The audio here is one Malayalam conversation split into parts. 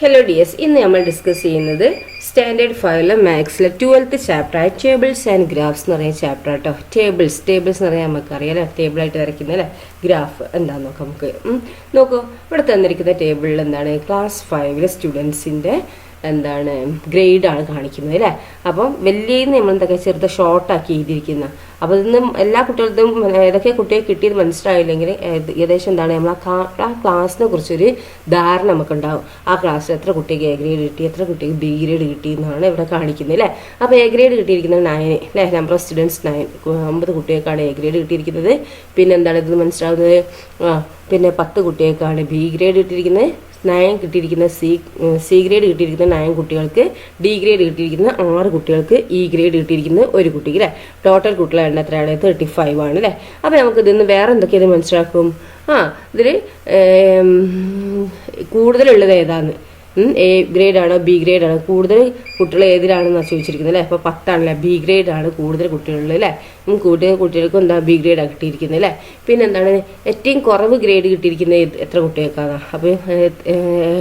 ഹലോ ഡിയേഴ്സ്, ഇന്ന് നമ്മൾ ഡിസ്കസ് ചെയ്യുന്നത് സ്റ്റാൻഡേർഡ് 5 മാത്സിലെ 12th ചാപ്റ്റർ ആയ ടേബിൾസ് ആൻഡ് ഗ്രാഫ്സ് എന്ന് പറയുന്ന ചാപ്റ്റർ ആട്ടോ. ടേബിൾസ് എന്ന് പറയാൻ നമുക്കറിയാം അല്ലേ, ടേബിളായിട്ട് വരയ്ക്കുന്ന അല്ലേ. ഗ്രാഫ് എന്താണെന്ന് നോക്കാം നമുക്ക്. നോക്കൂ, ഇവിടെ തന്നിരിക്കുന്ന ടേബിളിൽ എന്താണ് ക്ലാസ് 5 സ്റ്റുഡൻസിൻ്റെ എന്താണ് ഗ്രേഡാണ് കാണിക്കുന്നത് അല്ലേ. അപ്പം വലിയന്ന് നമ്മൾ എന്തൊക്കെ ചെറുത് ഷോർട്ടാക്കി എഴുതിയിരിക്കുന്ന. അപ്പോൾ ഇതൊന്നും എല്ലാ കുട്ടികൾക്കും ഏതൊക്കെ കുട്ടികൾക്ക് കിട്ടിയത് മനസ്സിലായില്ലെങ്കിൽ ഏകദേശം എന്താണ് നമ്മൾ ആ ക്ലാസ്സിനെ കുറിച്ചൊരു ധാരണ നമുക്കുണ്ടാവും. ആ ക്ലാസ്സിൽ എത്ര കുട്ടിക്ക് എ ഗ്രേഡ് കിട്ടി, എത്ര കുട്ടിക്ക് ബി ഗ്രേഡ് കിട്ടി എന്നാണ് ഇവിടെ കാണിക്കുന്നത് അല്ലേ. അപ്പോൾ എ ഗ്രേഡ് കിട്ടിയിരിക്കുന്നത് 9 അല്ലേ, നമ്പർ ഓഫ് സ്റ്റുഡൻസ് 9, 9 കുട്ടികൾക്കാണ് എ ഗ്രേഡ് കിട്ടിയിരിക്കുന്നത്. പിന്നെ എന്താണ് ഇത് മനസ്സിലാവുന്നത്, പിന്നെ 10 കുട്ടികൾക്കാണ് ബി ഗ്രേഡ് കിട്ടിയിരിക്കുന്നത്, 9 കിട്ടിയിരിക്കുന്ന സി ഗ്രേഡ് കിട്ടിയിരിക്കുന്ന 9 കുട്ടികൾക്ക്, ഡി ഗ്രേഡ് കിട്ടിയിരിക്കുന്ന 6 കുട്ടികൾക്ക്, ഇ ഗ്രേഡ് കിട്ടിയിരിക്കുന്ന ഒരു കുട്ടിക്ക് അല്ലേ. ടോട്ടൽ കുട്ടികളെ എണ്ണം എത്രയാണ്? 35 ആണ് അല്ലേ. അപ്പോൾ നമുക്ക് ഇതിന്ന് വേറെ എന്തൊക്കെയാണ് മനസ്സിലാക്കും. ഇതിൽ കൂടുതലുള്ളത് ഏതാണ്? എ ഗ്രേഡ് ആണോ ബി ഗ്രേഡ് ആണോ? കൂടുതൽ കുട്ടികൾ ഏതിലാണെന്നാണ് ചോദിച്ചിരിക്കുന്നത് അല്ലേ. അപ്പോൾ 10 ആണല്ലേ, ബി ഗ്രേഡ് ആണ് കൂടുതൽ കുട്ടികളുള്ളത് അല്ലേ. കൂടുതൽ കുട്ടികൾക്കും എന്താ ബി ഗ്രേഡാണ് കിട്ടിയിരിക്കുന്നത് അല്ലേ. പിന്നെ എന്താണ് ഏറ്റവും കുറവ് ഗ്രേഡ് കിട്ടിയിരിക്കുന്നത് എത്ര കുട്ടികൾക്കാണ്? അപ്പോൾ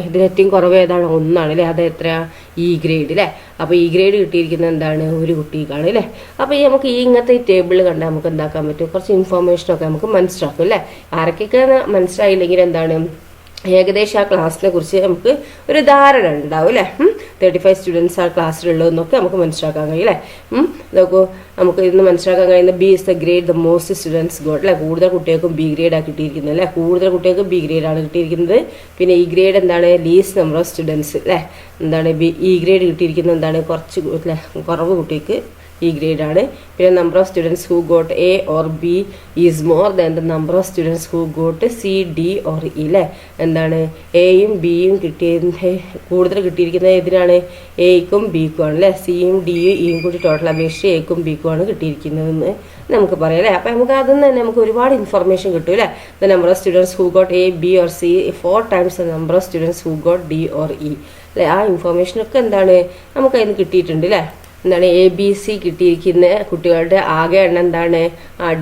ഇതിന് ഏറ്റവും കുറവ് ഏതാണ്? 1 ആണ് അല്ലേ. അത് എത്രയാണ്? ഇ ഗ്രേഡ് അല്ലേ. അപ്പോൾ ഇ ഗ്രേഡ് കിട്ടിയിരിക്കുന്നത് എന്താണ്? ഒരു കുട്ടിക്കാണ് അല്ലേ. അപ്പോൾ ഈ നമുക്ക് ഇങ്ങനത്തെ ഈ ടേബിൾ കണ്ടാൽ നമുക്ക് എന്താക്കാൻ പറ്റും, കുറച്ച് ഇൻഫോർമേഷനൊക്കെ നമുക്ക് മനസ്സിലാക്കും അല്ലേ. ആരൊക്കെയൊക്കെ മനസ്സിലായില്ലെങ്കിൽ എന്താണ് ഏകദേശം ആ ക്ലാസ്സിനെ കുറിച്ച് നമുക്ക് ഒരു ധാരണ ഉണ്ടാവും അല്ലേ. 35 സ്റ്റുഡൻസ് ആ ക്ലാസ്സിലുള്ളതെന്നൊക്കെ നമുക്ക് മനസ്സിലാക്കാൻ കഴിയും അല്ലേ. ഇതൊക്കെ നമുക്ക് ഇന്ന് മനസ്സിലാക്കാൻ കഴിയുന്ന B is the grade the most students got അല്ലേ. കൂടുതൽ കുട്ടികൾക്കും ബി ഗ്രേഡാണ് കിട്ടിയിരിക്കുന്നത് അല്ലേ. കൂടുതൽ കുട്ടികൾക്ക് ബി ഗ്രേഡാണ് കിട്ടിയിരിക്കുന്നത്. പിന്നെ ഇ ഗ്രേഡ് എന്താണ്? ലീസ്റ്റ് നമ്പർ ഓഫ് സ്റ്റുഡൻസ് അല്ലേ. എന്താണ് ഇ ഗ്രേഡ് കിട്ടിയിരിക്കുന്നത് എന്താണ്? കുറച്ച് അല്ലേ, കുറവ് കുട്ടിക്ക് ഇ ഗ്രേഡ് ആണ്. പിന്നെ number of students who got A or B is more than the number of students who got C D or E അല്ലേ. എന്താണ് എയും ബിയും കൂടുതൽ കിട്ടിയിരിക്കുന്നത് ഏതിനാണ്? എയ്ക്കും ബിക്കും ആണ് അല്ലേ. സിയും ഡിയും ഇയും കൂടി ടോട്ടൽ അപേക്ഷിച്ച് എയ്ക്കും ബിക്കും ആണ് കിട്ടിയിരിക്കുന്നതെന്ന് നമുക്ക് പറയാം അല്ലേ. അപ്പോൾ നമുക്ക് അതിൽ നിന്ന് തന്നെ നമുക്ക് ഒരുപാട് ഇൻഫർമേഷൻ കിട്ടും അല്ലേ. The number of students who got A B or C 4 times the number of students who got D or E അല്ലേ. ആ ഇൻഫർമേഷനൊക്കെ എന്താണ് നമുക്ക് അതിന് കിട്ടിയിട്ടുണ്ട് അല്ലേ. എന്താണ് എ ബി സി കിട്ടിയിരിക്കുന്ന കുട്ടികളുടെ ആകെ എണ്ണം എന്താണ്?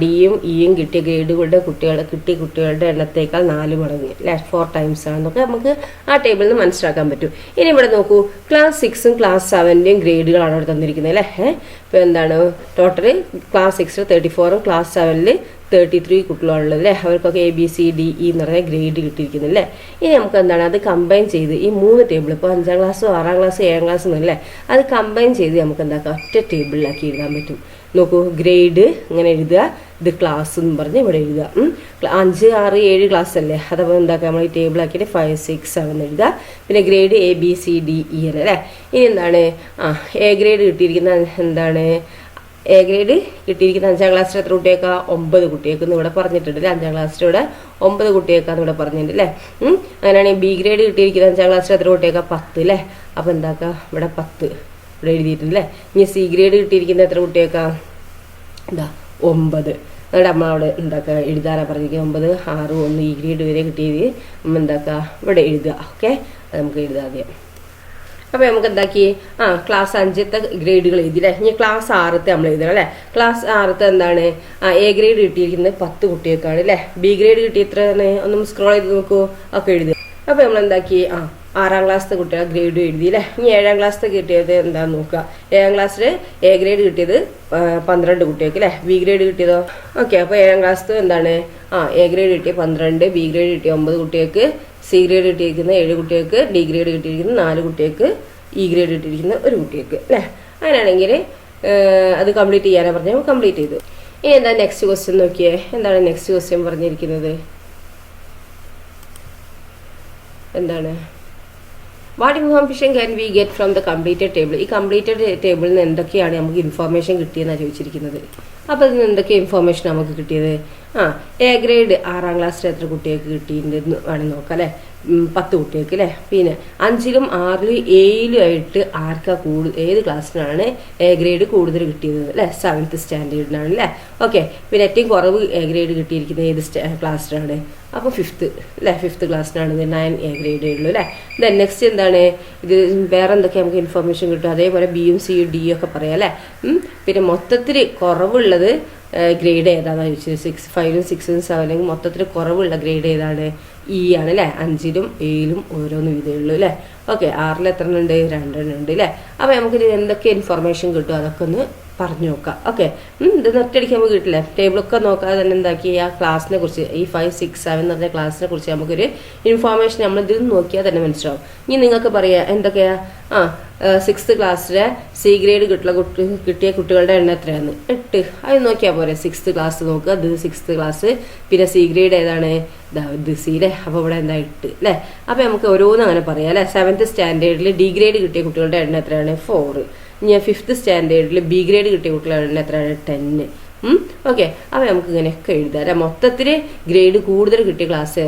ഡിയും ഇയും കിട്ടിയ ഗ്രേഡുകളുടെ കുട്ടികളുടെ എണ്ണത്തേക്കാൾ 4 മടങ്ങ് അല്ലേ, 4 times ആണെന്നൊക്കെ നമുക്ക് ആ ടേബിളിൽ നിന്ന് മനസ്സിലാക്കാൻ പറ്റും. ഇനി ഇവിടെ നോക്കൂ, ക്ലാസ് 6ഉം ക്ലാസ് 7ൻ്റെയും ഗ്രേഡുകളാണ് ഇവിടെ തന്നിരിക്കുന്നത് അല്ലേ. ഇപ്പോൾ എന്താണ് ടോട്ടൽ ക്ലാസ് 6 34ഉം ക്ലാസ് 7 33 കുട്ടികളുള്ളത് അല്ലേ. അവർക്കൊക്കെ A B C D E എന്ന് പറഞ്ഞാൽ ഗ്രേഡ് കിട്ടിയിരിക്കുന്നത് അല്ലേ. ഇനി നമുക്ക് എന്താണ് അത് കമ്പൈൻ ചെയ്ത് ഈ 3 ടേബിൾ, ഇപ്പോൾ 5ാം ക്ലാസ്സും 6ാം ക്ലാസ്സും 7ാം ക്ലാസ്സും അല്ലേ, അത് കമ്പൈൻ ചെയ്ത് നമുക്ക് എന്താക്കാം ഒറ്റ ടേബിളിലാക്കി എഴുതാൻ പറ്റും. നോക്കൂ, ഗ്രേഡ് ഇങ്ങനെ എഴുതുക, ഇത് ക്ലാസ് എന്ന് പറഞ്ഞ് ഇവിടെ എഴുതുക. 5, 6, 7 ക്ലാസ് അല്ലേ, അതപ്പോൾ എന്താക്കുക നമ്മൾ ഈ ടേബിളാക്കിയിട്ട് 5, 6, 7 എഴുതുക. പിന്നെ grade A B C D E അല്ലേ. ഇനി എന്താണ് എ ഗ്രേഡ് കിട്ടിയിരിക്കുന്ന എന്താണ്? എ ഗ്രേഡ് കിട്ടിയിരിക്കുന്ന 5ാം ക്ലാസ്സിൽ എത്ര കുട്ടിയേക്കാ? 9 കുട്ടിയേക്കെന്ന് ഇവിടെ പറഞ്ഞിട്ടുണ്ട് അല്ലേ. 5ാം ക്ലാസ്സിലൂടെ 9 കുട്ടിയേക്കാന്ന് ഇവിടെ പറഞ്ഞിട്ടുണ്ട് അല്ലേ. അങ്ങനെയാണെങ്കിൽ ബി ഗ്രേഡ് കിട്ടിയിരിക്കുന്ന 5ാം ക്ലാസ്സിൽ എത്ര കുട്ടിയേക്കാ? 10 അല്ലേ. അപ്പോൾ എന്താക്കുക ഇവിടെ 10 ഇവിടെ എഴുതിയിട്ടുണ്ട് അല്ലേ. ഇനി സി ഗ്രേഡ് കിട്ടിയിരിക്കുന്ന എത്ര കുട്ടിയേക്കാ? 9. അതുകൊണ്ട് നമ്മളവിടെ എന്താക്കുക എഴുതാനാണ് പറഞ്ഞിരിക്കുക. 9, 6, 1 ഇ ഗ്രേഡ് വരെ കിട്ടിയത് നമ്മൾ എന്താക്കുക ഇവിടെ എഴുതുക. ഓക്കെ, അത് നമുക്ക് എഴുതാം ആദ്യം. അപ്പോൾ നമുക്ക് എന്താക്കി ക്ലാസ് 5ത്തെ ഗ്രേഡുകൾ എഴുതിയില്ലേ. ഇനി ക്ലാസ് 6ത്തെ നമ്മൾ എഴുതണം അല്ലേ. ക്ലാസ് 6ത്തെ എന്താണ്? എ ഗ്രേഡ് കിട്ടിയിരിക്കുന്നത് 10 കുട്ടികൾക്കാണ് അല്ലേ. ബി ഗ്രേഡ് കിട്ടി എത്രയാണ്? ഒന്ന് സ്ക്രോൾ ചെയ്ത് നോക്കൂ, ഒക്കെ എഴുതുക. അപ്പോൾ നമ്മൾ എന്താക്കി 6ാം ക്ലാസ്സിലെ കുട്ടികൾ ഗ്രേഡ് എഴുതിയില്ലേ. ഇനി 7ാം ക്ലാസ്സിൽ കിട്ടിയത് എന്താണെന്ന് നോക്കുക. 7ാം ക്ലാസ്സിൽ എ ഗ്രേഡ് കിട്ടിയത് 12 കുട്ടികൾക്ക് അല്ലേ. B grade കിട്ടിയതോ? ഓക്കെ, അപ്പോൾ 7ാം ക്ലാസ്സിൽ എന്താണ് എ ഗ്രേഡ് കിട്ടിയ 12, ബി ഗ്രേഡ് കിട്ടിയ 9 കുട്ടികൾക്ക്, സി ഗ്രേഡ് കിട്ടിയിരിക്കുന്ന 7 കുട്ടികൾക്ക്, ഡി ഗ്രേഡ് കിട്ടിയിരിക്കുന്ന 4 കുട്ടികൾക്ക്, ഇ ഗ്രേഡ് കിട്ടിയിരിക്കുന്ന ഒരു കുട്ടികൾക്ക് അല്ലേ. അങ്ങനെയാണെങ്കിൽ അത് കംപ്ലീറ്റ് ചെയ്യാനാണ് പറഞ്ഞാൽ കംപ്ലീറ്റ് ചെയ്തു. ഇനി എന്താ നെക്സ്റ്റ് ക്വസ്റ്റ്യൻ നോക്കിയേ. എന്താണ് നെക്സ്റ്റ് ക്വസ്റ്റ്യൻ പറഞ്ഞിരിക്കുന്നത്? എന്താണ്? What information can we get from the completed table? ഈ കംപ്ലീറ്റഡ് ടേബിളിൽ നിന്ന് എന്തൊക്കെയാണ് നമുക്ക് ഇൻഫോർമേഷൻ കിട്ടിയെന്നാണ് ചോദിച്ചിരിക്കുന്നത്. അപ്പോൾ ഇതിന് എന്തൊക്കെ ഇൻഫോർമേഷൻ നമുക്ക് കിട്ടിയത്? എ ഗ്രേഡ് 6ാം ക്ലാസ്സിൽ എത്ര കുട്ടികൾക്ക് കിട്ടിയിട്ടുണ്ടെന്ന് വേണം നോക്കാം അല്ലേ. 10 കുട്ടികൾക്ക് അല്ലേ. പിന്നെ 5ലും 6ലും 7ലും ആയിട്ട് ആർക്കാ ഏത് ക്ലാസ്സിനാണ് എ ഗ്രേഡ് കൂടുതൽ കിട്ടിയത് അല്ലേ? 7th സ്റ്റാൻഡേർഡിനാണ് അല്ലേ. ഓക്കെ, പിന്നെ ഏറ്റവും കുറവ് എ ഗ്രേഡ് കിട്ടിയിരിക്കുന്നത് ഏത് ക്ലാസ്സിലാണ്? അപ്പോൾ 5th അല്ലേ, 5th ക്ലാസ്സിനാണ് 9 എ ഗ്രേഡേ ഉള്ളൂ അല്ലേ. ദെൻ നെക്സ്റ്റ് എന്താണ്? ഇത് വേറെ എന്തൊക്കെ നമുക്ക് ഇൻഫർമേഷൻ കിട്ടും? അതേപോലെ ബിയും സിയും ഡിയും ഒക്കെ പറയാം അല്ലേ. പിന്നെ മൊത്തത്തിൽ കുറവുള്ളത് ഗ്രേഡ് ഏതാണെന്ന് ചോദിച്ചത്. 5, 6, 7 മൊത്തത്തിൽ കുറവുള്ള ഗ്രേഡ് ഏതാണ്? ഇ ആണ് അല്ലേ. 5ലും 7ലും ഓരോന്ന് വീതമേ ഉള്ളൂ അല്ലേ. ഓക്കെ, 6ൽ എത്ര ഉണ്ട്? 2 ഉണ്ട് അല്ലേ. അപ്പോൾ നമുക്കിത് എന്തൊക്കെ ഇൻഫർമേഷൻ കിട്ടും അതൊക്കെ ഒന്ന് പറഞ്ഞു നോക്കാം. ഓക്കെ, ഇത് ഒറ്റയടിക്ക് നമുക്ക് കിട്ടില്ല. ടേബിളൊക്കെ നോക്കാതെ തന്നെ എന്താക്കി ആ ക്ലാസ്സിനെ കുറിച്ച്, ഈ 5, 6, 7 എന്ന് പറഞ്ഞ ക്ലാസ്സിനെ കുറിച്ച് നമുക്കൊരു ഇൻഫോർമേഷൻ നമ്മൾ ഇതിൽ നോക്കിയാൽ തന്നെ മനസ്സിലാവും. ഇനി നിങ്ങൾക്ക് പറയാം എന്തൊക്കെയാ? 6th ക്ലാസ്സിലെ സി ഗ്രേഡ് കിട്ടിയ കുട്ടികളുടെ എണ്ണം എത്രയാണ്? 8. അത് നോക്കിയാൽ പോരെ. 6th ക്ലാസ് നോക്കുക, ഇത് 6th ക്ലാസ്. പിന്നെ സി ഗ്രേഡ് ഏതാണ്? ഇത് സി അല്ലേ. അപ്പോൾ ഇവിടെ എന്താ 8 അല്ലേ. അപ്പോൾ നമുക്ക് ഓരോന്നും അങ്ങനെ പറയാം അല്ലേ. 7th സ്റ്റാൻഡേർഡിൽ ഡി ഗ്രേഡ് കിട്ടിയ കുട്ടികളുടെ എണ്ണം എത്രയാണ്? 4. ഇനി 5th സ്റ്റാൻഡേർഡിൽ ബി ഗ്രേഡ് കിട്ടിയ കുട്ടികളുടെ എണ്ണം എത്രയാണ്? 10. ഓക്കെ, അപ്പോൾ നമുക്ക് ഇങ്ങനെയൊക്കെ എഴുതാം അല്ലേ. മൊത്തത്തിൽ ഗ്രേഡ് കൂടുതൽ കിട്ടിയ ക്ലാസ്,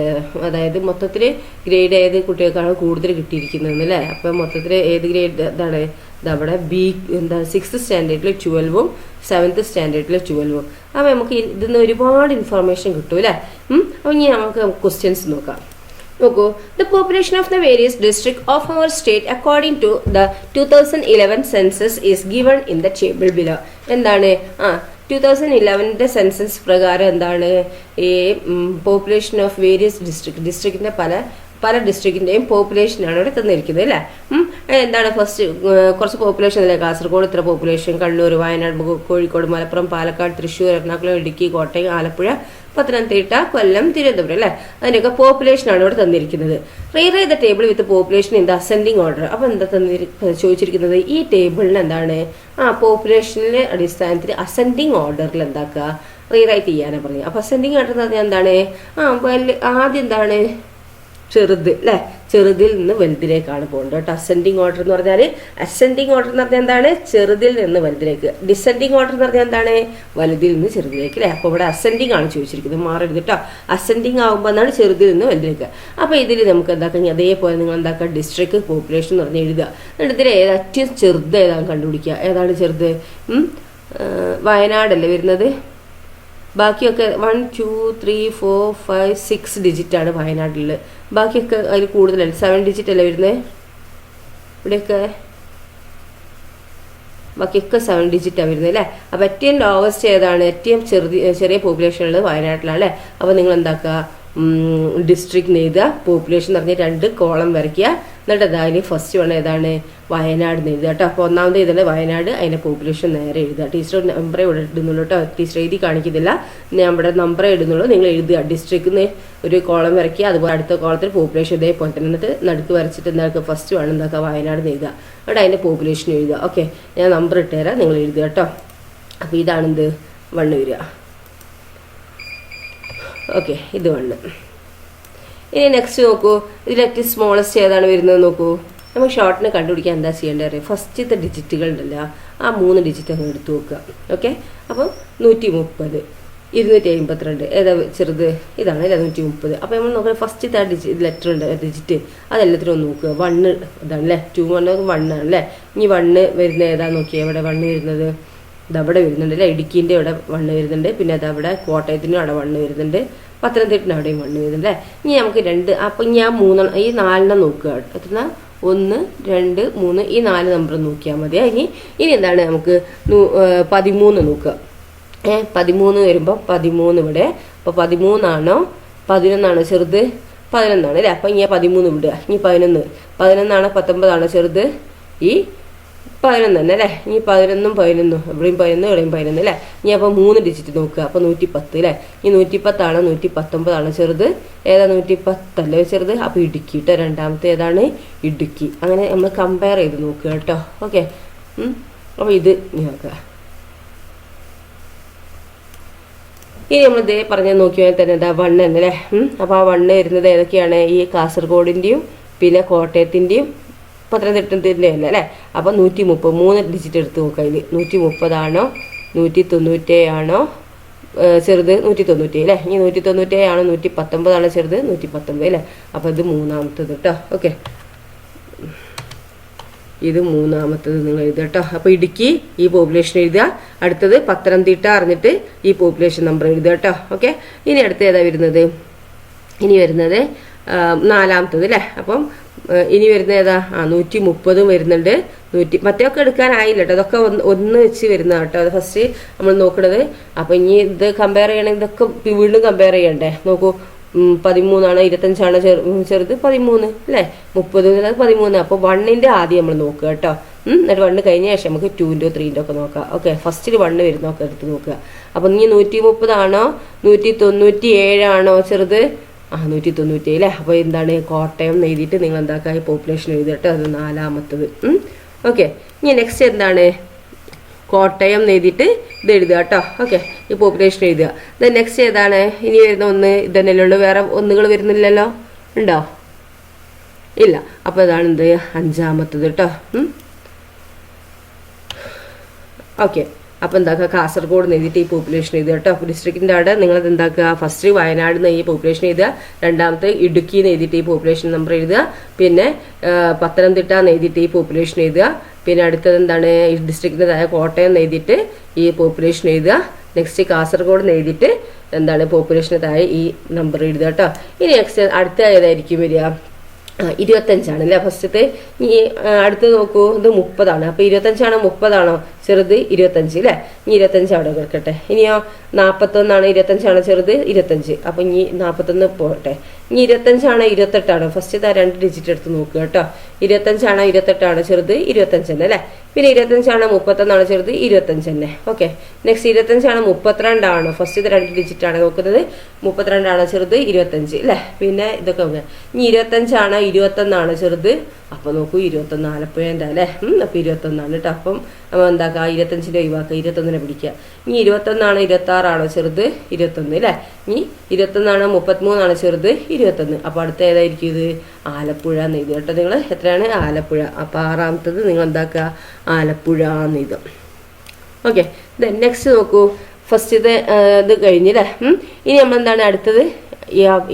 അതായത് മൊത്തത്തിൽ ഗ്രേഡ് ഏത് കുട്ടികൾക്കാണ് കൂടുതൽ കിട്ടിയിരിക്കുന്നത് അല്ലേ. അപ്പോൾ മൊത്തത്തിൽ ഏത് ഗ്രേഡ് ഇതാണ്? ഇതവിടെ ബി 6th സ്റ്റാൻഡേർഡിൽ 12ഉം 7th സ്റ്റാൻഡേർഡിൽ 12ഉം. അപ്പോൾ നമുക്ക് ഇതിന്ന് ഒരുപാട് ഇൻഫർമേഷൻ കിട്ടും അല്ലേ. അപ്പോൾ ഇനി നമുക്ക് ക്വസ്റ്റ്യൻസ് നോക്കാം. നോക്കൂ, the population of the various districts of our state according to the 2011 census is given in the table below. എന്താണ്? 2011 സെൻസസ് പ്രകാരം എന്താണ് ഈ പോപ്പുലേഷൻ ഓഫ് വേരിയസ് ഡിസ്ട്രിക്റ്റിന്റെ പല ഡിസ്ട്രിക്റ്റിന്റെയും പോപ്പുലേഷനാണ് ഇവിടെ തന്നിരിക്കുന്നത് അല്ലേ. എന്താണ് ഫസ്റ്റ് കുറച്ച് പോപ്പുലേഷൻ അല്ലേ. കാസർഗോഡ് ഇത്ര പോപ്പുലേഷൻ, കണ്ണൂർ, വയനാട്, കോഴിക്കോട്, മലപ്പുറം, പാലക്കാട്, തൃശ്ശൂർ, എറണാകുളം, ഇടുക്കി, കോട്ടയം, ആലപ്പുഴ, പത്തനംതിട്ട, കൊല്ലം, തിരുവനന്തപുരം അല്ലേ. അതിൻ്റെയൊക്കെ പോപ്പുലേഷനാണ് ഇവിടെ തന്നിരിക്കുന്നത്. Rewrite the table with population in the ascending order. അപ്പോൾ എന്താ ചോദിച്ചിരിക്കുന്നത്? ഈ ടേബിളിന് എന്താണ് പോപ്പുലേഷനിലെ അടിസ്ഥാനത്തിൽ അസെൻഡിങ് ഓർഡറിൽ എന്താക്കുക റീറൈറ്റ് ചെയ്യാനാണ് പറഞ്ഞത്. അപ്പോൾ അസെൻഡിങ് ഓർഡർ എന്ന് പറഞ്ഞാൽ എന്താണ്? ആദ്യം എന്താണ്? ചെറുത് അല്ലേ. ചെറുതിൽ നിന്ന് വലുതിലേക്കാണ് പോകേണ്ടത് കേട്ടോ. അസെൻഡിങ് ഓർഡർ എന്ന് പറഞ്ഞാൽ എന്താണ്? ചെറുതിൽ നിന്ന് വലുതിലേക്ക്. ഡിസെൻഡിങ് ഓർഡർ എന്ന് പറഞ്ഞാൽ എന്താണ്? വലുതിൽ നിന്ന് ചെറുതിലേക്ക് അല്ലേ. അപ്പോൾ ഇവിടെ അസെൻഡിങ് ആണ് ചോദിച്ചിരിക്കുന്നത്, മാറരുത് കേട്ടോ. അസെൻഡിങ് ആകുമ്പോൾ എന്താണ്? ചെറുതിൽ നിന്ന് വലുതിലേക്ക്. അപ്പോൾ ഇതിൽ നമുക്ക് എന്താക്കാം, അതേപോലെ നിങ്ങൾ എന്താക്കുക, ഡിസ്ട്രിക്ട് പോപ്പുലേഷൻ എന്ന് പറഞ്ഞാൽ എഴുതുക. എന്നിട്ട് ഇതിൽ ഏറ്റവും ചെറുത് ഏതാണ് കണ്ടുപിടിക്കുക. ഏതാണ് ചെറുത്? വയനാടല്ലേ വരുന്നത്. ബാക്കിയൊക്കെ 1, 2, 3, 4, 5, 6 ഡിജിറ്റാണ് വയനാട്ടിൽ. ബാക്കിയൊക്കെ അതിൽ കൂടുതലല്ല, 7 ഡിജിറ്റ് അല്ലേ വരുന്നത്. ഇവിടെയൊക്കെ ബാക്കിയൊക്കെ 7 ഡിജിറ്റാണ് വരുന്നത് അല്ലേ. അപ്പോൾ ഏറ്റവും ലോവസ്റ്റ് ഏതാണ്? ഏറ്റവും ചെറിയ പോപ്പുലേഷൻ ഉള്ളത് വയനാട്ടിലാണ് അല്ലേ. അപ്പോൾ നിങ്ങൾ എന്താക്കുക, ഡിസ്ട്രിക്ട് എഴുതുക. പോപ്പുലേഷൻ എന്ന് പറഞ്ഞാൽ 2 കോളം വരയ്ക്കുക. എന്നിട്ട് അതായത് ഫസ്റ്റ് വൺ ഏതാണ്? വയനാട് എഴുതുക കേട്ടോ. അപ്പോൾ ഒന്നാമത് എഴുതുന്നത് വയനാട്, അതിൻ്റെ പോപ്പുലേഷൻ നേരെ എഴുതുക. ടീച്ചർ നമ്പറേ ഇവിടെ ഇടുന്നുള്ളൂ കേട്ടോ. ടീച്ചർ എഴുതി കാണിക്കുന്നില്ല, ഞാൻ ഇവിടെ നമ്പറേ ഇടുന്നുള്ളൂ. നിങ്ങൾ എഴുതുക. ഡിസ്ട്രിക്റ്റിന് ഒരു കോളം വരയ്ക്കുക, അതുപോലെ അടുത്ത കോളത്തിൽ പോപ്പുലേഷൻ ഇതേപോലെ തന്നെ. എന്നിട്ട് നടുക്ക് വരച്ചിട്ട് എന്താക്കുക, ഫസ്റ്റ് വൺ എന്താക്കുക, വയനാട് എഴുതുക. അവിടെ അതിൻ്റെ പോപ്പുലേഷൻ എഴുതുക. ഓക്കെ, ഞാൻ നമ്പർ ഇട്ടുതരാം, നിങ്ങൾ എഴുതുക കേട്ടോ. അപ്പോൾ ഇതാണെന്ത് 1 വരിക. ഓക്കെ, ഇത് 1. ഇനി നെക്സ്റ്റ് നോക്കൂ, ഇതിൽ ഏറ്റവും സ്മോളസ്റ്റ് ഏതാണ് വരുന്നത് നോക്കൂ. നമുക്ക് ഷോർട്ടിന് കണ്ടുപിടിക്കാൻ എന്താ ചെയ്യേണ്ടത്? ഫസ്റ്റത്തെ ഡിജിറ്റുകൾ ഉണ്ടല്ലോ, ആ 3 ഡിജിറ്റ് അങ്ങ് എടുത്ത് നോക്കുക. ഓക്കെ, അപ്പം 130, 252 ഏതാ ചെറുത്? ഇതാണ് അല്ലേ 130. അപ്പോൾ നമ്മൾ നോക്കുക, ഫസ്റ്റത്തെ ലെറ്റർ ഉണ്ട് ഡിജിറ്റ്, അതെല്ലാത്തിനും ഒന്ന് നോക്കുക. 1 ഇതാണ് അല്ലേ. 2 1 ആണ് അല്ലേ. ഇനി 1 വരുന്നത് ഏതാ നോക്കിയാൽ എവിടെ 1 വരുന്നത്? ഇതവിടെ വരുന്നുണ്ട് അല്ലേ. ഇടുക്കീൻ്റെ അവിടെ 1 വരുന്നുണ്ട്. പിന്നെ അതവിടെ കോട്ടയത്തിനും അവിടെ 1 വരുന്നുണ്ട്. പത്തനംതിട്ടന് അവിടെയും 1 വരുന്നുണ്ട് അല്ലേ. ഇനി നമുക്ക് 2, അപ്പം ഞാൻ 3, ഈ 4 നോക്കുക. എത്ര? 1, 2, 3 ഈ 4 നമ്പർ നോക്കിയാൽ മതി. ഇനി എന്താണ് നമുക്ക് 13 നോക്കുക. 13 വരുമ്പോൾ 13 ഇവിടെ. അപ്പോൾ 13 ആണോ 11 ആണോ ചെറുത്? 11 ആണ് അല്ലേ. അപ്പം ഇനി 13 വിടുക. ഇനി 11 ആണോ 19 ആണോ ചെറുത്? ഈ 11 തന്നെ അല്ലേ. ഇനി 11 ഇവിടെയും 11 ഇവിടെയും 11 അല്ലേ. ഇനി അപ്പോൾ 3 ഡിജിറ്റ് നോക്കുക. അപ്പോൾ 110 അല്ലേ. ഈ 110 ആണോ 119 ആണോ ചെറുത്? ഏതാ 110 അല്ലേ ചെറുത്. അപ്പോൾ ഇടുക്കി കേട്ടോ. രണ്ടാമത്തെ ഏതാണ്? ഇടുക്കി. അങ്ങനെ നമ്മൾ കമ്പയർ ചെയ്ത് നോക്കുക കേട്ടോ. ഓക്കെ, അപ്പോൾ ഇത് നോക്കുക. ഇനി നമ്മൾ ഇതേ പറഞ്ഞാൽ നോക്കിയാൽ തന്നെ എന്താ 1 എന്നല്ലേ. അപ്പോൾ ആ 1 വരുന്നത് ഏതൊക്കെയാണ്? ഈ കാസർഗോഡിൻ്റെയും പിന്നെ കോട്ടയത്തിൻ്റെയും പത്തനംതിട്ടത്തിൻ്റെ അല്ലേ. അപ്പോൾ 130 3 ഡിജിറ്റ് എടുത്ത് നോക്കുക. അതിൽ 130 ആണോ 197 ആണോ ചെറുത്? 197 അല്ലേ. ഇനി 197 ആണോ 119 ആണോ ചെറുത്? 119 അല്ലേ. അപ്പോൾ ഇത് മൂന്നാമത്തത് കേട്ടോ. ഓക്കെ, ഇത് മൂന്നാമത്തത് നിങ്ങൾ എഴുതുക കേട്ടോ. അപ്പോൾ ഇടുക്കി ഈ പോപ്പുലേഷൻ എഴുതുക. അടുത്തത് പത്തനംതിട്ട അറിഞ്ഞിട്ട് ഈ പോപ്പുലേഷൻ നമ്പർ എഴുതുക കേട്ടോ. ഓക്കെ, ഇനി അടുത്ത ഏതാ വരുന്നത്? ഇനി വരുന്നത് 4ാമത്തത് അല്ലേ. അപ്പം ഇനി വരുന്നത് ഏതാ? 130 വരുന്നുണ്ട്. മറ്റൊക്കെ എടുക്കാനായില്ല കേട്ടോ. അതൊക്കെ ഒന്ന് വെച്ച് വരുന്നതാണ് കേട്ടോ. അത് ഫസ്റ്റ് നമ്മൾ നോക്കണത്. അപ്പോൾ ഇനി ഇത് കമ്പയർ ചെയ്യണമെങ്കിൽ ഇതൊക്കെ വീണ്ടും കമ്പയർ ചെയ്യണ്ടേ. നോക്കൂ, 13 25 ചെറുത് 13 അല്ലേ 30 13. അപ്പോൾ 1ന്റെ ആദ്യം നമ്മൾ നോക്കുക കേട്ടോ. എന്നിട്ട് 1 കഴിഞ്ഞ ശേഷം നമുക്ക് 2ന്റെ 3ന്റെ ഒക്കെ നോക്കാം. ഓക്കെ, ഫസ്റ്റിൽ 1 വരുന്നൊക്കെ എടുത്ത് നോക്കുക. അപ്പം ഇനി 130 ആണോ 197 ആണോ ചെറുത്? 197 അല്ലേ. അപ്പോൾ എന്താണ് കോട്ടയം എഴുതിയിട്ട് നിങ്ങൾ എന്താക്കുക ഈ പോപ്പുലേഷൻ എഴുതുക കേട്ടോ. അത് 4ാമത്തത്. ഓക്കെ, ഇനി നെക്സ്റ്റ് എന്താണ് കോട്ടയം എഴുതിയിട്ട് ഇത് എഴുതുക കേട്ടോ. ഓക്കെ, ഈ പോപ്പുലേഷൻ എഴുതുക. ദെൻ നെക്സ്റ്റ് ഏതാണ് ഇനി വരുന്ന ഒന്ന്? ഇതന്നെയല്ലേ ഉള്ളൂ, വേറെ ഒന്നുകൾ വരുന്നില്ലല്ലോ, ഉണ്ടോ? ഇല്ല. അപ്പോൾ ഇതാണ് എന്ത് 5ാമത്തത് കേട്ടോ. ഓക്കെ, അപ്പോൾ എന്താക്കുക കാസർഗോഡ് എഴുതിയിട്ട് ഈ പോപ്പുലേഷൻ എഴുതുക കേട്ടോ. ഡിസ്ട്രിക്റ്റിൻ്റെ അവിടെ നിങ്ങളത് എന്താക്കുക ഫസ്റ്റ് വയനാട് നിന്ന് ഈ പോപ്പുലേഷൻ എഴുതുക, രണ്ടാമത്തെ ഇടുക്കി എഴുതിയിട്ട് ഈ പോപ്പുലേഷൻ നമ്പർ എഴുതുക, പിന്നെ പത്തനംതിട്ട എഴുതിയിട്ട് ഈ പോപ്പുലേഷൻ എഴുതുക, പിന്നെ അടുത്തത് എന്താണ് ഈ ഡിസ്ട്രിക്റ്റിൻ്റെ താഴെ കോട്ടയം എഴുതിയിട്ട് ഈ പോപ്പുലേഷൻ എഴുതുക, നെക്സ്റ്റ് കാസർഗോഡ് എഴുതിയിട്ട് എന്താണ് പോപ്പുലേഷന് താഴെ ഈ നമ്പർ എഴുതുക കേട്ടോ. ഇനി നെക്സ്റ്റ് അടുത്ത ഏതായിരിക്കും വരിക? 25 അല്ലേ ഫസ്റ്റത്തെ. ഈ അടുത്ത് നോക്കൂ, ഇത് 30 അപ്പോൾ 25 30 ചെറുത് 25 അല്ലേ. ഇനി 25 അവിടെ കിടക്കട്ടെ. ഇനിയോ 41 25 ചെറുത് 25. അപ്പോൾ ഇനി 41 പോട്ടെ. ഇനി 25 28 ഫസ്റ്റത്തെ 2 ഡിജിറ്റ് എടുത്ത് നോക്കുക കേട്ടോ. 25 28 ചെറുത് 25 തന്നെ അല്ലേ. പിന്നെ 25 31 ചെറുത് 25 തന്നെ. ഓക്കെ, നെക്സ്റ്റ് 25 32 ഫസ്റ്റത്തെ 2 ഡിജിറ്റ് നോക്കുന്നത്. 32 ചെറുത് 25 അല്ലേ. പിന്നെ ഇതൊക്കെ നോക്കുക. ഇനി 25 21 ചെറുത്. അപ്പോൾ നോക്കൂ 21 ആലപ്പുഴേൻ്റെ അല്ലേ. അപ്പോൾ 21 കേട്ടോ. അപ്പം നമ്മൾ എന്താക്കുക 25ൻ്റെ ഒഴിവാക്കുക, 21നെ പിടിക്കുക. ഇനി 21 26 ചെറുത് 21 അല്ലേ. ഇനി 21 33 ചെറുത് 21. അപ്പോൾ അടുത്ത ഏതായിരിക്കും ഇത്? ആലപ്പുഴ എന്ന് എഴുതുക കേട്ടോ. നിങ്ങൾ എത്രയാണ്? ആലപ്പുഴ. അപ്പോൾ 6ാമത്തത് നിങ്ങൾ എന്താക്കുക ആലപ്പുഴ എന്ന് എഴുതും. ഓക്കെ, ദെൻ നെക്സ്റ്റ് നോക്കൂ, ഫസ്റ്റ് ഇത് കഴിഞ്ഞല്ലേ. ഇനി നമ്മളെന്താണ് അടുത്തത്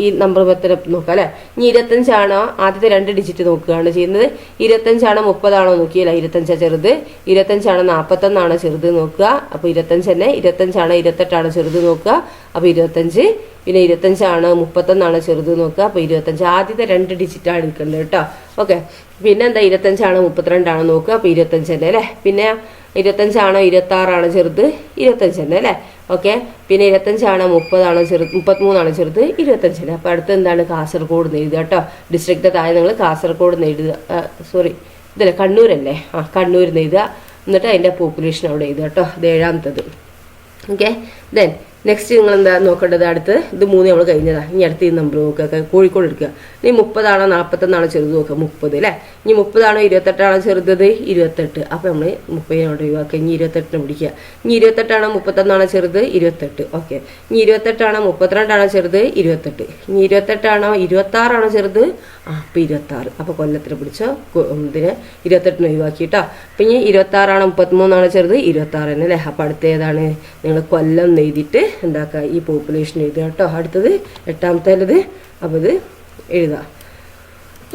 ഈ നമ്പർ മെത്തഡ് നോക്കുക അല്ലേ. ഇനി 25 ആദ്യത്തെ 2 ഡിജിറ്റ് നോക്കുകയാണ് ചെയ്യുന്നത്. 25 30 നോക്കിയില്ല, 25 ചെറുത്. 25 41 ചെറുത് നോക്കുക. അപ്പോൾ 25 തന്നെ. 25 28 ചെറുത് നോക്കുക. അപ്പോൾ 25. പിന്നെ 25 31 ചെറുത് നോക്കുക. അപ്പോൾ 25 ആദ്യത്തെ 2 ഡിജിറ്റാണ് എടുക്കേണ്ടത് കേട്ടോ. ഓക്കെ, പിന്നെ എന്താ 25 32 നോക്കുക. അപ്പോൾ 25 തന്നെ അല്ലേ. പിന്നെ 25 26 ചെറുത് 25 തന്നെ അല്ലേ. ഓക്കെ, പിന്നെ 25 30 ചെറുത് 33 ചെറുത് 25 തന്നെ. അപ്പോൾ അടുത്ത് എന്താണ് കാസർഗോഡ് എഴുതുക കേട്ടോ. ഡിസ്ട്രിക്റ്റിൻ്റെ താഴെ നിങ്ങൾ കാസർഗോഡ് എഴുതുക. സോറി, ഇതല്ലേ കണ്ണൂരല്ലേ. കണ്ണൂരിൽ എഴുതുക. എന്നിട്ട് അതിൻ്റെ പോപ്പുലേഷൻ അവിടെ എഴുതുക കേട്ടോ. ഇത് 7ാമത്തത്. ഓക്കെ, ദെൻ നെക്സ്റ്റ് നിങ്ങൾ എന്താ നോക്കേണ്ടത്? അടുത്ത് ഇത് 3 നമ്മൾ കഴിഞ്ഞതാണ്. ഇനി അടുത്ത് ഈ നമ്പർ നോക്കുക, കോഴിക്കോട് എടുക്കുക. ഇനി 30 41 ചെറുത് നോക്കുക, 30 അല്ലേ. ഇനി 30 28 ചെറുതത് 28. അപ്പോൾ നമ്മൾ 30 ഒഴിവാക്കുക. ഇനി 28നെ പിടിക്കുക. ഇനി 28 31 ചെറുത് 28. ഓക്കെ, ഇനി 28 32 ചെറുത് 28. ഇനി 28 26 ചെറുത്. അപ്പോൾ 26. അപ്പോൾ കൊല്ലത്തിന് പിടിച്ചോ, ഇതിന് 28നെ ഒഴിവാക്കി കേട്ടോ. അപ്പം ഇനി 26 33 ചെറുത് 26 തന്നെ അല്ലേ. അപ്പോൾ അടുത്ത ഏതാണ്? നിങ്ങൾ കൊല്ലം എഴുതിയിട്ട് എന്താക്കുക ഈ പോപ്പുലേഷൻ എഴുതുക കേട്ടോ. അടുത്തത് 8ാമത്തേത്. അപ്പോൾ ഇത് എഴുതുക.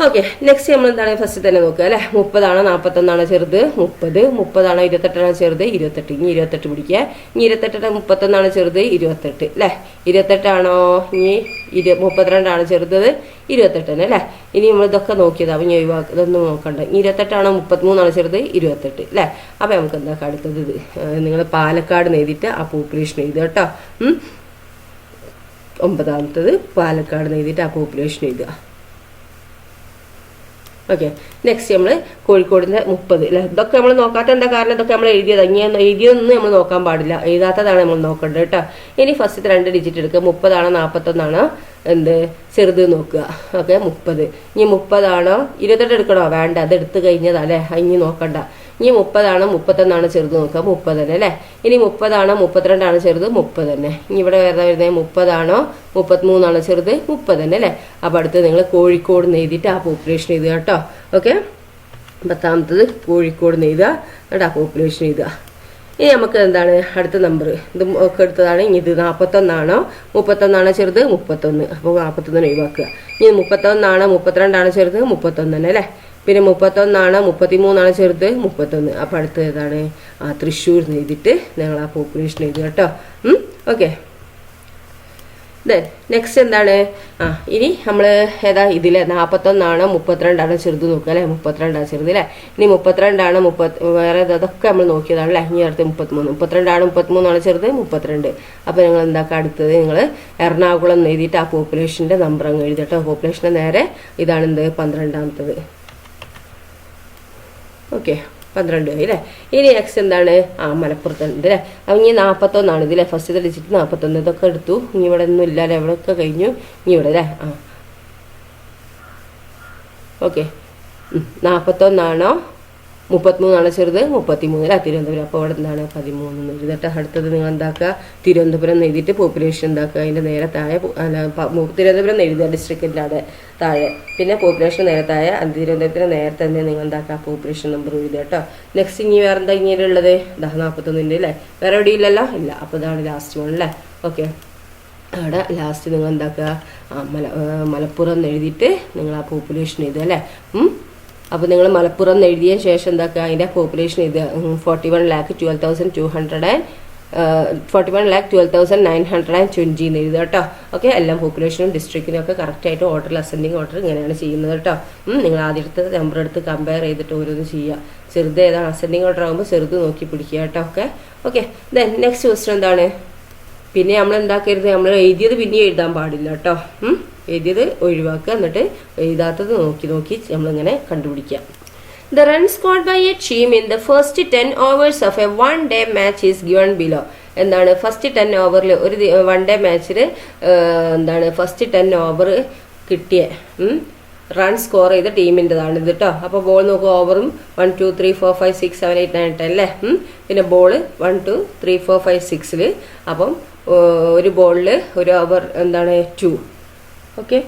ഓക്കെ, നെക്സ്റ്റ് നമ്മൾ എന്താണ് ഫസ്റ്റ് തന്നെ നോക്കുക അല്ലേ. 30 41 ചെറുത് 30. 30 28 ചെറുത് 28. ഇനി 28 പിടിക്കുക. ഇനി 28 31 ചെറുത് 28 അല്ലേ. 28 ഇനി 32 ചെറുതത് 28 തന്നെ അല്ലേ. ഇനി നമ്മൾ ഇതൊക്കെ നോക്കിയതാണ്. അപ്പം ഇനി ഇതൊന്നും നോക്കണ്ട. ഇനി 28 33 ചെറുത് 28 അല്ലേ. അപ്പം നമുക്ക് എന്താക്കാം അടുത്തത് ഇത് നിങ്ങൾ പാലക്കാട് എഴുതിയിട്ട് ആ പോപ്പുലേഷൻ എഴുതുക കേട്ടോ. 9ാമത്തത് പാലക്കാട് എഴുതിയിട്ട് ആ പോപ്പുലേഷൻ എഴുതുക. ഓക്കെ, നെക്സ്റ്റ് നമ്മൾ കോഴിക്കോടിൻ്റെ 30 അല്ലേ. ഇതൊക്കെ നമ്മൾ നോക്കാത്ത എന്താ കാരണം? ഇതൊക്കെ നമ്മൾ എഴുതിയത്. ഇങ്ങനെ എഴുതിയതൊന്നും നമ്മൾ നോക്കാൻ പാടില്ല, എഴുതാത്തതാണ് നമ്മൾ നോക്കേണ്ടത് കേട്ടോ. ഇനി ഫസ്റ്റത്തെ 2 ഡിജിറ്റ് എടുക്കുക. 30 41 എന്ത് ചെറുത് നോക്കുക. ഓക്കെ, 30. ഇനി 30 28 എടുക്കണോ? വേണ്ട, അത് എടുത്ത് കഴിഞ്ഞതാ അല്ലേ. ഇനി നോക്കണ്ട. ഇനി 30 31 ചെറുത് നോക്കുക, 30 തന്നെ അല്ലേ. ഇനി 30 32 ചെറുത് 30 തന്നെ. ഇനി ഇവിടെ വേറെ വരുന്നത് 30 33 ചെറുത് 30 തന്നെ അല്ലേ. അപ്പോൾ അടുത്ത് നിങ്ങൾ കോഴിക്കോട് എഴുതിയിട്ട് ആ പോപ്പുലേഷൻ എഴുതുക കേട്ടോ. ഓക്കെ, 10ാമത്തത് കോഴിക്കോട് എഴുതുക. എന്നിട്ട് ആ പോപ്പുലേഷൻ എഴുതുക. ഇനി നമുക്ക് എന്താണ് അടുത്ത നമ്പർ? ഇത് ഒക്കെ എടുത്തതാണ്. ഇനി ഇത് 41 31 ചെറുത് 31. അപ്പോൾ 41 ഒഴിവാക്കുക. ഇനി 31 32 ചെറുത് 31 തന്നെ അല്ലേ. പിന്നെ 31 33 ചെറുത് 31. അപ്പോൾ അടുത്ത ഏതാണ്? തൃശ്ശൂർ എഴുതിയിട്ട് ഞങ്ങൾ ആ പോപ്പുലേഷൻ എഴുതുക കേട്ടോ. ഓക്കെ, ദെൻ നെക്സ്റ്റ് എന്താണ്, ഇനി നമ്മൾ ഏതാ ഇതിൽ 41 32 ചെറുത് നോക്കുക അല്ലേ. 32 ചെറുത് അല്ലേ. ഇനി 32 വേറെ അതൊക്കെ നമ്മൾ നോക്കിയതാണ് അല്ലേ. ഇനി അടുത്ത് 33 32 ചെറുത് 32. അപ്പോൾ നിങ്ങൾ എന്താക്കുക, അടുത്തത് നിങ്ങൾ എറണാകുളം എഴുതിയിട്ട് ആ പോപ്പുലേഷൻ്റെ നമ്പർ അങ്ങ് എഴുതിട്ടോ. പോപ്പുലേഷൻ്റെ നേരെ ഇതാണ് എന്ത് 12ാമത്തത്. ഓക്കെ 12 അല്ലേ. ഇനി നെക്സ്റ്റ് എന്താണ്, മലപ്പുറത്തുണ്ട് അല്ലേ. അപ്പം ഇനി 41 ഇതിലെ ഫസ്റ്റ് ഡിജിറ്റ് 41. ഇതൊക്കെ എടുത്തു. ഇനി ഇവിടെ ഒന്നും ഇല്ല അല്ലേ, എവിടെയൊക്കെ കഴിഞ്ഞു. ഇനി ഇവിടെ അല്ലേ. ഓക്കെ 41 33 ചെറുത് 33 അല്ലേ. തിരുവനന്തപുരം. അപ്പോൾ അവിടെ എന്താണ് 13 എഴുതിട്ട് അടുത്തത് നിങ്ങൾ എന്താക്കുക, തിരുവനന്തപുരം എഴുതിയിട്ട് പോപ്പുലേഷൻ എന്താക്കുക, അതിൻ്റെ നേരെ താഴെ തിരുവനന്തപുരം എഴുതുക ഡിസ്ട്രിക്റ്റിൻ്റെ താഴെ. പിന്നെ പോപ്പുലേഷൻ നേരെ താഴെ തിരുവനന്തപുരത്തിന് നേരെ തന്നെ നിങ്ങൾ എന്താക്കുക പോപ്പുലേഷൻ നമ്പർ എഴുതുക കേട്ടോ. നെക്സ്റ്റ് ഇനി വേറെ എന്താ ഇങ്ങനെയുള്ളത് 41 അല്ലേ. വേറെ എവിടെ ഇല്ലല്ലോ, ഇല്ല. അപ്പോൾ ഇതാണ് ലാസ്റ്റ് വൺ അല്ലേ. ഓക്കെ അവിടെ ലാസ്റ്റ് നിങ്ങൾ എന്താക്കുക മലപ്പുറം എഴുതിയിട്ട് നിങ്ങൾ ആ പോപ്പുലേഷൻ എഴുതുക അല്ലേ. അപ്പോൾ നിങ്ങൾ മലപ്പുറം എഴുതിയ ശേഷം എന്താക്കുക അതിൻ്റെ പോപ്പുലേഷൻ എഴുതുക 41,12,920 എന്ന് എഴുതുക കേട്ടോ. ഓക്കെ എല്ലാം പോപ്പുലേഷനും ഡിസ്ട്രിക്റ്റിനും ഒക്കെ കറക്റ്റായിട്ട് ഓർഡറിൽ അസെൻഡിങ് ഓർഡർ ഇങ്ങനെയാണ് ചെയ്യുന്നത് കേട്ടോ. നിങ്ങൾ ആദ്യം എടുത്ത് നമ്പർ എടുത്ത് കമ്പയർ ചെയ്തിട്ട് ഓരോന്ന് ചെയ്യുക. ചെറുത് ഏതാണ് അസെൻഡിങ് ഓർഡർ ആകുമ്പോൾ ചെറുത് നോക്കി പിടിക്കുക കേട്ടോ. ഓക്കെ ദെൻ നെക്സ്റ്റ് ക്വസ്റ്റ്യൻ എന്താണ്, പിന്നെ നമ്മൾ എന്താക്കരുത്, നമ്മൾ എഴുതിയത് പിന്നെ എഴുതാൻ പാടില്ല കേട്ടോ. എഴുതിയത് ഒഴിവാക്കുക, എന്നിട്ട് എഴുതാത്തത് നോക്കി നമ്മളിങ്ങനെ കണ്ടുപിടിക്കുക. The run scored by a team in the first 10 overs of a one-day match is given below. എന്താണ് ഫസ്റ്റ് 10 ഓവറിൽ ഒരു വൺ ഡേ മാച്ചിൽ എന്താണ് ഫസ്റ്റ് 10 ഓവർ കിട്ടിയ റൺ സ്കോർ ചെയ്ത ടീമിൻ്റെതാണ് ഇത് കേട്ടോ. അപ്പോൾ ബോൾ നോക്കുക, ഓവറും 1 2 3 4 5 6 7 8 9 10 അല്ലേ. പിന്നെ ബോൾ 1 2 3 4 5 6 അപ്പം ഒരു ബോളിൽ ഒരു ഓവർ എന്താണ് 2. Okay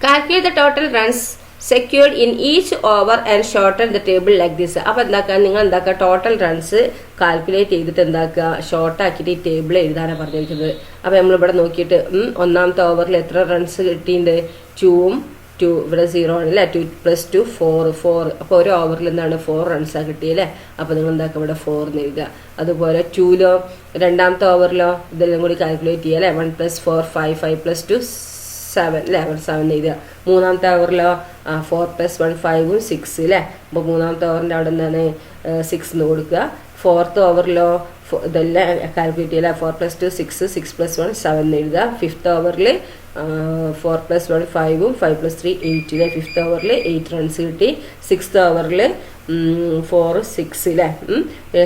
calculate the total runs secured in each over and shorten the table like this. അപ്പോൾ എന്താക്കുക, നിങ്ങൾ എന്താക്കുക ടോട്ടൽ റൺസ് കാൽക്കുലേറ്റ് ചെയ്തിട്ട് എന്താക്കുക ഷോർട്ടാക്കിയിട്ട് ഈ ടേബിൾ എഴുതാനാണ് പറഞ്ഞിരിക്കുന്നത്. അപ്പോൾ നമ്മളിവിടെ നോക്കിയിട്ട് ഒന്നാമത്തെ ഓവറിൽ എത്ര റൺസ് കിട്ടിയിട്ടുണ്ട് 2ഉം 2 ഇവിടെ 0 ആണ് അല്ലേ. 2 + 2 4. അപ്പോൾ ഒരു ഓവറിൽ എന്താണ് 4 റൺസാണ് കിട്ടിയല്ലേ. അപ്പോൾ നിങ്ങൾ എന്താക്കുക ഇവിടെ 4 എന്ന് എഴുതുക. അതുപോലെ 2ലോ രണ്ടാമത്തെ ഓവറിലോ ഇതെല്ലാം കൂടി കാൽക്കുലേറ്റ് ചെയ്യുക അല്ലേ. 1 + 4 5 5 + 2 7 അല്ലേ. അവിടെ 7 എഴുതുക. മൂന്നാമത്തെ ഓവറിലോ 4 + 1 5ഉം 6 അല്ലേ. അപ്പോൾ മൂന്നാമത്തെ ഓവറിൻ്റെ അവിടെ എന്താണ് 6 എന്ന് കൊടുക്കുക. ഫോർത്ത് ഓവറിലോ ഇതെല്ലാം കാൽക്കുലേറ്റ് ചെയ്യുക 4 + 2 6 6 + 1 7 എഴുതുക. ഫിഫ്ത്ത് ഓവറിൽ 4 + 1 5ഉം 5 + 3 8 അല്ലേ. ഫിഫ്ത്ത് ഓവറിൽ 8 റൺസ് കിട്ടി. സിക്സ്ത് ഓവറിൽ 4 6 അല്ലേ.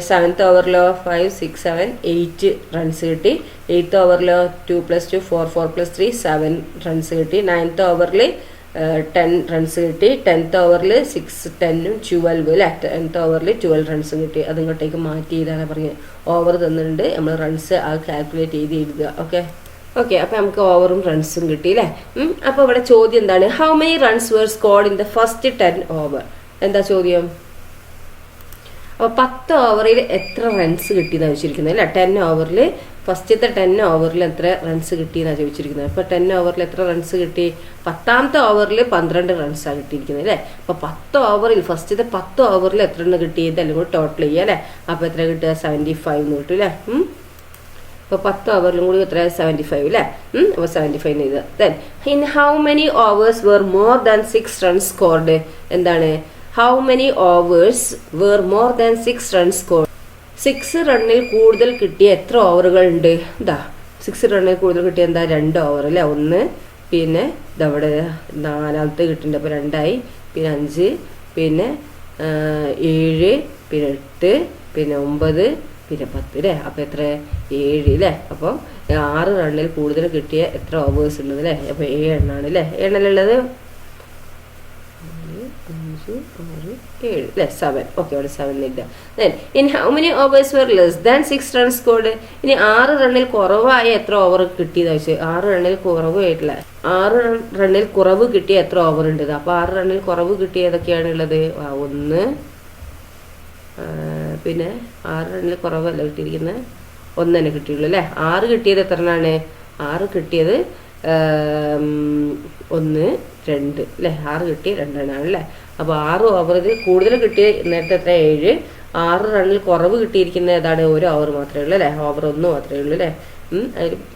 സെവൻത്ത് ഓവറിലോ 5 6 7 8 റൺസ് കിട്ടി. എയ്ത്ത് ഓവറിലോ 2 + 2 4 4 + 3 7 റൺസ് കിട്ടി. നയൻത്ത് ഓവറിൽ 10 റൺസ് കിട്ടി. 10th ഓവറിൽ 6 10ഉം 12 അല്ലേ. 10th ഓവറിൽ 12 റൺസും കിട്ടി. അതിങ്ങോട്ടേക്ക് മാറ്റി ചെയ്താണ് പറഞ്ഞത്. ഓവർ തന്നിട്ടുണ്ട്, നമ്മൾ റൺസ് ആ കാൽക്കുലേറ്റ് ചെയ്ത് എഴുതുക. ഓക്കെ അപ്പോൾ നമുക്ക് ഓവറും റൺസും കിട്ടി അല്ലേ. അപ്പോൾ ഇവിടെ ചോദ്യം എന്താണ്, how many runs were scored in the first 10 over. എന്താ ചോദ്യം? അപ്പോൾ 10 ഓവറിൽ എത്ര റൺസ് കിട്ടിയെന്നാണ് ചോദിച്ചിരിക്കുന്നത് അല്ലേ. 10 ഓവറിൽ ഫസ്റ്റത്തെ 10 ഓവറിൽ എത്ര റൺസ് കിട്ടിയെന്നാണ് ചോദിച്ചിരിക്കുന്നത്. അപ്പോൾ 10 ഓവറിൽ എത്ര റൺസ് കിട്ടി? 10ാമത്തെ ഓവറിൽ 12 റൺസാണ് കിട്ടിയിരിക്കുന്നത് അല്ലേ. അപ്പോൾ 10 ഓവറിൽ ഫസ്റ്റത്തെ 10 ഓവറിൽ എത്ര എണ്ണം കിട്ടിയത് എല്ലാം കൂടി ടോട്ടൽ ചെയ്യുക അല്ലേ. അപ്പോൾ എത്ര കിട്ടുക 75 എന്ന് കിട്ടും അല്ലേ. അപ്പോൾ 10 ഓവറിലും കൂടി എത്ര 75 അല്ലേ. അപ്പോൾ 75 എഴുതുക. Then in how many overs were more than 6 runs scored. എന്താണ് how many overs were more than 6 runs scored. 6 റണ്ണിൽ കൂടുതൽ കിട്ടിയ എത്ര ഓവറുകൾ ഉണ്ട്? ഇതാ 6 റണ്ണിൽ കൂടുതൽ കിട്ടിയ എന്താ 2 ഓവർ അല്ലേ. 1 പിന്നെ ഇതവിടെ 4ാമത്തെ കിട്ടുന്നുണ്ട്. അപ്പോൾ 2 ആയി. പിന്നെ 5 പിന്നെ 7 പിന്നെ 8 പിന്നെ 9 പിന്നെ 10 അല്ലേ. അപ്പോൾ എത്ര 7 അല്ലേ. അപ്പോൾ 6 റണ്ണിൽ കൂടുതൽ കിട്ടിയ എത്ര ഓവേഴ്സ് ഉള്ളത് അല്ലേ. അപ്പോൾ 7 എണ്ണമാണ് അല്ലേ. 7 ഉള്ളത് 5 6 7 അല്ലേ. 7. ഓക്കെ അവിടെ 7 ഇല്ല. Then in how many overs were less than 6 runs scored. ഇനി 6 റണ്ണിൽ കുറവായ എത്ര ഓവർ കിട്ടിയെന്ന് വെച്ചാൽ 6 റണ്ണിൽ കുറവായിട്ടില്ല 6 റണ്ണിൽ കുറവ് കിട്ടിയ എത്ര ഓവർ ഉണ്ട്. അപ്പോൾ 6 റണ്ണിൽ കുറവ് കിട്ടിയ ഏതൊക്കെയാണ് ഉള്ളത്? 1 പിന്നെ 6 റണ്ണിൽ കുറവല്ല കിട്ടിയിരിക്കുന്നത് 1 തന്നെ കിട്ടിയുള്ളൂ അല്ലേ. 6 കിട്ടിയത് എത്ര എണ്ണമാണ്? 6 കിട്ടിയത് 1 2 അല്ലേ. 6 കിട്ടിയ 2 എണ്ണമാണ് അല്ലേ. അപ്പോൾ 6 ഓവറിൽ കൂടുതൽ കിട്ടിയ നേരത്തെ എത്ര 7. 6 റണ്ണിൽ കുറവ് കിട്ടിയിരിക്കുന്ന ഏതാണ്? 1 ഓവർ മാത്രമേ ഉള്ളൂ അല്ലേ. ഓവർ 1 മാത്രമേ ഉള്ളൂ അല്ലേ.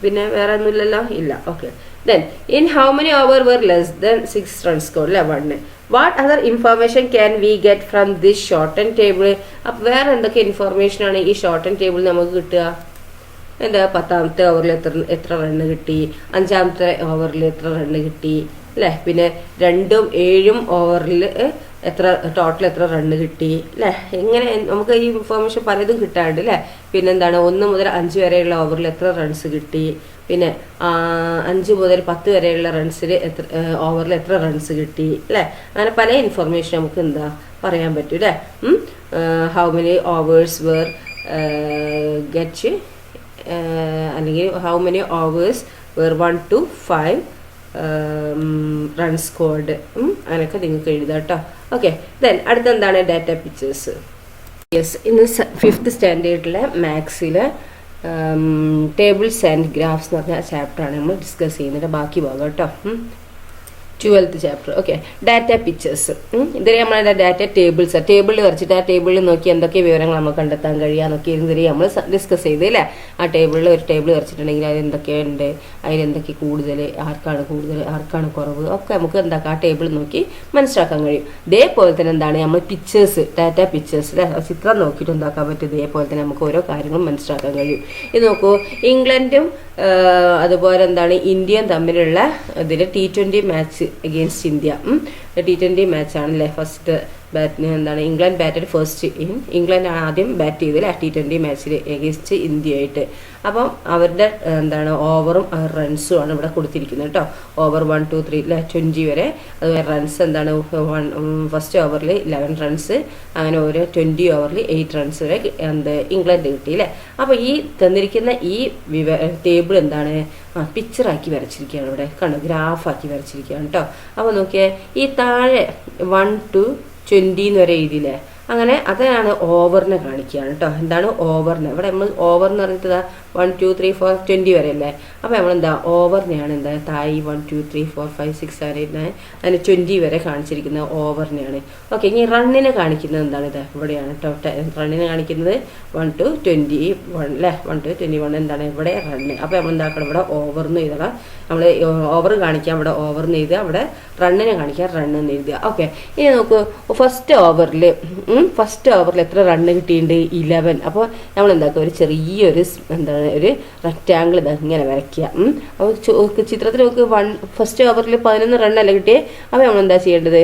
പിന്നെ വേറെ ഒന്നുമില്ലല്ലോ, ഇല്ല. Okay, then in how many over were less than 6 runs score അല്ലേ 1. What other information can we get from this shorten table? അപ്പം വേറെ എന്തൊക്കെ ഇൻഫർമേഷനാണ് ഈ ഷോർട്ടൻ ടേബിൾ നമുക്ക് കിട്ടുക? എന്താ 10ാമത്തെ ഓവറിൽ എത്ര റണ്ണ് കിട്ടി, 5ാമത്തെ ഓവറിൽ എത്ര റണ്ണ് കിട്ടി അല്ലേ, പിന്നെ 2ഉം 7ഉം ഓവറിൽ ടോട്ടൽ എത്ര റണ്ണ് കിട്ടി അല്ലേ. ഇങ്ങനെ നമുക്ക് ഈ ഇൻഫർമേഷൻ പലതും കിട്ടാറുണ്ട് അല്ലേ. പിന്നെന്താണ് 1 മുതൽ 5 വരെയുള്ള ഓവറിൽ എത്ര റൺസ് കിട്ടി, പിന്നെ 5 മുതൽ 10 വരെയുള്ള റൺസിൽ ഓവറിൽ എത്ര റൺസ് കിട്ടി അല്ലേ. അങ്ങനെ പല ഇൻഫർമേഷൻ നമുക്ക് എന്താ പറയാൻ പറ്റും അല്ലേ. How many overs were get അല്ലെങ്കിൽ how many overs were 1 to 5 run scored, അങ്ങനെയൊക്കെ നിങ്ങൾക്ക് എഴുതാം കേട്ടോ. ഓക്കെ, ദെൻ അടുത്തെന്താണ് ഡാറ്റ പിക്ചേഴ്സ്. യെസ്, ഇന്ന് 5th സ്റ്റാൻഡേർഡിലെ മാത്സിലെ ടേബിൾസ് ആൻഡ് ഗ്രാഫ്സ് എന്ന് പറഞ്ഞ ചാപ്റ്ററാണ് നമ്മൾ ഡിസ്കസ് ചെയ്യുന്നത്. ബാക്കി ഭാഗം കേട്ടോ. 12th chapter. Okay, data pictures. ഇതുവരെ നമ്മളെ ഡാറ്റ ടേബിൾസ്, ടേബിളിൽ വരച്ചിട്ട് ആ ടേബിളിൽ നോക്കി എന്തൊക്കെ വിവരങ്ങൾ നമുക്ക് കണ്ടെത്താൻ കഴിയാന്നൊക്കെ ഇതുവരെ നമ്മൾ ഡിസ്കസ് ചെയ്ത് അല്ലേ. ആ ടേബിളിൽ ഒരു ടേബിൾ വരച്ചിട്ടുണ്ടെങ്കിൽ അത് എന്തൊക്കെയുണ്ട്, അതിലെന്തൊക്കെ കൂടുതൽ, ആർക്കാണ് കൂടുതൽ, ആർക്കാണ് കുറവ്, ഒക്കെ നമുക്ക് എന്താക്കാം ആ ടേബിൾ നോക്കി മനസ്സിലാക്കാൻ കഴിയും. ഇതേപോലെ തന്നെ എന്താണ് നമ്മൾ പിക്ചേഴ്സ്, ഡാറ്റ പിക്ചേഴ്സ് അല്ലേ, ചിത്രം നോക്കിയിട്ട് എന്താക്കാൻ പറ്റും. ഇതേപോലെ തന്നെ നമുക്ക് ഓരോ കാര്യങ്ങളും മനസ്സിലാക്കാൻ കഴിയും. ഇത് നോക്കൂ, ഇംഗ്ലണ്ടും അതുപോലെ എന്താണ് ഇന്ത്യയും തമ്മിലുള്ള ഇതിൽ T20 match against India. T20 മാച്ചാണല്ലേ. ഫസ്റ്റ് ബാറ്റിന് എന്താണ് ഇംഗ്ലണ്ട് ബാറ്റഡ് ഫസ്റ്റ് ഇംഗ്ലണ്ടാണ് ആദ്യം ബാറ്റ് ചെയ്തത് അല്ലേ T20 മാച്ചിൽ അഗെയിൻസ്റ്റ് ഇന്ത്യയായിട്ട്. അപ്പം അവരുടെ എന്താണ് ഓവറും റൺസും ആണ് ഇവിടെ കൊടുത്തിരിക്കുന്നത് കേട്ടോ. ഓവർ 1, 2, 3 അല്ലേ 20 വരെ. അതുപോലെ റൺസ് എന്താണ് ഫസ്റ്റ് ഓവറിൽ 11 റൺസ്, അങ്ങനെ ഓരോ 20 ഓവറിൽ 8 റൺസ് വരെ ഇംഗ്ലണ്ട് കിട്ടി അല്ലേ. അപ്പോൾ ഈ തന്നിരിക്കുന്ന ഈ ടേബിൾ എന്താണ് പിക്ചറാക്കി വരച്ചിരിക്കുകയാണ് ഇവിടെ, കണ്ടോ, ഗ്രാഫാക്കി വരച്ചിരിക്കുകയാണ് കേട്ടോ. അപ്പോൾ നോക്കിയേ, ഈ താഴെ 1 to 20 എന്ന് വരെ എഴുതിയില്ലേ, അങ്ങനെ അതാണ് ഓവറിനെ കാണിക്കുകയാണ് കേട്ടോ. എന്താണ് ഓവറിനെ, ഇവിടെ നമ്മൾ ഓവർ എന്ന് പറഞ്ഞിട്ട് 1, 2, 3, 4, 20 വരെ അല്ലേ. അപ്പോൾ നമ്മളെന്താ ഓവറിനെയാണ് എന്താ താഴെ 1, 2, 3, 4, 5, 6, 7, 8, 9 അതിന് 20 വരെ കാണിച്ചിരിക്കുന്ന ഓവറിനെയാണ്. ഓക്കെ, ഇനി റണ്ണിനെ കാണിക്കുന്നത് എന്താണ്, ഇത് ഇവിടെയാണ് കേട്ടോ. റണ്ണിനെ കാണിക്കുന്നത് 1 to 21 അല്ലേ, 1 to 21 എന്താണ് ഇവിടെ റണ്ണ്. അപ്പോൾ നമ്മൾ എന്താക്കണം, ഇവിടെ ഓവർ എന്ന് എഴുതണം. നമ്മൾ ഓവർ കാണിക്കാം, ഇവിടെ ഓവർ എന്ന് എഴുതുക, ഇവിടെ റണ്ണിനെ കാണിക്കാം റണ്ണ് എന്ന് എഴുതുക. ഓക്കെ, ഇനി നോക്കൂ, ഫസ്റ്റ് ഓവറിൽ എത്ര റണ്ണ് കിട്ടിയിട്ടുണ്ട് 11. അപ്പോൾ നമ്മൾ എന്താക്കുക, ഒരു ചെറിയൊരു എന്താണ് ഒരു റെക്റ്റാങ്കിൾ ഇങ്ങനെ വരയ്ക്കുക. അപ്പോൾ ചിത്രത്തിൽ നമുക്ക് ഫസ്റ്റ് ഓവറിൽ 11 റണ്ണല്ലേ കിട്ടിയേ. അപ്പോൾ നമ്മൾ എന്താ ചെയ്യേണ്ടത്,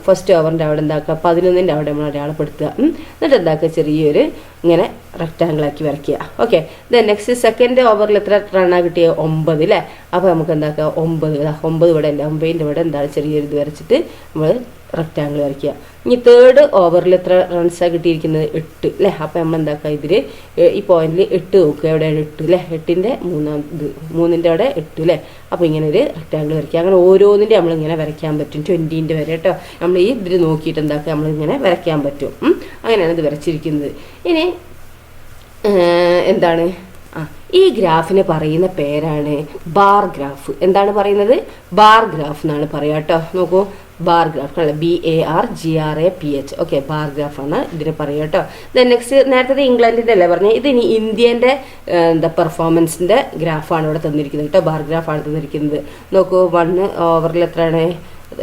ഫസ്റ്റ് ഓവറിൻ്റെ അവിടെ എന്താക്കുക 11ൻ്റെ അവിടെ നമ്മൾ അടയാളപ്പെടുത്തുക. എന്നിട്ട് എന്താക്കുക ചെറിയൊരു ഇങ്ങനെ റെക്റ്റാങ്കിളാക്കി വരയ്ക്കുക. ഓക്കെ, ദെൻ നെക്സ്റ്റ് സെക്കൻഡ് ഓവറിൽ എത്ര റണ്ണാണ് കിട്ടിയത് 9 അല്ലേ. അപ്പോൾ നമുക്ക് എന്താക്കുക 9 ഇവിടെ അല്ല 9ൻ്റെ ഇവിടെ എന്താണ് ചെറിയൊരു ഇത് വരച്ചിട്ട് നമ്മൾ റെക്റ്റാങ്കിൾ വരയ്ക്കുക. ഇനി തേർഡ് ഓവറിൽ എത്ര റൺസാണ് കിട്ടിയിരിക്കുന്നത് 8 അല്ലേ. അപ്പോൾ നമ്മൾ എന്താക്കുക ഇതിൽ ഈ പോയിന്റിൽ 8 നോക്കുക, എവിടെയാണ് 8 അല്ലേ, 8ൻ്റെ 3ൻ്റെ അവിടെ 8 അല്ലേ. അപ്പോൾ ഇങ്ങനെ ഒരു റെക്റ്റാങ്കിൾ വരയ്ക്കുക. അങ്ങനെ ഓരോന്നിൻ്റെ നമ്മളിങ്ങനെ വരയ്ക്കാൻ പറ്റും 20ൻ്റെ വരെ കേട്ടോ. നമ്മൾ ഈ ഇതിൽ നോക്കിയിട്ട് എന്താക്കുക നമ്മളിങ്ങനെ വരയ്ക്കാൻ പറ്റും. അങ്ങനെയാണ് ഇത് വരച്ചിരിക്കുന്നത്. ഇനി എന്താണ് ഈ ഗ്രാഫിന് പറയുന്ന പേരാണ് ബാർ ഗ്രാഫ്. എന്താണ് പറയുന്നത്, ബാർ ഗ്രാഫ് എന്നാണ് പറയുക കേട്ടോ. നോക്കൂ, ബാർ ഗ്രാഫ് അല്ല, BARGRAPH. ഓക്കെ, ബാർ ഗ്രാഫാണ് ഇതിന് പറയുക കേട്ടോ. ദെൻ നെക്സ്റ്റ്, നേരത്തെ ഇംഗ്ലണ്ടിൻ്റെ അല്ലേ പറഞ്ഞത്, ഇത് ഇനി ഇന്ത്യൻ്റെ പെർഫോമൻസിൻ്റെ ഗ്രാഫാണ് ഇവിടെ തന്നിരിക്കുന്നത് കേട്ടോ. ബാർ ഗ്രാഫാണ് തന്നിരിക്കുന്നത്. നോക്കൂ, 1 ഓവറിൽ എത്രയാണ്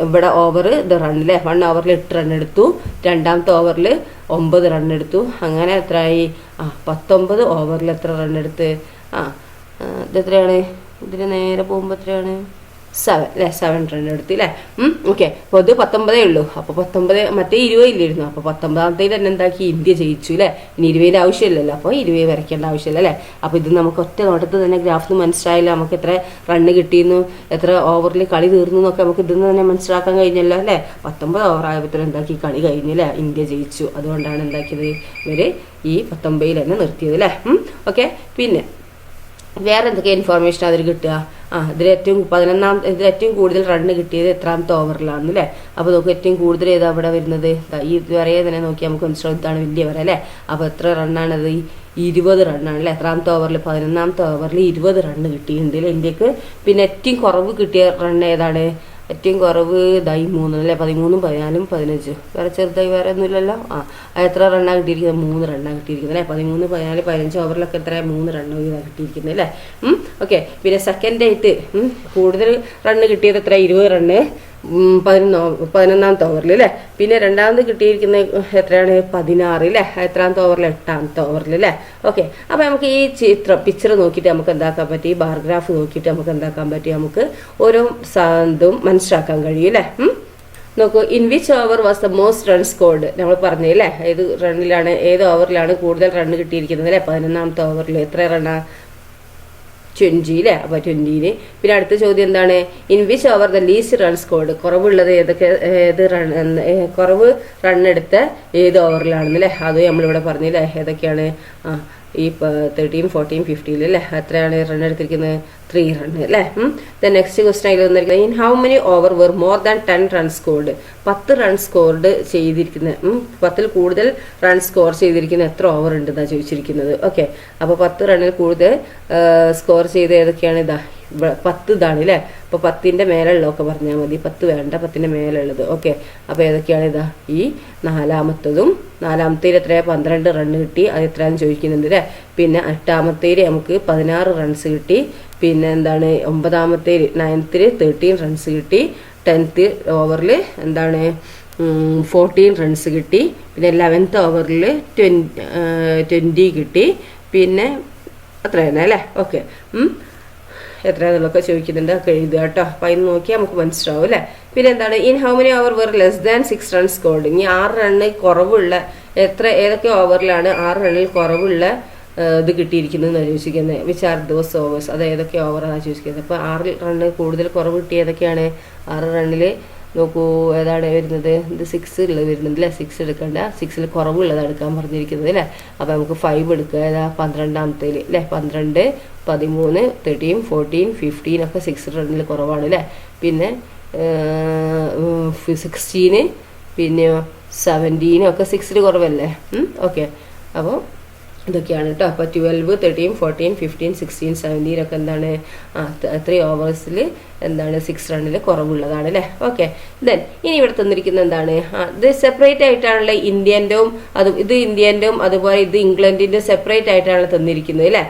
ഇവിടെ ഓവർ ഇത് റണ്ണില്ലേ, 1 ഓവറിൽ 8 റൺ എടുത്തു, 2ാമത്തെ ഓവറിൽ 9 റൺ എടുത്തു, അങ്ങനെ എത്രയായി 19 ഓവറിൽ എത്ര റൺ എടുത്ത് ഇതെത്രയാണ്, ഇതിന് നേരെ പോകുമ്പോൾ എത്രയാണ് 7 അല്ലേ, 7 റൺ എടുത്ത് അല്ലേ. ഓക്കെ, അപ്പോൾ ഇത് 19 ഉള്ളൂ. അപ്പോൾ 19 മറ്റേ 20 ഇല്ലായിരുന്നു. അപ്പോൾ 19ാമത്തേൽ തന്നെ എന്താക്കി ഇന്ത്യ ജയിച്ചു അല്ലേ. ഇനി 20 ആവശ്യമില്ലല്ലോ, അപ്പോൾ 20 വരയ്ക്കേണ്ട ആവശ്യമില്ല അല്ലേ. അപ്പോൾ ഇത് നമുക്ക് ഒറ്റ നോട്ടത്തിൽ തന്നെ ഗ്രാഫിൽ മനസ്സിലായില്ല, നമുക്ക് എത്ര റണ്ണ് കിട്ടിയെന്നു, എത്ര ഓവറിൽ കളി തീർന്നു എന്നൊക്കെ നമുക്ക് ഇതിൽ നിന്ന് തന്നെ മനസ്സിലാക്കാൻ കഴിഞ്ഞല്ലോ അല്ലേ. 19 ഓവർ ആയപ്പോൾ എന്താക്കി കളി കഴിഞ്ഞില്ലേ, ഇന്ത്യ ജയിച്ചു. അതുകൊണ്ടാണ് എന്താക്കിയത് ഇവർ ഈ 19ൽ തന്നെ നിർത്തിയത് അല്ലേ. ഓക്കെ, പിന്നെ വേറെ എന്തൊക്കെ ഇൻഫോർമേഷൻ അതിൽ കിട്ടുക, ഇതിൽ ഏറ്റവും കൂടുതൽ റണ്ണ് കിട്ടിയത് എത്രാമത്തെ ഓവറിലാണെന്ന് അല്ലേ. അപ്പോൾ നമുക്ക് ഏറ്റവും കൂടുതൽ ഏതാ അവിടെ വരുന്നത്, ഈ വരയെ തന്നെ നോക്കി നമുക്ക് മനസ്സിലാവും ഇതാണ് വലിയ വര അല്ലേ. അപ്പോൾ എത്ര റണ്ണാണത് 20 റണ്ണാണ് അല്ലേ. എത്രാമത്തെ ഓവറിൽ 11ാമത്തെ ഓവറിൽ 20 റണ്ണ് കിട്ടിയിട്ടുണ്ട് ഇന്ത്യക്ക്. പിന്നെ ഏറ്റവും കുറവ് കിട്ടിയ റണ്ണ് ഏതാണ്, ഏറ്റവും കുറവ് ഇതായി 3 അല്ലേ, 13, 14, 15. വേറെ ചെറുതായി വേറെ ഒന്നുമില്ലല്ലോ. എത്ര റണ്ണാണ് കിട്ടിയിരിക്കുന്നത്? 3 റണ്ണാണ് കിട്ടിയിരിക്കുന്നത് അല്ലേ. 13, 14, 15 ഓവറിലൊക്കെ എത്ര 3 റണ്ണ് കിട്ടിയിരിക്കുന്നത് അല്ലേ. ഓക്കെ. പിന്നെ സെക്കൻഡായിട്ട് കൂടുതൽ റണ്ണ് കിട്ടിയത് എത്ര? 20 റണ്ണ് 11ാമത്തെ ഓവറിൽ അല്ലേ. പിന്നെ രണ്ടാമത് കിട്ടിയിരിക്കുന്ന എത്രയാണ്? 16 അല്ലേ. എത്രാമത്തെ ഓവറിൽ? 8ാമത്തെ ഓവറിൽ അല്ലേ. ഓക്കെ. അപ്പോൾ നമുക്ക് ഈ പിക്ചർ നോക്കിയിട്ട് നമുക്ക് എന്താക്കാൻ പറ്റി? ബാർഗ്രാഫ് നോക്കിയിട്ട് നമുക്ക് എന്താക്കാൻ പറ്റി? നമുക്ക് ഓരോ ഇതും മനസ്സിലാക്കാൻ കഴിയും അല്ലേ. നോക്കൂ, in which over was the most run scored? നമ്മൾ പറഞ്ഞേ അല്ലേ, ഏത് ഓവറിലാണ് കൂടുതൽ റണ്ണ് കിട്ടിയിരിക്കുന്നത് അല്ലേ. 11ാമത്തെ ഓവറിൽ എത്ര റണ്ണാണ്? 20 അല്ലേ. അപ്പോൾ 20. പിന്നെ അടുത്ത ചോദ്യം എന്താണ്? In which over the least run scored? കുറവുള്ളത് കുറവ് റണ്ണെടുത്ത ഏത് ഓവറിലാണെന്നല്ലേ. അത് നമ്മളിവിടെ പറഞ്ഞില്ലേ. ഏതൊക്കെയാണ്? ഈ 13, 14, 15 അല്ലേ. എത്രയാണ് റൺ എടുത്തിരിക്കുന്നത്? 3 റണ്ണ് അല്ലേ. നെക്സ്റ്റ് ക്വസ്റ്റൻ അതിൽ വന്നിരിക്കുന്നത് in how many over were more than 10 run scored? 10 run scored ചെയ്തിരിക്കുന്നത് 10ൽ കൂടുതൽ റൺ സ്കോർ ചെയ്തിരിക്കുന്ന എത്ര ഓവർ ഉണ്ടെന്നാണ് ചോദിച്ചിരിക്കുന്നത്. ഓക്കെ. അപ്പോൾ 10 റണ്ണിൽ കൂടുതൽ സ്കോർ ചെയ്ത് ഏതൊക്കെയാണ്? 10 ഇതാണ് അല്ലേ. അപ്പോൾ 10ന്റെ മേലുള്ളതൊക്കെ പറഞ്ഞാൽ മതി. 10 വേണ്ട, 10ന്റെ മേലുള്ളത്. ഓക്കെ. അപ്പോൾ ഏതൊക്കെയാണ്? ഈ നാലാമത്തേൽ എത്രയാണ്? 12 റണ്ണ് കിട്ടി. അത് എത്രയാണെന്ന് ചോദിക്കുന്നുണ്ട് അല്ലേ. പിന്നെ 8ാമത്തേൽ നമുക്ക് 16 റൺസ് കിട്ടി. പിന്നെ എന്താണ്? 9ാമത്തേൽ 9th 13 റൺസ് കിട്ടി. 10th ഓവറിൽ എന്താണ്? 14 റൺസ് കിട്ടി. പിന്നെ 11th ഓവറിൽ 20 കിട്ടി. പിന്നെ അത്ര തന്നെ അല്ലേ. ഓക്കെ. എത്രയാണെന്നുള്ളതൊക്കെ ചോദിക്കുന്നുണ്ട്. ഒക്കെ എഴുതുക കേട്ടോ. അപ്പോൾ അതിന് നോക്കിയാൽ നമുക്ക് മനസ്സിലാവും അല്ലേ. പിന്നെ എന്താണ്? In how many over were less than 6 run scored? ഇനി 6 റണ്ണ് കുറവുള്ള ഏതൊക്കെ ഓവറിലാണ് 6 റണ്ണിൽ കുറവുള്ള ഇത് കിട്ടിയിരിക്കുന്നത് ചോദിച്ചിരിക്കുന്നത്? Which are those overs? അത് ഏതൊക്കെ ഓവറാണ് ചോദിക്കുന്നത്? അപ്പോൾ 6 റണ്ണ് കൂടുതൽ കുറവ് കിട്ടിയ ഏതൊക്കെയാണ്? 6 റണ്ണിൽ നോക്കൂ, ഏതാണ് വരുന്നത്? ഇത് 6 ഉള്ളത് വരുന്നുണ്ട് അല്ലേ. 6 എടുക്കണ്ട, 6ൽ കുറവുള്ളതാണ് എടുക്കാൻ പറഞ്ഞിരിക്കുന്നത് അല്ലേ. അപ്പോൾ നമുക്ക് 5 എടുക്കുക. ഏതാ? 12ാമത്തേൽ അല്ലേ. 12, 13, 13, 14, 15 ഒക്കെ 6 റണ്ണിൽ കുറവാണ് അല്ലേ. പിന്നെ 16, പിന്നെ 17 ഒക്കെ 6ൽ കുറവല്ലേ. ഓക്കെ. അപ്പോൾ ഇതൊക്കെയാണ് കേട്ടോ. അപ്പോൾ 12, 13, 14, 15, 16, 17 ഒക്കെ എന്താണ്? 3 ഓവേഴ്സിൽ എന്താണ്? 6 റണ്ണിൽ കുറവുള്ളതാണ് അല്ലേ. ഓക്കെ. ദെൻ ഇനി ഇവിടെ തന്നിരിക്കുന്നത് എന്താണ്? ഇത് സെപ്പറേറ്റ് ആയിട്ടാണല്ലോ ഇന്ത്യൻ്റെയും ഇത് ഇന്ത്യൻ്റെയും അതുപോലെ ഇത് ഇംഗ്ലണ്ടിൻ്റെ സെപ്പറേറ്റ് ആയിട്ടാണല്ലോ തന്നിരിക്കുന്നത് അല്ലേ.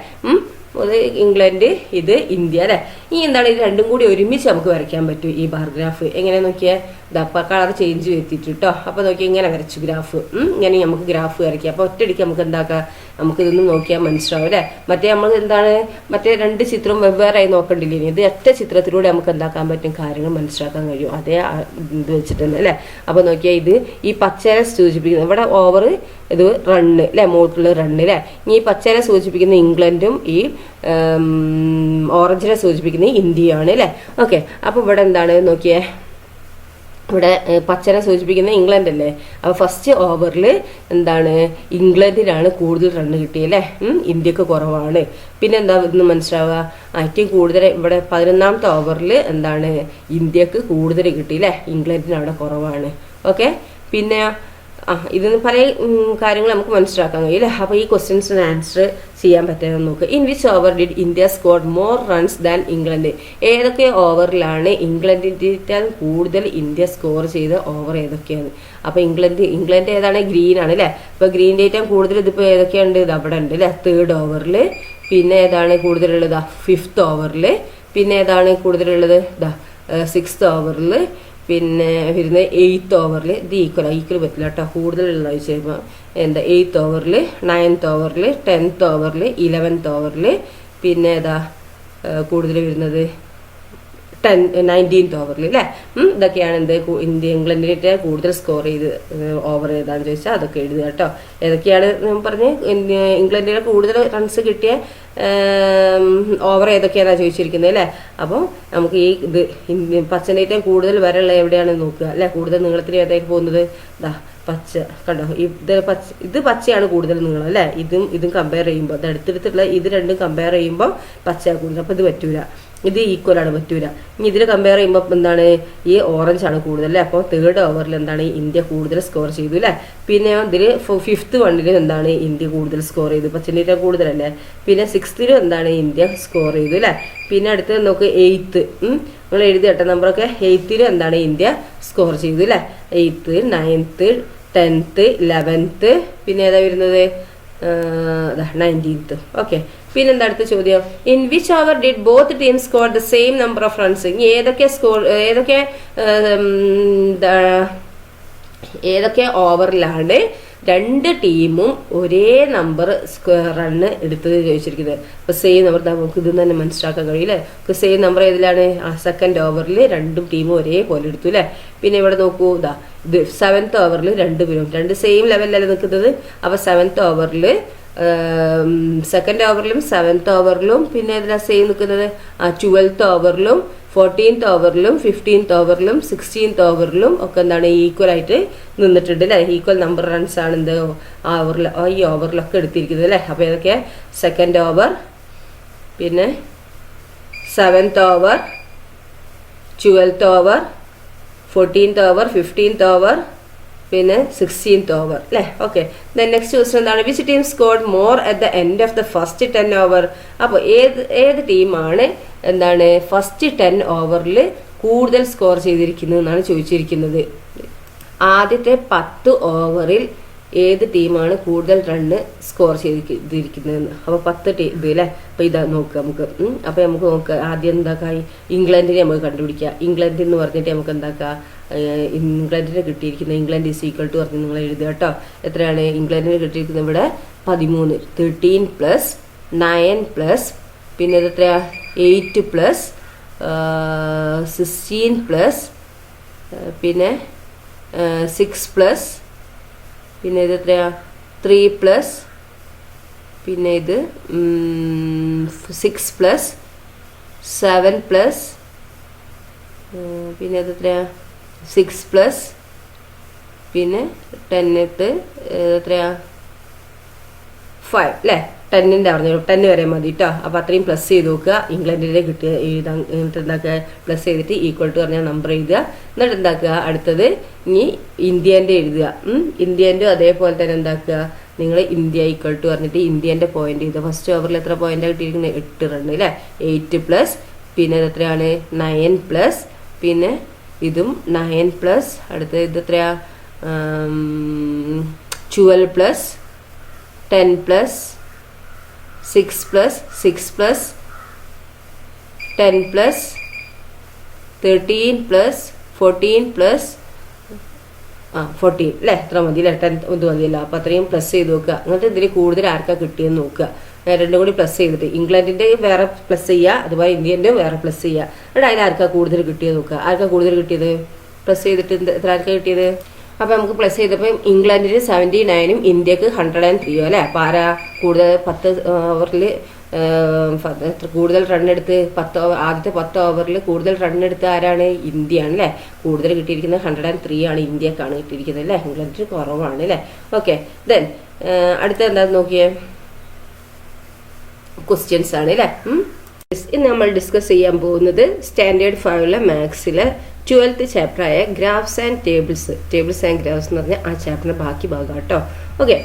അത് ഇംഗ്ലണ്ട്, ഇത് ഇന്ത്യ അല്ലേ. ഈ എന്താണ്? ഇത് രണ്ടും കൂടി ഒരുമിച്ച് നമുക്ക് വരയ്ക്കാൻ പറ്റും ഈ ബാർഗ്രാഫ്. എങ്ങനെ നോക്കിയാൽ? ഇതപ്പോൾ കളർ ചേഞ്ച് വരുത്തിയിട്ട് കേട്ടോ. അപ്പോൾ നോക്കി ഇങ്ങനെ വരച്ചു ഗ്രാഫ്. ഇങ്ങനെ നമുക്ക് ഗ്രാഫ് വരയ്ക്കാം. അപ്പോൾ ഒറ്റയടിക്ക് നമുക്ക് എന്താക്കാം? നമുക്കിതൊന്നും നോക്കിയാൽ മനസ്സിലാവും അല്ലേ. മറ്റേ നമ്മൾ എന്താണ്? മറ്റേ 2 ചിത്രം വെവ്വേറായി നോക്കണ്ടില്ലേ. ഇത് ഒറ്റ ചിത്രത്തിലൂടെ നമുക്ക് എന്താക്കാൻ പറ്റും? കാര്യങ്ങൾ മനസ്സിലാക്കാൻ കഴിയും. അതേ ഇത് വെച്ചിട്ട് തന്നെ അല്ലേ. അപ്പോൾ നോക്കിയാൽ ഇത് ഈ പച്ചനെ സൂചിപ്പിക്കുന്നത് ഇവിടെ ഓവർ, ഇത് റണ്ണ് അല്ലേ, മോട്ടുള്ള റണ്ണ് അല്ലേ. ഈ പച്ചനെ സൂചിപ്പിക്കുന്ന ഇംഗ്ലണ്ടും ഈ ഓറഞ്ചിനെ സൂചിപ്പിക്കുന്ന ഇന്ത്യയാണ് അല്ലേ. ഓക്കെ. അപ്പോൾ ഇവിടെ എന്താണ് നോക്കിയേ? ഇവിടെ പച്ചനെ സൂചിപ്പിക്കുന്ന ഇംഗ്ലണ്ട് അല്ലേ. അപ്പോൾ ഫസ്റ്റ് ഓവറിൽ എന്താണ്? ഇംഗ്ലണ്ടിനാണ് കൂടുതൽ റണ്ണ് കിട്ടിയല്ലേ. ഇന്ത്യക്ക് കുറവാണ്. പിന്നെ എന്താ ഇന്ന് മനസ്സിലാവുക? ഏറ്റവും കൂടുതൽ ഇവിടെ 11ാമത്തെ ഓവറിൽ എന്താണ്? ഇന്ത്യക്ക് കൂടുതൽ കിട്ടിയില്ലേ. ഇംഗ്ലണ്ടിന് അവിടെ കുറവാണ്. ഓക്കെ. പിന്നെ ഇതിന് പല കാര്യങ്ങൾ നമുക്ക് മനസ്സിലാക്കാൻ കഴിയും അല്ലേ. അപ്പോൾ ഈ ക്വസ്റ്റ്യൻസിന് ആൻസർ ചെയ്യാൻ പറ്റുന്നത് നോക്കുക. In which over did India score more runs than England? ഏതൊക്കെ ഓവറിലാണ് ഇംഗ്ലണ്ടിൻ്റെ കൂടുതൽ ഇന്ത്യ സ്കോർ ചെയ്ത ഓവർ ഏതൊക്കെയാണ്? അപ്പോൾ ഇംഗ്ലണ്ട് ഏതാണ്? ഗ്രീൻ ആണ് അല്ലേ. അപ്പോൾ ഗ്രീൻ്റെ ഏറ്റവും കൂടുതൽ ഇതിപ്പോൾ ഏതൊക്കെയുണ്ട്? ഇത് അവിടെ ഉണ്ട് അല്ലേ. 3rd ഓവറിൽ. പിന്നെ ഏതാണ് കൂടുതലുള്ളത്? 5th ഓവറിൽ. പിന്നെ ഏതാണ് കൂടുതലുള്ളത്? 6th ഓവറിൽ. പിന്നെ വരുന്നത് 8th ഓവറിൽ. ഇത് ഈക്വൽ പറ്റില്ല കേട്ടോ. കൂടുതലുള്ള ചോദിച്ചപ്പോൾ എന്താ? 8th ഓവറിൽ, 9th ഓവറിൽ, 10th ഓവറിൽ, 11th ഓവറിൽ. പിന്നെ ഏതാ കൂടുതൽ വരുന്നത്? 19th ഓവറിൽ അല്ലേ. ഇതൊക്കെയാണ് എന്ത്? ഇംഗ്ലണ്ടിൻ്റെ കൂടുതൽ സ്കോർ ചെയ്ത് ഓവർ ഏതാണെന്ന് ചോദിച്ചാൽ അതൊക്കെ എഴുതുക കേട്ടോ. ഏതൊക്കെയാണ് പറഞ്ഞ് ഇംഗ്ലണ്ടിന് കൂടുതൽ റൺസ് കിട്ടിയ ഓവർ ഏതൊക്കെയാണെന്നാണ് ചോദിച്ചിരിക്കുന്നത് അല്ലേ. അപ്പോൾ നമുക്ക് ഈ പച്ചനേറ്റം കൂടുതൽ വരെയുള്ള എവിടെയാണെന്ന് നോക്കുക അല്ലേ. കൂടുതൽ നീളത്തിൽ ഏതായിട്ട് പോകുന്നത്? പച്ച കണ്ടോ? ഇത് പച്ചയാണ് കൂടുതൽ നീളം അല്ലേ. ഇതും കമ്പയർ ചെയ്യുമ്പോൾ അടുത്തടുത്തുള്ള ഇത് രണ്ടും കമ്പയർ ചെയ്യുമ്പോൾ പച്ചയാണ് കൂടുതൽ. അപ്പോൾ ഇത് പറ്റൂല. ഇത് ഈക്വലാണ്, പറ്റൂല. ഇനി ഇതിൽ കമ്പയർ ചെയ്യുമ്പോൾ എന്താണ്? ഈ ഓറഞ്ച് ആണ് കൂടുതൽ അല്ലേ. അപ്പോൾ 3rd ഓവറിൽ എന്താണ്? ഇന്ത്യ കൂടുതൽ സ്കോർ ചെയ്തു അല്ലേ. പിന്നെ ഇതിൽ 5th വണ്ണിൽ എന്താണ്? ഇന്ത്യ കൂടുതൽ സ്കോർ ചെയ്തു. പച്ചനീറ്റ കൂടുതലല്ലേ. പിന്നെ 6th എന്താണ്? ഇന്ത്യ സ്കോർ ചെയ്തു അല്ലേ. പിന്നെ അടുത്ത് നോക്ക് 8th നിങ്ങൾ എഴുതി കേട്ടോ നമ്പറൊക്കെ. 8th എന്താണ് ഇന്ത്യ സ്കോർ ചെയ്തു അല്ലേ. 8th 9th 10th 11th പിന്നെ ഏതാ വരുന്നത് 19th. ഓക്കെ, പിന്നെന്താ അടുത്ത ചോദ്യം? In which over did both team score the same number of runs? ഏതൊക്കെ ഓവറിലാണ് രണ്ട് ടീമും ഒരേ നമ്പർ റണ്ണ് എടുത്തത് ചോദിച്ചിരിക്കുന്നത്. അപ്പോൾ സെയിം നമ്പർ നമുക്ക് ഇത് തന്നെ മനസ്സിലാക്കാൻ കഴിയില്ലേ. സെയിം നമ്പർ ഏതിലാണ്? സെക്കൻഡ് ഓവറിൽ രണ്ടും ടീമും ഒരേപോലെ എടുത്തു അല്ലേ. പിന്നെ ഇവിടെ നോക്കൂ, ഇത് 7th ഓവറിൽ രണ്ട് സെയിം ലെവലിലല്ലേ നിൽക്കുന്നത്. അപ്പോൾ 7th ഓവറിൽ സെക്കൻഡ് ഓവറിലും 7th ഓവറിലും പിന്നെ ഏതിനാ സെയിം നിൽക്കുന്നത്? 12th ഓവറിലും 14th ഓവറിലും 15th ഓവറിലും 16th ഓവറിലും ഒക്കെ എന്താണ് ഈക്വൽ ആയിട്ട് നിന്നിട്ടുണ്ട് അല്ലേ. ഈക്വൽ നമ്പർ റൺസ് ആണ് എന്ത് ഈ ഓവറിലൊക്കെ എടുത്തിരിക്കുന്നത് അല്ലേ. അപ്പോൾ ഏതൊക്കെ? സെക്കൻഡ് ഓവർ, പിന്നെ 7th over, 12th over, 14th over, 15th over, പിന്നെ 16th ഓവർ അല്ലേ. ഓക്കെ, നെക്സ്റ്റ് ക്വസ്റ്റൻ എന്താണ്? Which team scored more at the end of the first 10 over? അപ്പോൾ ഏത് ടീമാണ് എന്താണ് ഫസ്റ്റ് 10 ഓവറിൽ കൂടുതൽ സ്കോർ ചെയ്തിരിക്കുന്നത് എന്നാണ് ചോദിച്ചിരിക്കുന്നത്. ആദ്യത്തെ 10 ഓവറിൽ ഏത് ടീമാണ് കൂടുതൽ റണ്ണ് സ്കോർ ചെയ്തിരിക്കുന്നതെന്ന്. അപ്പോൾ 10 ഇത് അല്ലേ. അപ്പോൾ ഇതാ നോക്കുക നമുക്ക്. അപ്പോൾ നമുക്ക് നോക്കുക, ആദ്യം എന്താക്കാം, ഇംഗ്ലണ്ടിനെ നമുക്ക് കണ്ടുപിടിക്കുക. ഇംഗ്ലണ്ട് എന്ന് പറഞ്ഞിട്ട് നമുക്ക് എന്താക്കാം, ഇംഗ്ലണ്ടിന് കിട്ടിയിരിക്കുന്നത് ഇംഗ്ലണ്ട് ഈസ് ഈക്വൽ ടു പറഞ്ഞ് നിങ്ങൾ എഴുതുക കേട്ടോ. എത്രയാണ് ഇംഗ്ലണ്ടിന് കിട്ടിയിരിക്കുന്നത്? ഇവിടെ 13. 13 പ്ലസ് 9 പ്ലസ് പിന്നെ ഇത് എത്രയാ 8 പ്ലസ് 16 പ്ലസ് പിന്നെ 6 പ്ലസ് പിന്നെ ഇത് എത്രയാ 3 പ്ലസ് പിന്നെ ഇത് 6 പ്ലസ് 7 പ്ലസ് പിന്നെ ഇത് എത്രയാ 6 പ്ലസ് പിന്നെ 10th എത്രയാ 5 അല്ലേ. 10ൻ്റെ പറഞ്ഞു 10 വരെ മതി കേട്ടോ. അപ്പോൾ അത്രയും പ്ലസ് ചെയ്ത് നോക്കുക. ഇംഗ്ലണ്ടിൻ്റെ കിട്ടുക എഴുതാൻ എന്നിട്ട് എന്താക്കുക, പ്ലസ് ചെയ്തിട്ട് ഈക്വൽ ടു പറഞ്ഞാൽ നമ്പർ എഴുതുക. എന്നിട്ട് എന്താക്കുക, അടുത്തത് ഇനി ഇന്ത്യേൻ്റെ എഴുതുക. ഇന്ത്യേൻ്റെ അതേപോലെ തന്നെ എന്താക്കുക, നിങ്ങൾ ഇന്ത്യ ഈക്വൽ ടു പറഞ്ഞിട്ട് ഇന്ത്യേൻ്റെ പോയിന്റ് ചെയ്തുക. ഫസ്റ്റ് ഓവറിൽ എത്ര പോയിൻ്റാണ് കിട്ടിയിരിക്കുന്നത്? 8 റണ്ണ് അല്ലേ. 8 പ്ലസ് പിന്നെ എത്രയാണ് 9 പ്ലസ് പിന്നെ ഇതും 9 പ്ലസ് അടുത്ത ഇത് എത്രയാ 12 plus 10 plus 6 plus 6 plus 10 plus 13 plus 14 plus 14 അല്ലേ. എത്ര മതി അല്ലേ? 10 ഇത് മതിയല്ലോ. അപ്പോൾ അത്രയും പ്ലസ് ചെയ്ത് നോക്കുക. എന്നിട്ട് ഇതിൽ കൂടുതൽ ആർക്കാ കിട്ടിയെന്ന് നോക്കുക. രണ്ടും കൂടി പ്ലസ് ചെയ്തിട്ട് ഇംഗ്ലണ്ടിൻ്റെ വേറെ പ്ലസ് ചെയ്യുക, അതുപോലെ ഇന്ത്യൻ്റെ വേറെ പ്ലസ് ചെയ്യുക. എന്നിട്ട് അതിൽ ആർക്കാ കൂടുതൽ കിട്ടിയത് നോക്കുക. ആർക്കാ കൂടുതൽ കിട്ടിയത്? പ്ലസ് ചെയ്തിട്ട് എത്ര ആർക്കാ കിട്ടിയത്? അപ്പോൾ നമുക്ക് പ്ലസ് ചെയ്തപ്പോൾ ഇംഗ്ലണ്ടിന് 79ഉം ഇന്ത്യക്ക് 103 അല്ലേ. അപ്പോൾ ആരാ കൂടുതൽ 10 ഓവറിൽ കൂടുതൽ റണ്ണെടുത്ത് ആദ്യത്തെ 10 ഓവറിൽ കൂടുതൽ റണ്ണെടുത്ത് ആരാണ്? ഇന്ത്യയാണ് അല്ലേ. കൂടുതൽ കിട്ടിയിരിക്കുന്നത് 103 ആണ്, ഇന്ത്യക്കാണ് കിട്ടിയിരിക്കുന്നത് അല്ലേ. ഇംഗ്ലണ്ടിന് കുറവാണ് അല്ലേ. ഓക്കെ, ദെൻ അടുത്ത എന്താണെന്ന് നോക്കിയേ, ക്വസ്റ്റ്യൻസ് ആണ് അല്ലേ. ഇന്ന് നമ്മൾ ഡിസ്കസ് ചെയ്യാൻ പോകുന്നത് സ്റ്റാൻഡേർഡ് 5 മാത്സിലെ 12th ചാപ്റ്ററായ graphs and tables and graphs എന്ന് പറഞ്ഞാൽ ആ ചാപ്റ്ററിന്റെ ബാക്കി ഭാഗം കേട്ടോ. Okay,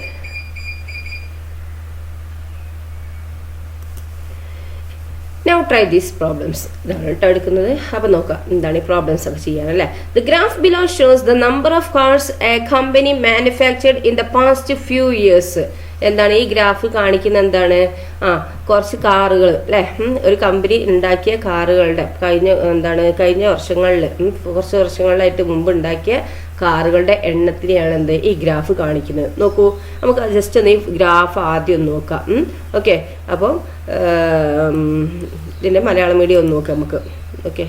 now try these problems. ഇതാണ് കേട്ടോ എടുക്കുന്നത്. അപ്പം നോക്കാം എന്താണ് ഈ പ്രോബ്ലംസ് ഒക്കെ ചെയ്യാനല്ലേ. The graph below shows the number of cars a company manufactured in the past few years. എന്താണ് ഈ ഗ്രാഫ് കാണിക്കുന്ന? എന്താണ് കുറച്ച് കാറുകൾ അല്ലേ. ഒരു കമ്പനി ഉണ്ടാക്കിയ കാറുകളുടെ കഴിഞ്ഞ വർഷങ്ങളിൽ കുറച്ച് വർഷങ്ങളിലായിട്ട് മുമ്പ് ഉണ്ടാക്കിയ കാറുകളുടെ എണ്ണത്തിനെയാണ് എന്ത് ഈ ഗ്രാഫ് കാണിക്കുന്നത്. നോക്കൂ, നമുക്ക് ജസ്റ്റ് ഒന്ന് ഈ ഗ്രാഫ് ആദ്യം ഒന്ന് നോക്കാം. ഓക്കെ, അപ്പം ഇതിൻ്റെ മലയാളം മീഡിയം ഒന്ന് നോക്കാം നമുക്ക്. ഓക്കെ,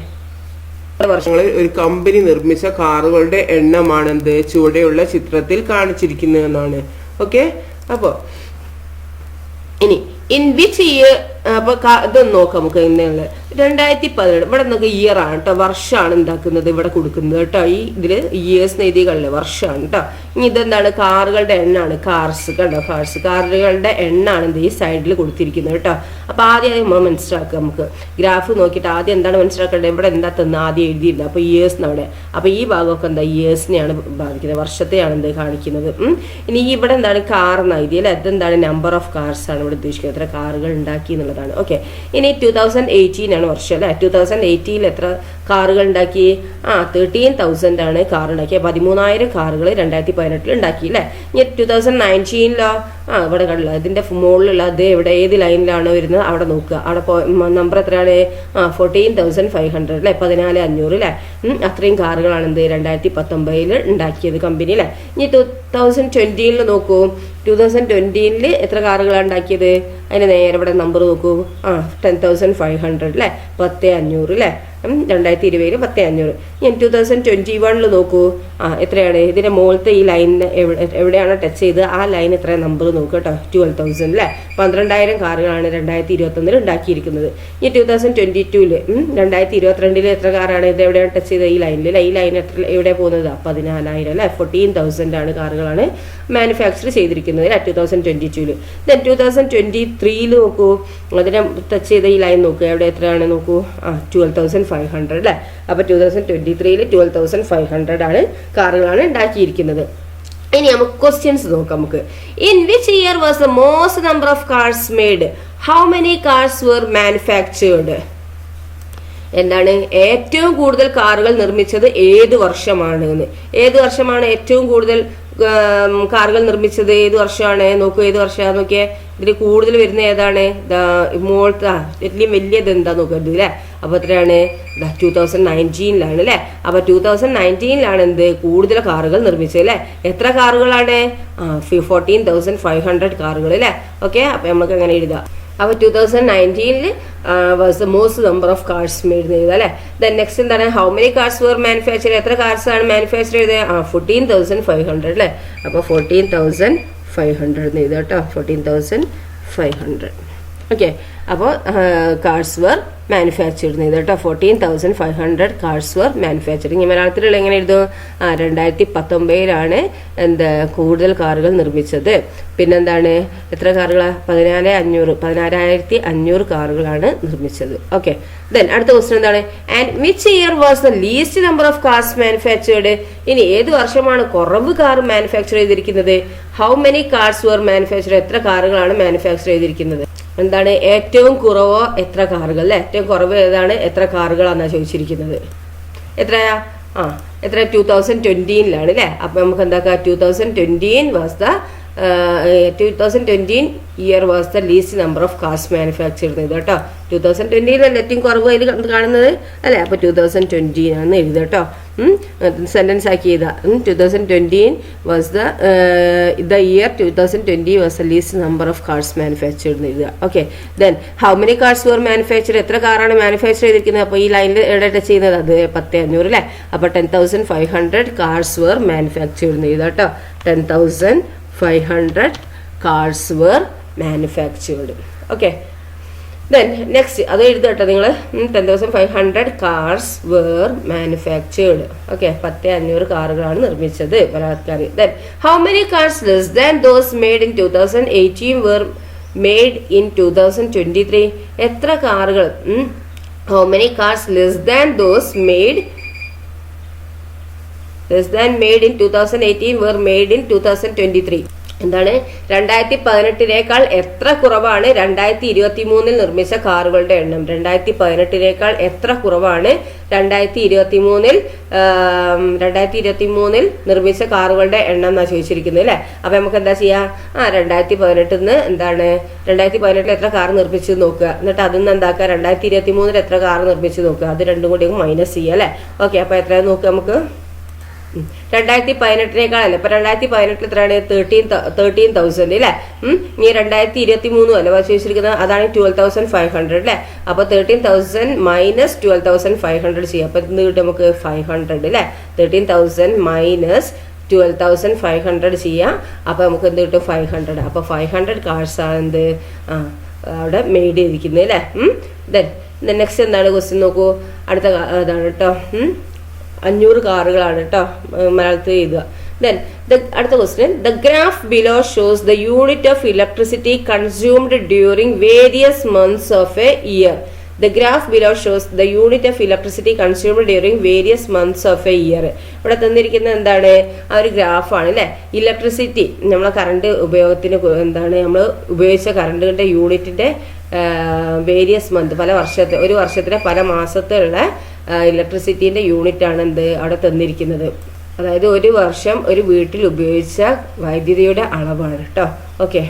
വർഷങ്ങളിൽ ഒരു കമ്പനി നിർമ്മിച്ച കാറുകളുടെ എണ്ണമാണ് എന്ത് ചുവടെയുള്ള ചിത്രത്തിൽ കാണിച്ചിരിക്കുന്നതെന്നാണ്. ഓക്കെ, അപ്പോൾ ഇനി ഇൻ വിച്ച് ഇയർ, അപ്പോൾ ഇതൊന്ന് നോക്കാം നമുക്ക്. ഇങ്ങനെയുള്ള 2017 ഇവിടെ നമുക്ക് ഇയർ ആണ് കേട്ടോ, വർഷമാണ് ഉണ്ടാക്കുന്നത് ഇവിടെ കൊടുക്കുന്നത് കേട്ടോ. ഈ ഇതിൽ ഇയേഴ്സ് എഴുതികളിലെ വർഷമാണ് കേട്ടോ. ഇനി ഇതെന്താണ്? കാറുകളുടെ എണ്ണാണ്. കാർസ് കണ്ടോ, കാറുകളുടെ എണ്ണാണ് എന്ത് ഈ സൈഡിൽ കൊടുത്തിരിക്കുന്നത് കേട്ടോ. അപ്പോൾ ആദ്യം നമ്മൾ മനസ്സിലാക്കുക. നമുക്ക് ഗ്രാഫ് നോക്കിയിട്ട് ആദ്യം എന്താണ് മനസ്സിലാക്കേണ്ടത്? ഇവിടെ എന്താ തന്ന ആദ്യം എഴുതിയില്ല. അപ്പോൾ ഇയേഴ്സ് അവിടെ, അപ്പോൾ ഈ ഭാഗമൊക്കെ എന്താ ഇയേഴ്സിനെയാണ് ബാധിക്കുന്നത്, വർഷത്തെയാണ് എന്ത് കാണിക്കുന്നത്. ഇനി ഇവിടെ എന്താണ് കാർ എന്ന് എഴുതി അല്ലേ. അതെന്താണ്? നമ്പർ ഓഫ് കാർസ് ആണ് ഇവിടെ ഉദ്ദേശിക്കുന്നത്, എത്ര കാറുകൾ ഉണ്ടാക്കി എന്നുള്ളതാണ്. ഓക്കെ, ഇനി 2018 ആണ് വർഷം അല്ലേ. 2018 എത്ര കാറുകൾ ഉണ്ടാക്കി? 13,000 ആണ് കാർ ഉണ്ടാക്കിയത്. 13,000 കാറുകൾ 2018 ഉണ്ടാക്കി അല്ലേ. ഇനി 2019 ഇവിടെ കണ്ടില്ല, ഇതിന്റെ മുകളിലുള്ള അത് എവിടെ ഏത് ലൈനിലാണ് വരുന്നത് അവിടെ നോക്കുക. അവിടെ നമ്പർ എത്രയാണ്? 14,500 അല്ലേ, 14,500 അല്ലേ. അത്രയും കാറുകളാണ് എന്ത് 2019 ഉണ്ടാക്കിയത് കമ്പനി അല്ലേ. ഇനി 2020 നോക്കൂ. 2020 എത്ര കാറുകളാണ് ഉണ്ടാക്കിയത്? അതിന് നേരെ ഇവിടെ നമ്പർ നോക്കൂ. 10,500 അല്ലേ, 10,500 അല്ലേ. 2020 10,500. ഞാൻ 2021 നോക്കൂ. എത്രയാണ്? ഇതിന്റെ മുകളിലത്തെ ഈ ലൈനിന് എവിടെയാണ് ടച്ച് ചെയ്ത് ആ ലൈൻ എത്ര നമ്പർ നോക്കുക കേട്ടോ. 12,000 അല്ലേ. 12,000 കാറുകളാണ് 2021 ഉണ്ടാക്കിയിരിക്കുന്നത്. ഇനി 2022 2022 എത്ര കാറാണ്? ഇത് എവിടെയാണ് ടച്ച് ചെയ്ത്? ഈ ലൈനിൽ. ഈ ലൈൻ എവിടെ പോകുന്നത്? 14,000 അല്ലേ. 14,000 ആണ് കാറുകളാണ് മാനുഫാക്ചർ ചെയ്തിരിക്കുന്നത് 2022. ദെൻ 2023 നോക്കൂ. അതിനെ ടച്ച് ചെയ്ത ഈ ലൈൻ നോക്കുക. എവിടെ എത്രയാണ് നോക്കൂ? 12,500 അല്ലേ. അപ്പൊ 2023 12,500 ആണ് കാറുകളാണ് ഉണ്ടാക്കിയിരിക്കുന്നത്. ഇനി നമുക്ക് ക്വസ്റ്റ്യൻസ് നോക്കാം. നമുക്ക് in which year was the most number of cars made? How many cars were manufactured? എന്താണ് ഏറ്റവും കൂടുതൽ കാറുകൾ നിർമ്മിച്ചത് ഏത് വർഷമാണ് എന്ന്? ഏത് വർഷമാണ് ഏറ്റവും കൂടുതൽ കാറുകൾ നിർമ്മിച്ചത്? ഏത് വർഷമാണ് നോക്കൂ. ഏത് വർഷമാണ് നോക്കിയേ. ഇതിൽ കൂടുതൽ വരുന്ന ഏതാണ്? മോളത്തെ ഏറ്റവും വലിയത് എന്താ നോക്കരുത് അല്ലേ. അപ്പൊ എത്രയാണ്? 2019 അല്ലേ. അപ്പൊ 2019 എന്ത് കൂടുതൽ കാറുകൾ നിർമ്മിച്ചത് അല്ലേ. എത്ര കാറുകളാണ്? 14,500 കാറുകൾ അല്ലേ. ഓക്കെ, അപ്പൊ നമുക്ക് അങ്ങനെ എഴുതാം. അപ്പോൾ 2019 was the most number of cars made എന്ന് എഴുതാം അല്ലേ. ദെൻ നെക്സ്റ്റ് എന്താണ്? How many cars were manufacture? എത്ര കാർസ് ആണ് മാനുഫാക്ചർ ചെയ്തത്? 14,500 അല്ലേ. അപ്പോൾ 14,500 എന്ന് എഴുതാം കേട്ടോ. 14,500. ഓക്കെ, അപ്പോൾ കാർസ് വെർ മാനുഫാക്ചർഡ് എന്ന് എഴുതാം കേട്ടോ. 14,500 കാർസ് വെർ മാനുഫാക്ചറിങ്. മലയാളത്തിലുള്ള എങ്ങനെ എഴുതും? 2019 എന്താ കൂടുതൽ കാറുകൾ നിർമ്മിച്ചത്. പിന്നെന്താണ്? എത്ര കാറുകൾ? 14,500 കാറുകളാണ് നിർമ്മിച്ചത്. ഓക്കെ, ദെൻ അടുത്ത ക്വസ്റ്റ്യൻ എന്താണ്? And which year was the least number of cars manufactured? ഇനി ഏത് വർഷമാണ് കുറവ് കാർ മാനുഫാക്ചർ ചെയ്തിരിക്കുന്നത്? How many cars were manufacture? എത്ര കാറുകളാണ് മാനുഫാക്ചർ ചെയ്തിരിക്കുന്നത്? എന്താണ് ഏറ്റവും കുറവോ എത്ര കാറുകൾ അല്ലെ. ഏറ്റവും കുറവ് ഏതാണ്? എത്ര കാറുകളാണെന്നാ ചോദിച്ചിരിക്കുന്നത്. എത്രയാ? എത്ര? 2020 അല്ലേ. അപ്പൊ നമുക്ക് എന്താക്കാം? 2020 was the 2020 year was the least number of cars manufactured ചെയ്ത് കേട്ടോ. 2020 ഏറ്റവും കുറവ് അതിൽ കാണുന്നത് അല്ലെ. അപ്പൊ 2020 ആണെന്ന് എഴുതുക കേട്ടോ. സെന്റൻസ് ആക്കി ചെയ്താ 2020 was the year 2020 was the least number of cars manufactured എന്ന് എഴുതുക. Okay, then how many cars were manufacture? എത്ര കാറാണ് മാനുഫാക്ചർ ചെയ്തിരിക്കുന്നത്? അപ്പോൾ ഈ ലൈനിൽ എവിടെ ടച്ച് ചെയ്യുന്നത്? അത് 10,500 അല്ലേ. അപ്പോൾ 10,500 കാർസ് വെർ മാനുഫാക്ചർഡ് എന്ന് എഴുതുക കേട്ടോ. 10,500 cars were manufactured. Okay, then next അത് എഴുതട്ടോ നിങ്ങൾ. 10,500 കാർസ് വെർ മാനുഫാക്ചേർഡ്. ഓക്കെ, 10,500 കാറുകളാണ് നിർമ്മിച്ചത് ബലാത്കാരി. Then how many cars less than those made in 2018 were made in 2023? എത്ര കാറുകൾ? How many cars less than those made in 2018 were made in 2023? എന്താണ്? 2018 എത്ര കുറവാണ് 2023 നിർമ്മിച്ച കാറുകളുടെ എണ്ണം? 2018 എത്ര കുറവാണ് 2023 നിർമ്മിച്ച കാറുകളുടെ എണ്ണം എന്നാ ചോദിച്ചിരിക്കുന്നത് അല്ലെ. അപ്പൊ നമുക്ക് എന്താ ചെയ്യാ? 2018 എന്താണ് 2018 എത്ര കാർ നിർമ്മിച്ചു നോക്കുക. എന്നിട്ട് അതിൽ നിന്ന് എന്താക്കുക? 2023 എത്ര കാർ നിർമ്മിച്ചു നോക്കുക. അത് രണ്ടും കൂടി മൈനസ് ചെയ്യുക അല്ലെ. ഓക്കെ, അപ്പൊ എത്ര നോക്കുക നമുക്ക്? 2018 അല്ലേ. ഇപ്പൊ 2018 എത്രയാണ്? 13,000 അല്ലേ. ഇനി 2023 അല്ലേ ചോദിച്ചിരിക്കുന്നത്. അതാണ് 12,500 അല്ലേ. അപ്പൊ 13,000 മൈനസ് 12,500 ചെയ്യാം. അപ്പൊ ഇന്ന് കിട്ടും നമുക്ക് 500 അല്ലേ. 13,000 മൈനസ് 12,500 ചെയ്യാം. അപ്പൊ നമുക്ക് എന്ത് കിട്ടും? 500. അപ്പൊ 500 കാർസ് ആണ് എന്ത് അവിടെ മെയ്ഡ് ചെയ്തിരിക്കുന്നത് അല്ലേ. ദെൻ നെക്സ്റ്റ് എന്താണ് ക്വസ്റ്റ്യൻ നോക്കൂ. അടുത്ത അതാണ് കേട്ടോ. 500 കാറുകളാണ് കേട്ടോ മലയാളത്തിൽ എഴുതുക. ദെൻ അടുത്ത question. The graph below shows the unit of electricity consumed during various months of A year. The graph below shows the unit of electricity consumed during various months of A year. ഇവിടെ തന്നിരിക്കുന്നത് എന്താണ്? ആ ഒരു ഗ്രാഫാണ് അല്ലേ. ഇലക്ട്രിസിറ്റി നമ്മളെ കറണ്ട് ഉപയോഗത്തിന് എന്താണ് നമ്മൾ ഉപയോഗിച്ച കറണ്ടിന്റെ യൂണിറ്റിന്റെ വേരിയസ് മന്ത്, പല വർഷത്തെ, ഒരു വർഷത്തിലെ പല മാസത്തിലുള്ള ഇലക്ട്രിസിറ്റിന്റെ യൂണിറ്റ് ആണ് എന്ത് അവിടെ തന്നിരിക്കുന്നത്. അതായത് ഒരു വർഷം ഒരു വീട്ടിൽ ഉപയോഗിച്ച വൈദ്യുതിയുടെ അളവാണ് കേട്ടോ. ഓക്കെ,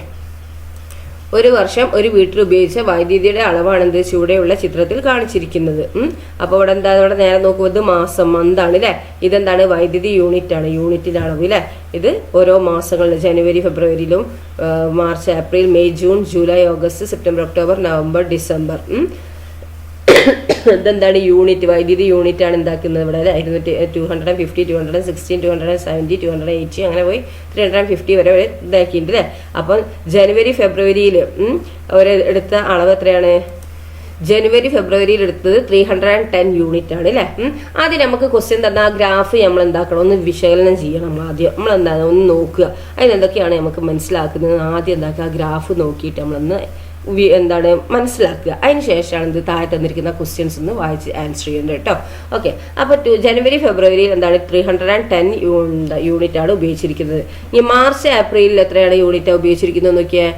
ഒരു വർഷം ഒരു വീട്ടിൽ ഉപയോഗിച്ച വൈദ്യുതിയുടെ അളവാണ് എന്ത് ചുവടെയുള്ള ചിത്രത്തിൽ കാണിച്ചിരിക്കുന്നത്. അപ്പോൾ ഇവിടെ എന്താ, ഇവിടെ നേരെ നോക്കുമ്പോൾ മാസം, മന്താണ് അല്ലേ. ഇതെന്താണ്? വൈദ്യുതി യൂണിറ്റ് ആണ്, യൂണിറ്റിന്റെ അളവ് അല്ലേ. ഇത് ഓരോ മാസങ്ങളിൽ ജനുവരി ഫെബ്രുവരിയിലും March April May June July August September October November December. ഇതെന്താണ്? യൂണിറ്റ്, വൈദ്യുതി യൂണിറ്റ് ആണ് എന്താക്കുന്നത് ഇവിടെ അല്ലേ. 250, 216, 270, 280 അങ്ങനെ പോയി 350 വരെ ഇതാക്കിയിട്ടുണ്ട് അല്ലേ. അപ്പം ജനുവരി ഫെബ്രുവരിയിൽ ഒരു എടുത്ത അളവ് എത്രയാണ്? ജനുവരി ഫെബ്രുവരിയിൽ എടുത്തത് 310 യൂണിറ്റ് ആണ് അല്ലേ. ആദ്യം നമുക്ക് ക്വസ്റ്റ്യൻ തന്ന ആ ഗ്രാഫ് നമ്മൾ എന്താക്കണം, ഒന്ന് വിശകലനം ചെയ്യണം. നമ്മൾ എന്താണ് ഒന്ന് നോക്കുക, അതിനെന്തൊക്കെയാണ് നമുക്ക് മനസ്സിലാക്കുന്നത്. ആദ്യം എന്താക്കുക, ഗ്രാഫ് നോക്കിയിട്ട് നമ്മളൊന്ന് എന്താണ് മനസ്സിലാക്കുക. അതിന് ശേഷമാണ് ഇത് താഴെ തന്നിരിക്കുന്ന ക്വസ്റ്റ്യൻസ് ഒന്ന് വായിച്ച് ആൻസർ ചെയ്യേണ്ടത് കേട്ടോ. ഓക്കെ, അപ്പോൾ ജനുവരി ഫെബ്രുവരിയിൽ എന്താണ് 310 യൂണിറ്റ് ആണ് ഉപയോഗിച്ചിരിക്കുന്നത്. ഈ മാർച്ച് ഏപ്രിലിൽ എത്രയാണ് യൂണിറ്റ് ഉപയോഗിച്ചിരിക്കുന്നത് നോക്കിയാൽ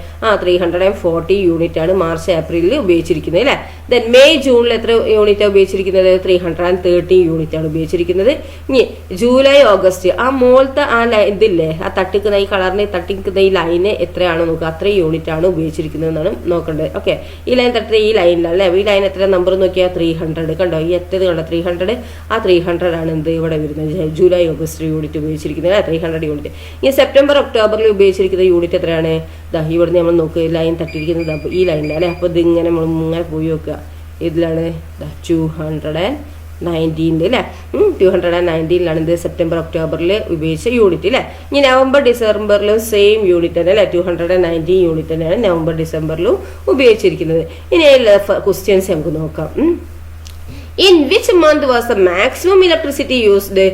340 യൂണിറ്റ് ആണ് മാർച്ച് ഏപ്രിലിൽ ഉപയോഗിച്ചിരിക്കുന്നത് അല്ലേ. ദെൻ മെയ് ജൂണിൽ എത്ര യൂണിറ്റ് ഉപയോഗിച്ചിരിക്കുന്നത്? 330 യൂണിറ്റ് ആണ് ഉപയോഗിച്ചിരിക്കുന്നത്. ഇനി ജൂലൈ ഓഗസ്റ്റ് ആ മോളത്തെ ആ ഇതില്ലേ, ആ തട്ടിക്കുന്ന ഈ കളറിന് തട്ടിക്കുന്ന ഈ ലൈന് എത്രയാണോ നോക്കുക, അത്രയും യൂണിറ്റ് ആണ് ഉപയോഗിച്ചിരിക്കുന്നത് എന്നാണ് നോക്കേണ്ടത്. ഓക്കെ, ഈ ലൈൻ തട്ടുന്ന ഈ ലൈനിലല്ലേ, ഈ ലൈൻ എത്ര നമ്പർ നോക്കിയാൽ 300 കണ്ടോ, ഈ എത്തത് കണ്ടോ 300. ആ 300 ആണ് എന്ത് ഇവിടെ വരുന്നത് ജൂലൈ ഓഗസ്റ്റ് യൂണിറ്റ് ഉപയോഗിച്ചിരിക്കുന്നത് 300 യൂണിറ്റ്. ഈ സെപ്റ്റംബർ ഒക്ടോബറിൽ ഉപയോഗിച്ചിരിക്കുന്ന യൂണിറ്റ് എത്രയാണ്? ഇവിടുന്ന് നമ്മൾ നോക്കുക, ലൈൻ തട്ടിയിരിക്കുന്നത് അപ്പോൾ ഈ ലൈനിലല്ലേ. അപ്പോൾ ഇതിങ്ങനെ നമ്മൾ ഇങ്ങനെ പോയി നോക്കുക, ഇതിലാണ് 219 അല്ലേ. 219ലാണ് ഇത് സെപ്റ്റംബർ ഒക്ടോബറിൽ ഉപയോഗിച്ച യൂണിറ്റ് അല്ലേ. ഇനി നവംബർ ഡിസംബറിലും സെയിം യൂണിറ്റ് തന്നെ അല്ലേ, 219 യൂണിറ്റ് തന്നെയാണ് നവംബർ ഡിസംബറിലും ഉപയോഗിച്ചിരിക്കുന്നത്. ഇനി ക്വസ്റ്റ്യൻസ് നമുക്ക് നോക്കാം. In which month was the maximum electricity used?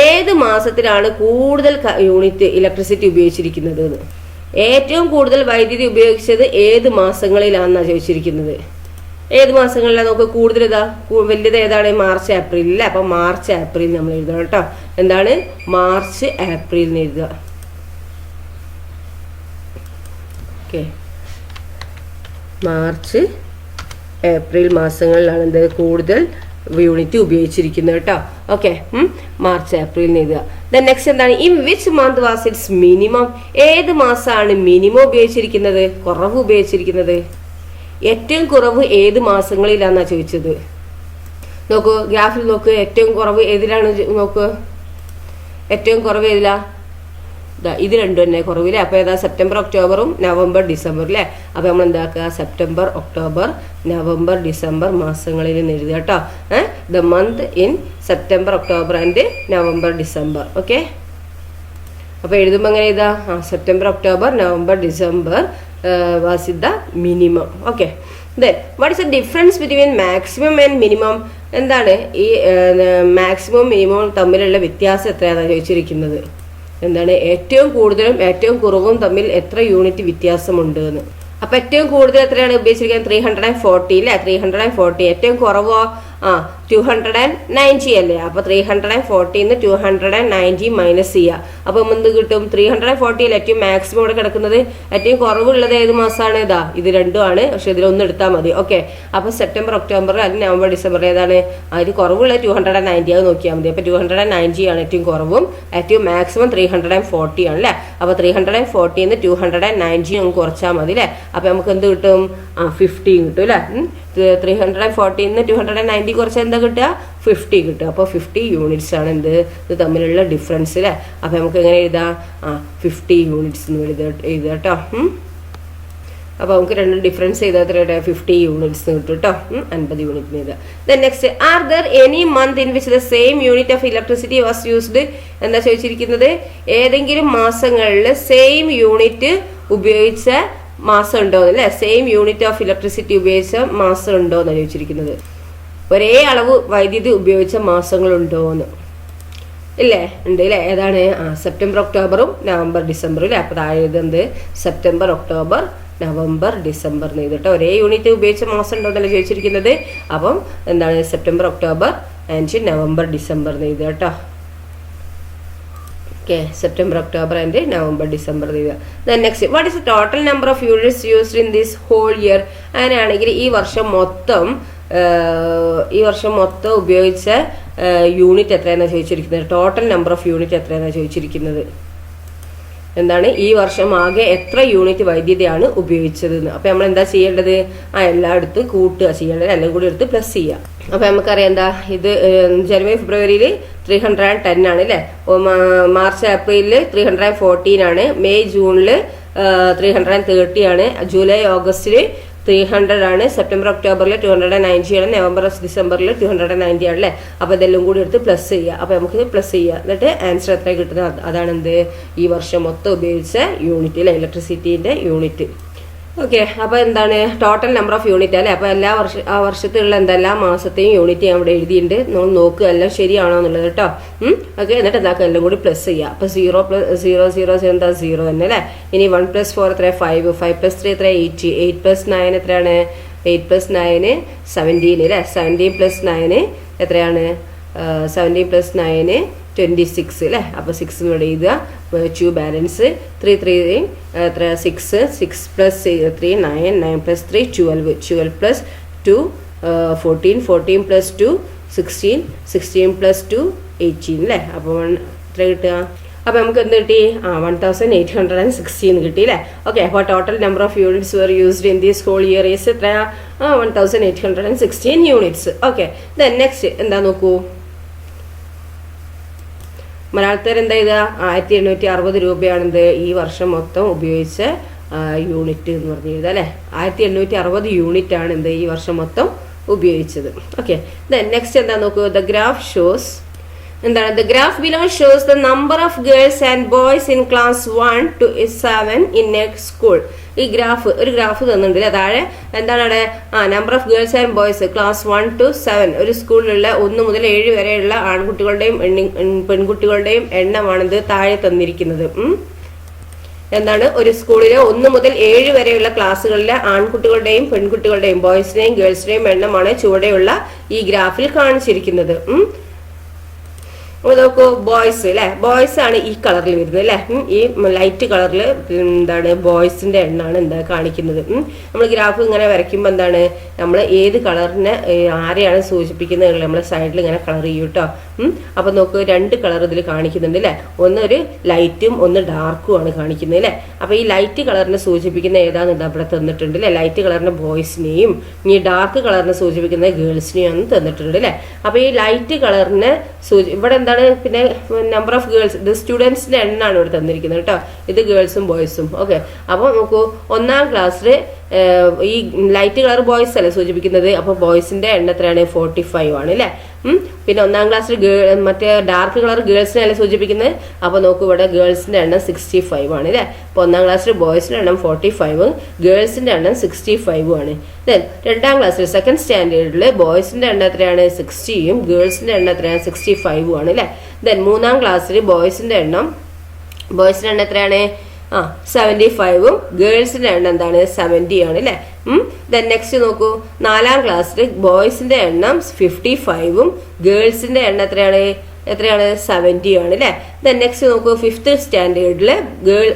ഏത് മാസത്തിലാണ് കൂടുതൽ യൂണിറ്റ് ഇലക്ട്രിസിറ്റി ഉപയോഗിച്ചിരിക്കുന്നത്? ഏറ്റവും കൂടുതൽ വൈദ്യുതി ഉപയോഗിച്ചത് ഏത് മാസങ്ങളിലാണെന്നാണ് ചോദിച്ചിരിക്കുന്നത്. ഏത് മാസങ്ങളിലാണ് നോക്കുക കൂടുതൽ? വലിയത് ഏതാണ്? മാർച്ച് ഏപ്രിൽ അല്ലേ. അപ്പം മാർച്ച് ഏപ്രിൽ നമ്മൾ എഴുതണം കേട്ടോ. എന്താണ്? മാർച്ച് ഏപ്രിൽ എന്ന് എഴുതുക. ഓക്കെ, മാർച്ച് ഏപ്രിൽ മാസങ്ങളിലാണ് എന്ത് കൂടുതൽ യൂണിറ്റ് ഉപയോഗിച്ചിരിക്കുന്നത് കേട്ടോ. ഓക്കെ, മാർച്ച് ഏപ്രിൽ എഴുതുക. ദെൻ നെക്സ്റ്റ് എന്താണ്? In which month was it's minimum? ഏത് മാസമാണ് മിനിമം ഉപയോഗിച്ചിരിക്കുന്നത്, കുറവ് ഉപയോഗിച്ചിരിക്കുന്നത്? ഏറ്റവും കുറവ് ഏത് മാസങ്ങളിലാണെന്നാണ് ചോദിച്ചത്. നോക്കൂ, ഗ്രാഫിൽ നോക്ക്, ഏറ്റവും കുറവ് ഏതിലാണ് നോക്കുക. ഏറ്റവും കുറവ് ഏതിലാ? ഇത് രണ്ടും തന്നെ കുറവില്ലേ. അപ്പോൾ ഏതാ? സെപ്റ്റംബർ ഒക്ടോബറും നവംബർ ഡിസംബർ അല്ലേ. അപ്പോൾ നമ്മൾ എന്താക്കുക, സെപ്റ്റംബർ ഒക്ടോബർ നവംബർ ഡിസംബർ മാസങ്ങളിൽ എഴുതുക കേട്ടോ. The month in September October and November December. ഓക്കെ, അപ്പോൾ എഴുതുമ്പോൾ എങ്ങനെ എഴുതാ? September October November December was the minimum. Okay, then what is the difference between maximum and minimum? എന്താണ് ഈ മാക്സിമം മിനിമം തമ്മിലുള്ള വ്യത്യാസം എത്രയാണെന്ന് ചോദിച്ചിരിക്കുന്നത്. എന്താണ് ഏറ്റവും കൂടുതലും ഏറ്റവും കുറവും തമ്മിൽ എത്ര യൂണിറ്റ് വ്യത്യാസമുണ്ട് എന്ന്. അപ്പൊ ഏറ്റവും കൂടുതൽ എത്രയാണ് ഉപയോഗിച്ചിരിക്കുന്നത്? 340 അല്ലേ. 340. ഏറ്റവും കുറവോ 290 അല്ലേ. അപ്പൊ 340 290 മൈനസ് ചെയ്യുക. അപ്പൊ എന്ത് കിട്ടും? 340 ഏറ്റവും മാക്സിമം ഇവിടെ കിടക്കുന്നത്. ഏറ്റവും കുറവുള്ളത് ഏത് മാസമാണ്? ഇത് രണ്ടുമാണ്, പക്ഷെ ഇതിലൊന്നും എടുത്താൽ മതി. ഓക്കെ, അപ്പൊ സെപ്റ്റംബർ ഒക്ടോബർ അല്ലെങ്കിൽ നവംബർ ഡിസംബർ ഏതാണ്? അതിൽ കുറവുള്ള 290 അത് നോക്കിയാൽ മതി. അപ്പൊ 290 ആണ് ഏറ്റവും കുറവും, ഏറ്റവും മാക്സിമം 340 ആണ് അല്ലേ. അപ്പൊ 340 290 നമുക്ക് കുറച്ചാൽ മതി അല്ലേ. അപ്പൊ നമുക്ക് എന്ത് കിട്ടും? 50 കിട്ടും അല്ലേ. 340 290 കുറച്ച് എന്താ കിട്ടുക? 50 കിട്ടും. അപ്പോൾ 50 യൂണിറ്റ്സ് ആണ് എന്ത് ഇത് തമ്മിലുള്ള ഡിഫറൻസ് അല്ലേ. അപ്പോൾ നമുക്ക് എങ്ങനെ എഴുതാം? 50 യൂണിറ്റ്സ് എന്ന് എഴുതുക കേട്ടോ. അപ്പോൾ നമുക്ക് രണ്ട് ഡിഫറൻസ് ചെയ്താൽ 50 യൂണിറ്റ്സ് കിട്ടും കേട്ടോ. 50 യൂണിറ്റിന് എഴുതുക. Then next, are there any month in which the same unit of electricity was used? എന്താ ചോദിച്ചിരിക്കുന്നത്? ഏതെങ്കിലും മാസങ്ങളിൽ സെയിം യൂണിറ്റ് ഉപയോഗിച്ച മാസം ഉണ്ടോ അല്ലേ. സെയിം യൂണിറ്റ് ഓഫ് ഇലക്ട്രിസിറ്റി ഉപയോഗിച്ച മാസം ഉണ്ടോ എന്നാണ് ചോദിച്ചിരിക്കുന്നത്. ഒരേ അളവ് വൈദ്യുതി ഉപയോഗിച്ച മാസങ്ങളുണ്ടോ എന്ന്. ഇല്ലേ, ഉണ്ട് അല്ലേ. ഏതാണ്? സെപ്റ്റംബർ ഒക്ടോബറും നവംബർ ഡിസംബറും അല്ലേ. അപ്പോൾ താഴെ എന്ത്? സെപ്റ്റംബർ ഒക്ടോബർ നവംബർ ഡിസംബർ എന്ന് എഴുതുക കേട്ടോ. ഒരേ യൂണിറ്റ് ഉപയോഗിച്ച മാസം ഉണ്ടോ എന്നല്ല ചോദിച്ചിരിക്കുന്നത്. അപ്പം എന്താണ് September October and November December എന്ന് എഴുതുക കേട്ടോ. Okay, September October and November December എഴുതുക. Then next, what is the total number of units used in this whole year? അങ്ങനെയാണെങ്കിൽ ഈ വർഷം മൊത്തം ഉപയോഗിച്ച യൂണിറ്റ് എത്രയാണെന്ന് ചോദിച്ചിരിക്കുന്നത്. ടോട്ടൽ നമ്പർ ഓഫ് യൂണിറ്റ് എത്രയാണെന്ന് ചോദിച്ചിരിക്കുന്നത്. എന്താണ് ഈ വർഷം ആകെ എത്ര യൂണിറ്റ് വൈദ്യുതിയാണ് ഉപയോഗിച്ചതെന്ന്. അപ്പം നമ്മൾ എന്താ ചെയ്യേണ്ടത്? എല്ലായിടത്തും കൂട്ടുക ചെയ്യേണ്ടത്, എല്ലാം കൂടി എടുത്ത് പ്ലസ് ചെയ്യുക. അപ്പം നമുക്കറിയാം എന്താ ഇത് ജനുവരി ഫെബ്രുവരിയിൽ 310 ആണ് അല്ലേ. മാർച്ച് ഏപ്രിലിൽ 314 ആണ്. മെയ് ജൂണിൽ 330 ആണ്. ജൂലൈ ഓഗസ്റ്റിൽ 300 ആണ്. സെപ്റ്റംബർ ഒക്ടോബറിൽ 290 ആണ്. നവംബർ ഡിസംബറിൽ 290 ആണ് അല്ലേ. അപ്പോൾ ഇതെല്ലാം കൂടി എടുത്ത് പ്ലസ് ചെയ്യുക. അപ്പോൾ നമുക്ക് പ്ലസ് ചെയ്യുക, എന്നിട്ട് ആൻസർ എത്ര കിട്ടുന്നത് അതാണ് എന്ത് ഈ വർഷം മൊത്തം ഉപയോഗിച്ച യൂണിറ്റ് അല്ലേ, ഇലക്ട്രിസിറ്റീൻ്റെ യൂണിറ്റ്. ഓക്കെ, അപ്പോൾ എന്താണ് ടോട്ടൽ നമ്പർ ഓഫ് യൂണിറ്റ് അല്ലേ. അപ്പോൾ ആ വർഷത്തിലുള്ള എന്തെല്ലാം മാസത്തെയും യൂണിറ്റ് ഞാൻ ഇവിടെ എഴുതിയിട്ടുണ്ട്. നമ്മൾ നോക്കുക എല്ലാം ശരിയാണോ എന്നുള്ളത് കേട്ടോ. ഓക്കെ, എന്നിട്ട് എന്താക്കുക എല്ലാം കൂടി പ്ലസ് ചെയ്യുക. അപ്പോൾ 0 എന്താ 0 തന്നെ അല്ലേ. ഇനി 1 + 4 എത്ര 5, 5 + 3 എത്ര 8, 8 + 9 എത്രയാണ് 8 + 9 17 അല്ലേ. 17 + 9 എത്രയാണ് 17 + 9 26 അല്ലേ. അപ്പോൾ 6 ഇവിടെ എഴുതുക. 2 ബാലൻസ് 3 എത്ര 6 6 + 3 9 9 + 3 12 12 + 2 14 14 + 2 16 16 + 2 18 അല്ലേ. അപ്പോൾ എത്ര കിട്ടുക? അപ്പോൾ നമുക്ക് എന്ത് കിട്ടി? 1816 കിട്ടി അല്ലേ. ഓക്കെ, അപ്പോൾ total number of units were used in this whole year is എത്രയാ? 1816 യൂണിറ്റ്സ്. ഓക്കെ, ദെൻ നെക്സ്റ്റ് എന്താ നോക്കൂ. മലയാളത്തിൽ എന്താ ചെയ്താൽ 1860 രൂപയാണെന്ത് ഈ വർഷം മൊത്തം ഉപയോഗിച്ച യൂണിറ്റ് എന്ന് പറഞ്ഞു എഴുതാം അല്ലേ. 1860 യൂണിറ്റ് ആണ് എന്ത് ഈ വർഷം മൊത്തം ഉപയോഗിച്ചത്. ഓക്കെ, ദെൻ നെക്സ്റ്റ് എന്താ നോക്കൂ. ദ ഗ്രാഫ് ഷോസ് എന്താണ് the graph below shows the number of girls and boys in class 1 to 7 in A school. ഈ ഒരു ഗ്രാഫ് തന്നിട്ടുണ്ട്. താഴെ എന്താണ് അവിടെ number of girls and boys class 1 to 7 ഒരു സ്കൂളിലുള്ള 1 മുതൽ 7 വരെയുള്ള ആൺകുട്ടികളുടെയും പെൺകുട്ടികളുടെയും എണ്ണമാണിത് താഴെ തന്നിരിക്കുന്നത്. എന്താണ് ഒരു സ്കൂളിലെ 1 മുതൽ 7 വരെയുള്ള ക്ലാസ്സുകളിലെ ആൺകുട്ടികളുടെയും പെൺകുട്ടികളുടെയും ബോയ്സിനെയും ഗേൾസിനെയും എണ്ണമാണ് ചുവടെയുള്ള ഈ ഗ്രാഫിൽ കാണിച്ചിരിക്കുന്നത്. നോക്കൂ, ബോയ്സ് അല്ലേ. ബോയ്സ് ആണ് ഈ കളറിൽ വരുന്നത് അല്ലേ. ഈ ലൈറ്റ് കളറിൽ എന്താണ് ബോയ്സിന്റെ എണ്ണമാണ് എന്താ കാണിക്കുന്നത്. നമ്മൾ ഗ്രാഫ് ഇങ്ങനെ വരയ്ക്കുമ്പോൾ എന്താണ് നമ്മൾ ഏത് കളറിനെ ആരെയാണ് സൂചിപ്പിക്കുന്നത് നമ്മൾ സൈഡിൽ ഇങ്ങനെ കളർ ചെയ്യും കേട്ടോ. അപ്പൊ നോക്ക് 2 കളർ ഇതിൽ കാണിക്കുന്നുണ്ട് അല്ലേ. ഒരു ലൈറ്റും ഒന്ന് ഡാർക്കും ആണ് കാണിക്കുന്നത് അല്ലേ. അപ്പൊ ഈ ലൈറ്റ് കളറിനെ സൂചിപ്പിക്കുന്ന ഏതാണെന്ന് അവിടെ തന്നിട്ടുണ്ട് അല്ലേ. ലൈറ്റ് കളറിനെ ബോയ്സിനെയും ഈ ഡാർക്ക് കളറിനെ സൂചിപ്പിക്കുന്ന ഗേൾസിനെയും തന്നിട്ടുണ്ട് അല്ലേ. അപ്പൊ ഈ ലൈറ്റ് കളറിനെ ഇവിടെ എന്താണ് പിന്നെ നമ്പർ ഓഫ് ഗേൾസ് ഇത് സ്റ്റുഡൻസിന്റെ എണ്ണമാണ് ഇവിടെ തന്നിരിക്കുന്നത് കേട്ടോ. ഇത് ഗേൾസും ബോയ്സും. ഓക്കെ, അപ്പോൾ നോക്കൂ 1ാം ക്ലാസ്സിൽ ഈ ലൈറ്റ് കളർ ബോയ്സ് അല്ലേ സൂചിപ്പിക്കുന്നത്. അപ്പോൾ ബോയ്സിന്റെ എണ്ണം എത്രയാണ് 45 ആണ് അല്ലേ. പിന്നെ 1ാം ക്ലാസ്സിൽ മറ്റേ ഡാർക്ക് കളർ ഗേൾസിനല്ലേ സൂചിപ്പിക്കുന്നത്. അപ്പോൾ നോക്കൂ ഇവിടെ ഗേൾസിന്റെ എണ്ണം 65 ആണ് അല്ലേ. അപ്പോൾ 1ാം ക്ലാസ്സിൽ ബോയ്സിന്റെ എണ്ണം 45 ഗേൾസിന്റെ എണ്ണം 65 ആണ്. ദെൻ 2ാം ക്ലാസ്സിൽ സെക്കൻഡ് സ്റ്റാൻഡേർഡിൽ ബോയ്സിന്റെ എണ്ണം എത്രയാണ് 60യും ഗേൾസിന്റെ എണ്ണം എത്രയാണ് 65 ആണ് അല്ലേ. ദെൻ 3ാം ക്ലാസ്സിൽ ബോയ്സിന്റെ എണ്ണം എത്രയാണ് 75ഉം ഗേൾസിന്റെ എണ്ണം എന്താണ് 70 ആണ് അല്ലേ. ദെൻ നെക്സ്റ്റ് നോക്കൂ 4ാം ക്ലാസ്സിൽ ബോയ്സിന്റെ എണ്ണം 55ഉം ഗേൾസിന്റെ എണ്ണം എത്രയാണ് 70 ആണ് അല്ലേ. ദെൻ നെക്സ്റ്റ് നോക്കൂ 5th സ്റ്റാൻഡേർഡിൽ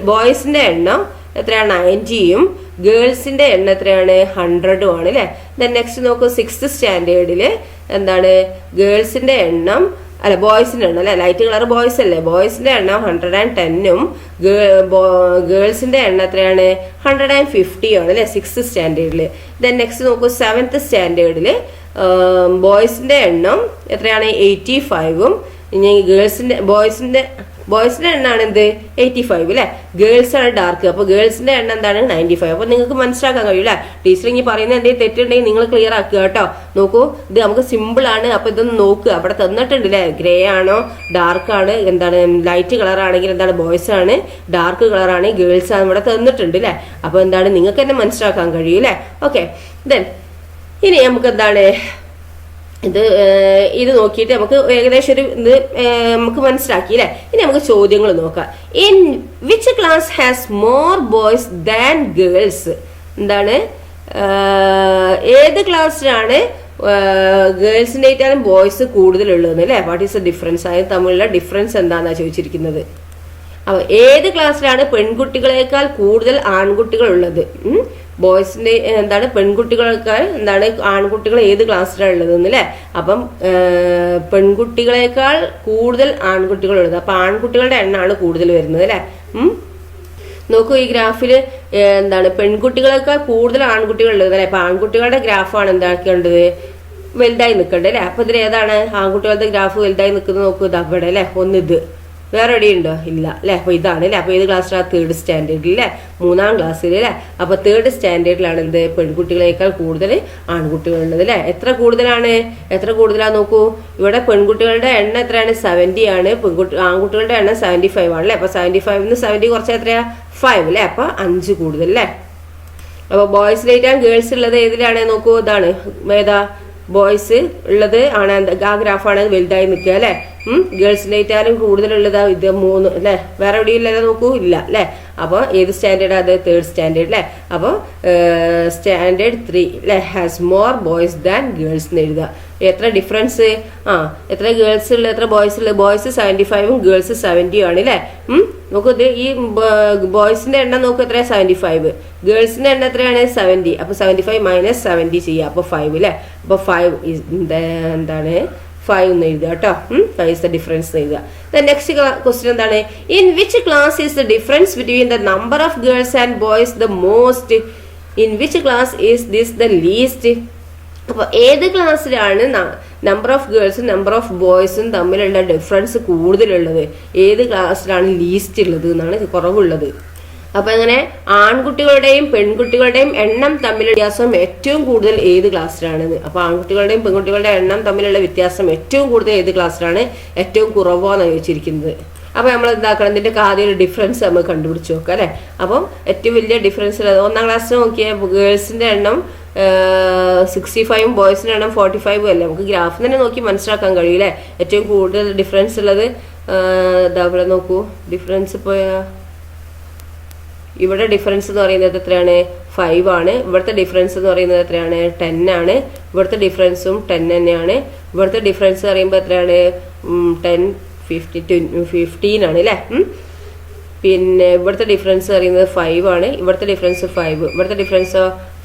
ബോയ്സിന്റെ എണ്ണം എത്രയാണ് 90യും ഗേൾസിന്റെ എണ്ണം എത്രയാണ് 100ഉം ആണ് അല്ലേ. ദെൻ നെക്സ്റ്റ് നോക്കൂ 6th സ്റ്റാൻഡേർഡിൽ എന്താണ് ഗേൾസിന്റെ എണ്ണം ബോയ്സിന്റെ എണ്ണം അല്ലെ. ലൈറ്റ് കളർ ബോയ്സ് അല്ലേ. ബോയ്സിന്റെ എണ്ണം 110ഉം ഗേൾസിന്റെ എണ്ണം എത്രയാണ് 150 ആണ് അല്ലെ 6th സ്റ്റാൻഡേർഡിൽ. ദെൻ നെക്സ്റ്റ് നോക്കൂ 7th സ്റ്റാൻഡേർഡിൽ ബോയ്സിന്റെ എണ്ണം എത്രയാണ് 85ഉം ഇനി ബോയ്സിന്റെ എണ്ണമാണ് എന്ത് 85 അല്ലെ. ഗേൾസ് ആണ് ഡാർക്ക്. അപ്പോൾ ഗേൾസിന്റെ എണ്ണം എന്താണ് 95. അപ്പോൾ നിങ്ങൾക്ക് മനസ്സിലാക്കാൻ കഴിയില്ല. ടീച്ചർ ഇങ്ങനെ പറയുന്നത് എന്തെങ്കിലും തെറ്റുണ്ടെങ്കിൽ നിങ്ങൾ ക്ലിയർ ആക്കുക കേട്ടോ. നോക്കൂ ഇത് നമുക്ക് സിമ്പിൾ ആണ്. അപ്പോൾ ഇതൊന്ന് നോക്കുക. അവിടെ തന്നിട്ടുണ്ട് അല്ലേ. ഗ്രേ ആണോ ഡാർക്ക് ആണ് എന്താണ് ലൈറ്റ് കളർ ആണെങ്കിൽ എന്താണ് ബോയ്സ് ആണ്, ഡാർക്ക് കളർ ആണെങ്കിൽ ഗേൾസ് ആണ് ഇവിടെ തന്നിട്ടുണ്ട് അല്ലേ. അപ്പോൾ എന്താണ് നിങ്ങൾക്ക് തന്നെ മനസ്സിലാക്കാൻ കഴിയും അല്ലേ. ഓക്കെ, ദെൻ ഇനി നമുക്ക് എന്താണ് ഇത് നോക്കിയിട്ട് നമുക്ക് ഏകദേശം ഒരു ഇത് നമുക്ക് മനസ്സിലാക്കി അല്ലേ. ഇനി നമുക്ക് ചോദ്യങ്ങൾ നോക്കാം. In which class has more boys than girls? എന്താണ് ഏത് ക്ലാസ്സിലാണ് ഗേൾസിനേക്കാളും ബോയ്സ് കൂടുതലുള്ളതെന്ന് അല്ലേ? What is the difference? അതിന് തമ്മിലുള്ള ഡിഫറൻസ് എന്താണെന്നാണ് ചോദിച്ചിരിക്കുന്നത്. അപ്പോൾ ഏത് ക്ലാസ്സിലാണ് പെൺകുട്ടികളെക്കാൾ കൂടുതൽ ആൺകുട്ടികൾ ഉള്ളത്? ബോയ്സിന്റെ എന്താണ് പെൺകുട്ടികളെക്കാൾ എന്താണ് ആൺകുട്ടികൾ ഏത് ക്ലാസ്സിലാണ് ഉള്ളതെന്ന് അല്ലേ? അപ്പം പെൺകുട്ടികളെക്കാൾ കൂടുതൽ ആൺകുട്ടികൾ ഉള്ളത്. അപ്പൊ ആൺകുട്ടികളുടെ എണ്ണമാണ് കൂടുതൽ വരുന്നത് അല്ലേ? നോക്കൂ, ഈ ഗ്രാഫിൽ എന്താണ് പെൺകുട്ടികളെക്കാൾ കൂടുതൽ ആൺകുട്ടികൾ ഉള്ളത് അല്ലെ? അപ്പൊ ആൺകുട്ടികളുടെ ഗ്രാഫാണ് എന്താക്കേണ്ടത്? വലുതായി നിൽക്കേണ്ടത് അല്ലെ? അപ്പൊ ഇതിൽ ഏതാണ് ആൺകുട്ടികളുടെ ഗ്രാഫ് വലുതായി നിൽക്കുന്നത്? നോക്കൂ, ഇത് അവിടെ അല്ലെ, ഒന്ന് ഇത്. വേറെ എവിടെയുണ്ടോ? ഇല്ല അല്ലെ? അപ്പൊ ഇതാണ് അല്ലെ? അപ്പൊ ഏത് ക്ലാസ്സിലാണ്? തേർഡ് സ്റ്റാൻഡേർഡിൽ അല്ലെ? 3ാം ക്ലാസ്സിൽ അല്ലെ? അപ്പൊ തേർഡ് സ്റ്റാൻഡേർഡിലാണ് എന്ത് പെൺകുട്ടികളെക്കാൾ കൂടുതൽ ആൺകുട്ടികൾ ഉള്ളത് അല്ലെ? എത്ര കൂടുതലാണ്? എത്ര കൂടുതലാ നോക്കൂ, ഇവിടെ പെൺകുട്ടികളുടെ എണ്ണം എത്രയാണ്? 70 ആണ്. ആൺകുട്ടികളുടെ എണ്ണം 75 ആണ് അല്ലെ? അപ്പൊ 75 70 കുറച്ച് എത്രയാ? 5 അല്ലെ? അപ്പൊ 5 കൂടുതൽ അല്ലെ? അപ്പൊ ബോയ്സിലേക്കാൾ ഗേൾസ് ഉള്ളത് ഏതിലാണ്? നോക്കൂ, ഇതാണ്. ഏതാ ബോയ്സ് ഉള്ളത് ആണ്, ആ ഗ്രാഫാണ് വലുതായി നിൽക്കുക അല്ലെ? ഗേൾസിനേറ്റാലും കൂടുതലുള്ളതാ ഇത് 3 അല്ലെ? വേറെ എവിടെയില്ലല്ലോ? നോക്കൂ, ഇല്ല അല്ലെ? അപ്പോൾ ഏത് സ്റ്റാൻഡേർഡ്? അത് തേർഡ് സ്റ്റാൻഡേർഡ് അല്ലെ? അപ്പോൾ സ്റ്റാൻഡേർഡ് 3 അല്ലെ has more boys than girls എന്ന് എഴുതുക. എത്ര ഡിഫറൻസ്? എത്ര ഗേൾസ് ഉള്ളത്, എത്ര ബോയ്സ് ഉള്ളത്? ബോയ്സ് 75ഉം ഗേൾസ് 70 ആണ് അല്ലെ? നോക്കൂ, ഇത് ഈ ബോയ്സിന്റെ എണ്ണം നോക്കൂ, എത്രയാ? 75. ഗേൾസിന്റെ എണ്ണം എത്രയാണ്? 70. അപ്പൊ 75 മൈനസ് 70 ചെയ്യുക, അപ്പൊ 5 അല്ലെ? അപ്പൊ 5 എന്താണ് 5 എന്ന് എഴുതുക കേട്ടോ. 5 is the difference എന്ന് എഴുതുക. The next question എന്താണ്? In which class is the difference between the number of girls and boys the most? In which class is this the least? അപ്പൊ ഏത് ക്ലാസ്സിലാണ് നമ്പർ ഓഫ് ഗേൾസും നമ്പർ ഓഫ് ബോയ്സും തമ്മിലുള്ള ഡിഫറൻസ് കൂടുതലുള്ളത്? ഏത് ക്ലാസ്സിലാണ് ലീസ്റ്റ് ഉള്ളത് എന്നാണ്, കുറവുള്ളത്? അപ്പൊ അങ്ങനെ ആൺകുട്ടികളുടെയും പെൺകുട്ടികളുടെയും എണ്ണം തമ്മിലുള്ള വ്യത്യാസം ഏറ്റവും കൂടുതൽ ഏത് ക്ലാസ്സിലാണെന്ന്. അപ്പൊ ആൺകുട്ടികളുടെയും പെൺകുട്ടികളുടെ എണ്ണം തമ്മിലുള്ള വ്യത്യാസം ഏറ്റവും കൂടുതൽ ഏത് ക്ലാസ്സിലാണ്? ഏറ്റവും കുറവാണ് ചോദിച്ചിരിക്കുന്നത്. അപ്പൊ നമ്മൾ എന്താക്കണം? ഇതിന്റെ ആദ്യം ഡിഫറൻസ് നമ്മൾ കണ്ടുപിടിച്ച് നോക്കാം അല്ലെ? അപ്പം ഏറ്റവും വലിയ ഡിഫറൻസ് ഉള്ളത് 1ാം ക്ലാസ്സിൽ നോക്കിയാൽ ഗേൾസിന്റെ എണ്ണം 65ഉം ബോയ്സിന്റെ എണ്ണം 45ഉം അല്ലേ? നമുക്ക് ഗ്രാഫ് തന്നെ നോക്കി മനസ്സിലാക്കാൻ കഴിയില്ലേ ഏറ്റവും കൂടുതൽ ഡിഫറൻസ് ഉള്ളത്? ഇവിടെ നോക്കൂ, ഡിഫറൻസ് ഇപ്പോൾ ഇവിടെ ഡിഫറൻസ് എന്ന് പറയുന്നത് എത്രയാണ്? 5 ആണ്. ഇവിടുത്തെ ഡിഫറൻസ് എന്ന് പറയുന്നത് എത്രയാണ്? 10 ആണ്. ഇവിടുത്തെ ഡിഫറൻസും 10 തന്നെയാണ്. ഇവിടുത്തെ ഡിഫറൻസ് പറയുമ്പോൾ എത്രയാണ്? 10 15 ആണ് അല്ലേ? പിന്നെ ഇവിടുത്തെ ഡിഫറൻസ് പറയുന്നത് 5 ആണ്. ഇവിടുത്തെ ഡിഫറൻസ് 5. ഇവിടുത്തെ ഡിഫറൻസ്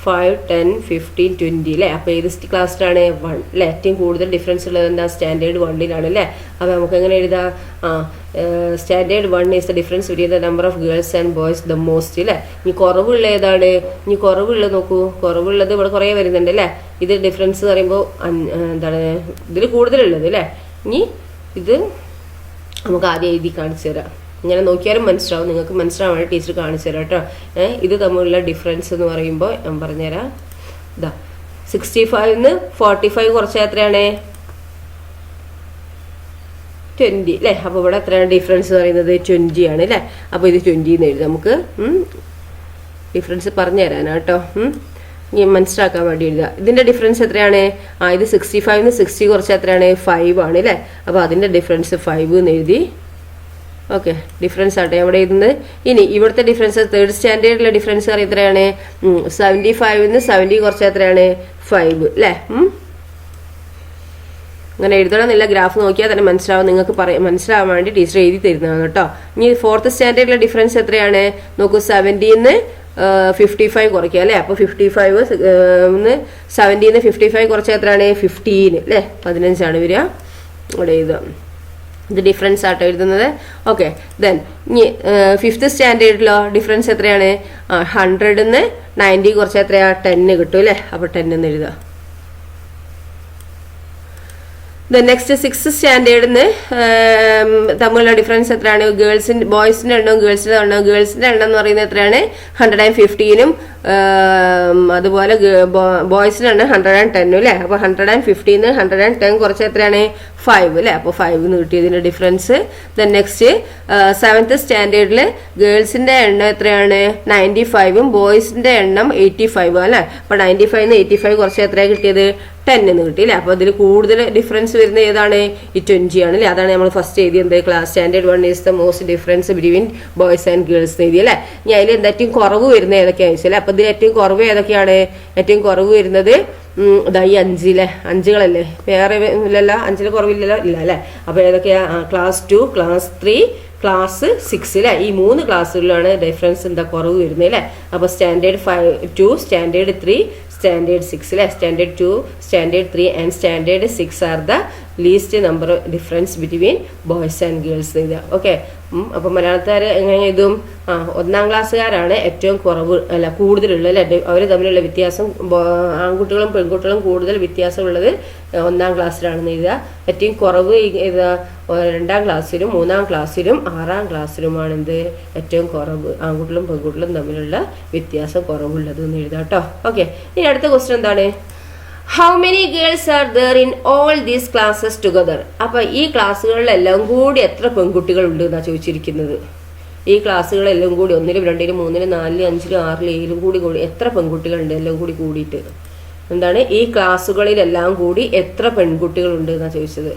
5 10 15 20 അല്ലേ? അപ്പൊ ഏത് ക്ലാസ്സിലാണ്? 1 അല്ലെ? ഏറ്റവും കൂടുതൽ ഡിഫറൻസ് ഉള്ളത് എന്താ? സ്റ്റാൻഡേർഡ് 1ലാണ് അല്ലേ? അപ്പൊ നമുക്ക് എങ്ങനെ എഴുതാം? Standard 1 is the difference between the number of girls and boys the most അല്ലേ? ഇനി കുറവുള്ള ഏതാണ്? ഇനി കുറവുള്ളത് നോക്കൂ, കുറവുള്ളത് ഇവിടെ കുറേ വരുന്നുണ്ട് അല്ലേ? ഇത് ഡിഫറൻസ് എന്ന് പറയുമ്പോൾ എന്താണ് ഇതിൽ കൂടുതലുള്ളത് അല്ലേ? ഇനി ഇത് നമുക്ക് ആദ്യം എഴുതി കാണിച്ചു തരാം. ഇങ്ങനെ നോക്കിയാലും മനസ്സിലാവും, നിങ്ങൾക്ക് മനസ്സിലാവാൻ ടീച്ചർ കാണിച്ചു തരാം കേട്ടോ. ഇത് തമ്മിലുള്ള ഡിഫറൻസ് എന്ന് പറയുമ്പോൾ ഞാൻ പറഞ്ഞുതരാം. ഇതാ 65 45 കുറച്ച് എത്രയാണ്? 20 അല്ലേ? അപ്പോൾ ഇവിടെ എത്രയാണ് ഡിഫറൻസ് പറയുന്നത്? 20 ആണ് അല്ലേ? അപ്പോൾ ഇത് 20 എന്ന് എഴുതാം. നമുക്ക് ഡിഫറൻസ് പറഞ്ഞു തരാനാണ് കേട്ടോ. ഇനി മനസ്സിലാക്കാൻ വേണ്ടി എഴുതുക. ഇതിന്റെ ഡിഫറൻസ് എത്രയാണ്? ഇത് 65 60 കുറച്ച് എത്രയാണ്? 5 ആണ് അല്ലേ? അപ്പോൾ അതിന്റെ ഡിഫറൻസ് 5 എന്ന് എഴുതി. ഓക്കെ, ഡിഫറൻസ് ആട്ടെ അവിടെ എഴുതുന്നത്. ഇനി ഇവിടുത്തെ ഡിഫറൻസ് തേർഡ് സ്റ്റാൻഡേർഡിലെ ഡിഫറൻസ് എത്രയാണ്? 75 70 കുറച്ച് എത്രയാണ്? 5 അല്ലേ? അങ്ങനെ എഴുതണമെന്നില്ല, ഗ്രാഫ് നോക്കിയാൽ തന്നെ മനസ്സിലാവും. നിങ്ങൾക്ക് മനസ്സിലാവാൻ വേണ്ടി ടീച്ചർ എഴുതി തരുന്നതാണ് കേട്ടോ. ഇനി 4th സ്റ്റാൻഡേർഡിലെ ഡിഫറൻസ് എത്രയാണ്? നോക്കൂ, 70 55 കുറയ്ക്കുക അല്ലേ? അപ്പോൾ 55 70 55 കുറച്ച് എത്രയാണ്? 15 അല്ലേ? 15 ആണ് വരിക. ഇവിടെ എഴുതാം. ഇത് ഡിഫറൻസ് ആട്ടോ എഴുതുന്നത്. ഓക്കെ, ദെൻ ഇനി 5th സ്റ്റാൻഡേർഡിലോ ഡിഫറൻസ് എത്രയാണ്? 100 90 കുറച്ച് എത്രയാ? 10 കിട്ടും അല്ലേ? അപ്പോൾ 10 എന്ന് എഴുതാം. നെക്സ്റ്റ് 6th സ്റ്റാൻഡേർഡിന് തമ്മിലുള്ള ഡിഫറൻസ് എത്രയാണ്? ബോയ്സിന്റെ എണ്ണവും ഗേൾസിന്റെ എണ്ണം. ഗേൾസിന്റെ എണ്ണം എന്ന് പറയുന്നത് എത്രയാണ്? 115ഉം അതുപോലെ ബോയ്സിന്റെ എണ്ണം 110 അല്ലേ? അപ്പോൾ 115 110 കുറച്ച് എത്രയാണ്? 5 അല്ലേ? അപ്പോൾ 5 എന്ന് കിട്ടിയതിന്റെ ഡിഫറൻസ്. ദെൻ നെക്സ്റ്റ് 7th സ്റ്റാൻഡേർഡിൽ ഗേൾസിന്റെ എണ്ണം എത്രയാണ്? 95ഉം ബോയ്സിന്റെ എണ്ണം 85 അല്ലേ? അപ്പോൾ 95 85 കുറച്ച് എത്രയാണ് കിട്ടിയത്? 10 എന്ന് കിട്ടി അല്ലേ. അപ്പോൾ അതിൽ കൂടുതൽ ഡിഫറൻസ് വരുന്ന ഏതാണ്? ഈ 20 ആണ് അല്ലേ. അതാണ് നമ്മൾ ഫസ്റ്റ് എഴുതിയത്. Class standard 1 is the most difference between boys and girls എഴുതി അല്ലേ. ഇനി അതിൽ ഏറ്റവും കുറവ് വരുന്നത് ഏതൊക്കെയാണെന്ന് വെച്ചാൽ, അപ്പോൾ ഇതിൽ ഏറ്റവും കുറവ് ഏതൊക്കെയാണ്? ഏറ്റവും കുറവ് വരുന്നത് ഈ 5 5കളല്ലേ, വേറെ ഇല്ലല്ലോ, 5 കുറവില്ലല്ലോ, ഇല്ല അല്ലേ. അപ്പോൾ ഏതൊക്കെയാ? ക്ലാസ് 2, ക്ലാസ് 3, ക്ലാസ് 6 അല്ലേ. ഈ 3 ക്ലാസ്സുകളിലാണ് ഡിഫറൻസ് കുറവ് വരുന്നത് അല്ലേ. അപ്പോൾ സ്റ്റാൻഡേർഡ് 2, സ്റ്റാൻഡേർഡ് 3, സ്റ്റാൻഡേർഡ് 6 അല്ലേ. Standard 2, standard 3 and standard 6 are the least number difference between boys and girls എഴുതുക. ഓക്കെ. അപ്പം മലയാളക്കാർ എങ്ങനെ എഴുതും? 1ാം ക്ലാസ്സുകാരാണ് ഏറ്റവും കുറവ് അല്ല കൂടുതലുള്ള അല്ലേ. അവർ തമ്മിലുള്ള വ്യത്യാസം ആൺകുട്ടികളും പെൺകുട്ടികളും കൂടുതൽ വ്യത്യാസമുള്ളത് 1ാം ക്ലാസ്സിലാണെന്ന് എഴുതുക. ഏറ്റവും കുറവ് എഴുതുക 2ാം ക്ലാസ്സിലും 3ാം ക്ലാസ്സിലും 6ാം ക്ലാസ്സിലുമാണ് എന്ത് ഏറ്റവും കുറവ് ആൺകുട്ടികളും പെൺകുട്ടികളും തമ്മിലുള്ള വ്യത്യാസം കുറവുള്ളത് എന്ന് എഴുതാം കേട്ടോ. ഓക്കെ. ഇനി അടുത്ത ക്വസ്റ്റ്യൻ എന്താണ്? How many girls are there in all these classes together? അപ്പൊ ഈ ക്ലാസ്സുകളിലെല്ലാം കൂടി എത്ര പെൺകുട്ടികൾ ഉണ്ട് എന്നാ ചോദിച്ചിരിക്കുന്നത്. ഈ ക്ലാസ്സുകളെല്ലാം കൂടി 1, 2, 3, 4, 5, 6, 7 കൂടി എത്ര പെൺകുട്ടികളുണ്ട് എല്ലാം കൂടി കൂടിയിട്ട്? എന്താണ് ഈ ക്ലാസ്സുകളിലെല്ലാം കൂടി എത്ര പെൺകുട്ടികളുണ്ട് എന്നാ ചോദിച്ചത്.